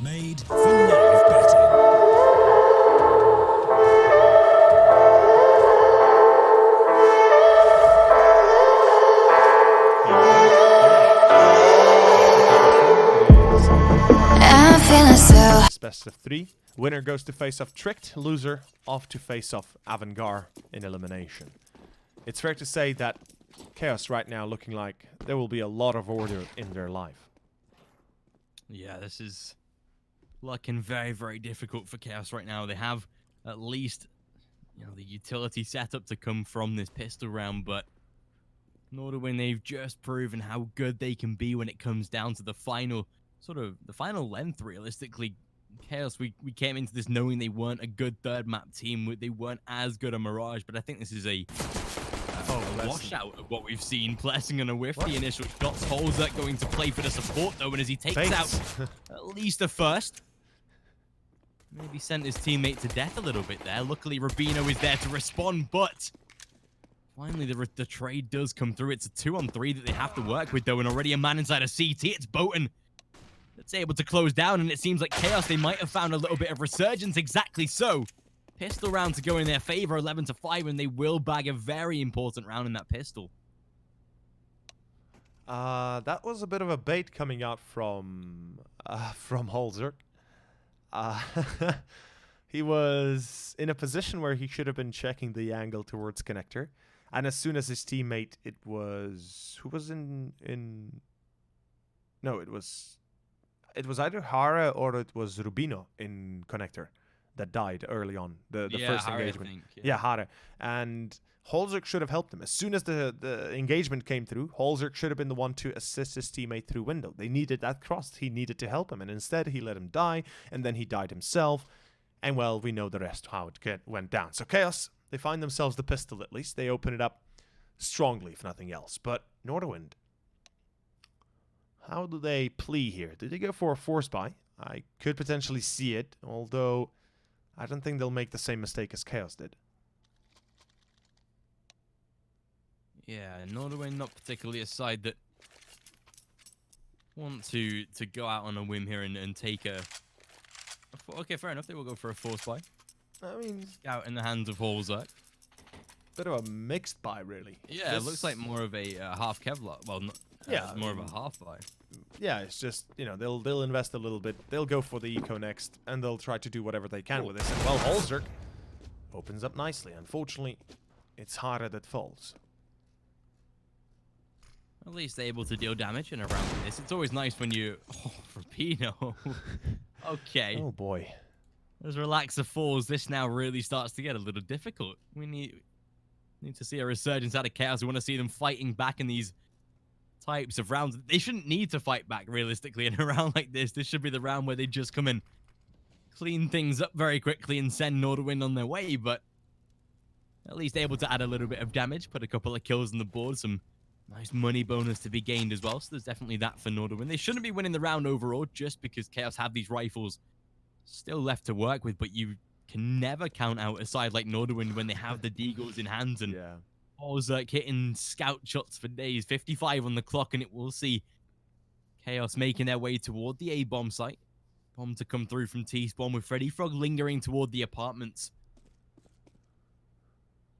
Made for live betting. I'm feeling so. it's best of 3. Winner goes to face off Tricked. Loser off to face off Avangar in elimination. It's fair to say that Chaos right now looking like there will be a lot of order in their life. Yeah, this is looking very, very difficult for Chaos right now. They have at least, you know, the utility setup to come from this pistol round, but Nordavind, they've just proven how good they can be when it comes down to the final, the final length, realistically. Chaos, we came into this knowing they weren't a good third map team. They weren't as good a Mirage, but I think this is a washout of what we've seen. Blessing and a whiff the initial shots. Holzer going to play for the support though, and as he takes out at least the first. Maybe sent his teammate to death a little bit there. Luckily, Rubino is there to respond, but finally the trade does come through. It's a 2-on-3 that they have to work with, though, and already a man inside a CT. It's Botan that's able to close down, and it seems like Chaos, they might have found a little bit of resurgence. Exactly so. Pistol round to go in their favor, 11-5, and they will bag a very important round in that pistol. That was a bit of a bait coming out from Holzerk. He was in a position where he should have been checking the angle towards connector, and as soon as his teammate, it was who was in no, it was either Hara or it was Rubino in connector that died early on the first Hara, engagement. I think, yeah, Hara, and Holzerk should have helped him. As soon as the engagement came through, Holzerk should have been the one to assist his teammate through window. They needed that cross. He needed to help him, and instead he let him die, and then he died himself. And, well, we know the rest, how it went down. So Chaos, they find themselves the pistol at least. They open it up strongly, if nothing else. But Nordavind, how do they plea here? Do they go for a force buy? I could potentially see it, although I don't think they'll make the same mistake as Chaos did. Yeah, Nordavind not particularly a side that want to go out on a whim here and take a... Okay, fair enough. They will go for a force buy. I mean, Out in the hands of Holzerk. bit of a mixed buy, really. Yeah, it looks like more of a half Kevlar. Well, not, Yeah, more of a half buy. Yeah, it's just, you know, they'll invest a little bit. They'll go for the eco next, and they'll try to do whatever they can with this. And, well, Holzerk opens up nicely. Unfortunately, it's Hara that falls. At least they're able to deal damage in a round like this. It's always nice when you... Oh, Rubino. Okay. Oh, boy. As Relaxer falls, this now really starts to get a little difficult. We need to see a resurgence out of Chaos. We want to see them fighting back in these types of rounds. They shouldn't need to fight back, realistically, in a round like this. This should be the round where they just come and clean things up very quickly and send Nordavind on their way, but at least able to add a little bit of damage, put a couple of kills on the board, some nice money bonus to be gained as well, so there's definitely that for Nordavind. They shouldn't be winning the round overall just because Chaos have these rifles still left to work with, but you can never count out a side like Nordavind when they have the Deagles in hands, and Yeah. Holzerk hitting scout shots for days. 55 on the clock, and it will see Chaos making their way toward the A-bomb site. Bomb to come through from T-spawn with Freddy Frog lingering toward the apartments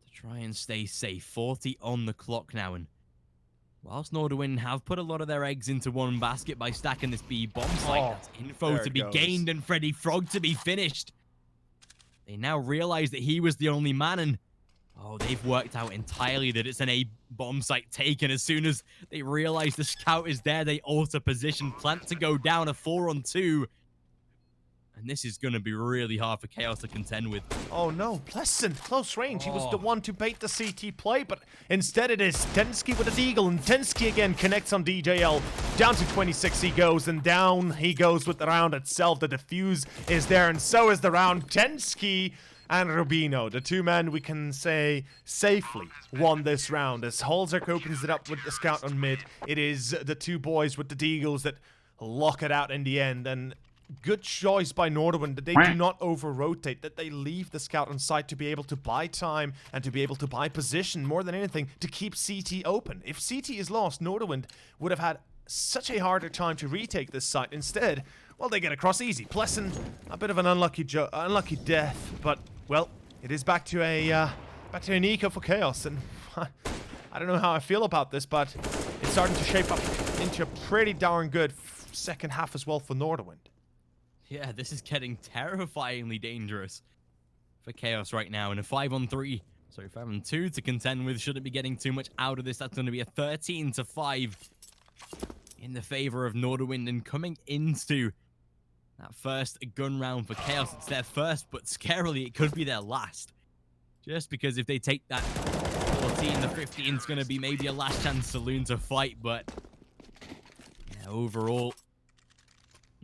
to try and stay safe. 40 on the clock now, and whilst Nordavind have put a lot of their eggs into one basket by stacking this B-bomb site, that's info there to it be goes. gained and Freddy Frog to be finished. They now realize that he was the only man, and oh, they've worked out entirely that it's an A-bomb site taken. As soon as they realize the scout is there, they alter position, plant to go down, a 4-on-2. And this is going to be really hard for Chaos to contend with. Oh, no. Pleasant. Close range. He was the Oh. one to bait the CT play, but instead it is Tensky with a Deagle, and Tensky again connects on DJL. Down to 26 he goes, and down he goes with the round itself. The defuse is there, and so is the round. Tensky and Rubino, the two men we can say safely won this round. As Holzerk opens it up with the scout on mid, it is the two boys with the Deagles that lock it out in the end, and good choice by Nordavind that they do not over-rotate, that they leave the scout on site to be able to buy time and to be able to buy position more than anything to keep CT open. If CT is lost, Nordavind would have had such a harder time to retake this site. Instead, well, they get across easy. Pleasant, a bit of an unlucky death, but, well, it is back to an eco for Chaos, and I don't know how I feel about this, but it's starting to shape up into a pretty darn good second half as well for Nordavind. Yeah, this is getting terrifyingly dangerous for Chaos right now. And a 5-on-3, sorry, 5-on-2 to contend with. Shouldn't be getting too much out of this. That's going to be a 13-5 in the favor of Nordavind. And coming into that first gun round for Chaos, it's their first, but scarily it could be their last. Just because if they take that 14, the 15 is going to be maybe a last chance saloon to fight. But yeah, overall,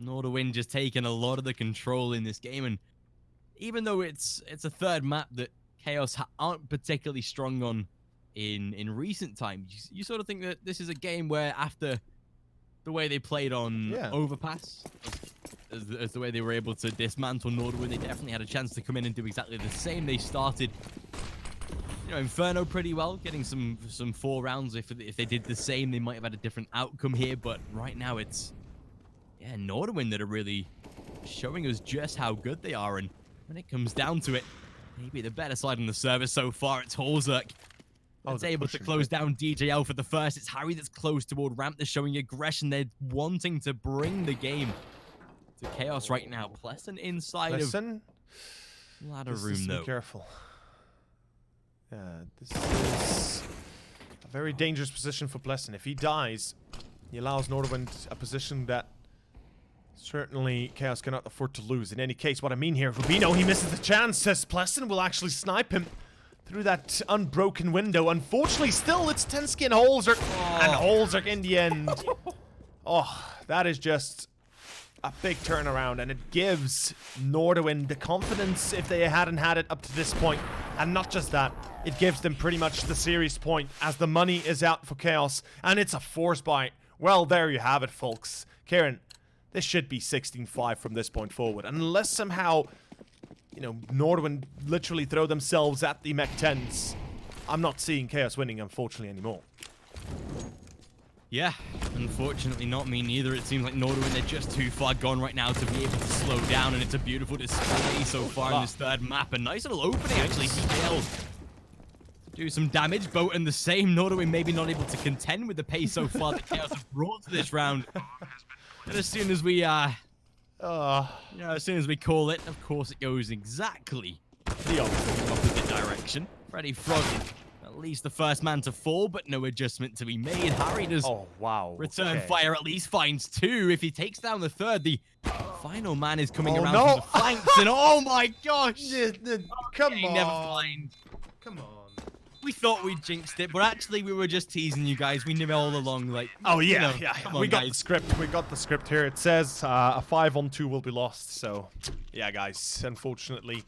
Nordavind just taking a lot of the control in this game, and even though it's a third map that Chaos aren't particularly strong on in recent times, you sort of think that this is a game where after the way they played on Yeah. Overpass, as the way they were able to dismantle Nordavind. They definitely had a chance to come in and do exactly the same. They started, you know, Inferno pretty well, getting some 4 rounds. If they did the same, they might have had a different outcome here. But right now, it's Nordavind that are really showing us just how good they are. And when it comes down to it, maybe the better side on the service so far. It's Holzerk that's able to close down DJL for the first. It's Harry that's close toward ramp. They're showing aggression. They're wanting to bring the game to chaos right now. Pleasant inside of a lot of room, though. Be careful. Yeah, this is a very dangerous position for Pleasant. If he dies, he allows Nordavind a position that certainly Chaos cannot afford to lose. In any case, what I mean here, Rubino, he misses the chance, as Pleasant will actually snipe him through that unbroken window. Unfortunately, still, it's Tensky and Holzerk. And Holzerk in the end. Oh, that is just a big turnaround, and it gives Nordavind the confidence if they hadn't had it up to this point. And not just that, it gives them pretty much the series point, as the money is out for Chaos, and it's a force buy. Well, there you have it, folks. Kieran, this should be 16-5 from this point forward, unless somehow, you know, Nordavind literally throw themselves at the Mech 10s. I'm not seeing Chaos winning, unfortunately, anymore. Yeah, unfortunately not me neither. It seems like Nordavind, they're just too far gone right now to be able to slow down, and it's a beautiful display so far in this third map. A nice little opening, actually. DJL to do some damage. Botan the same. Nordavind maybe not able to contend with the pace so far that Chaos have brought to this round. And as soon as we, as soon as we call it, of course it goes exactly the opposite direction. Freddy Frog, at least the first man to fall, but no adjustment to be made. Harry does return fire, at least finds 2. If he takes down the third, the final man is coming around from the flanks, and oh my gosh! Come on. Never mind. Come on. We thought we jinxed it, but actually we were just teasing you guys. We knew all along, like, oh yeah, you know, yeah. Come on, We got guys. the script. We got the script here. It says a 5-on-2 will be lost. So, yeah, guys. Unfortunately.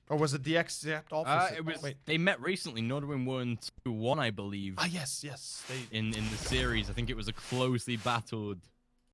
Or was it the exact opposite? It was. Wait. They met recently. Nordavind won 2-1, I believe. Yes. They. In the series, I think it was a closely battled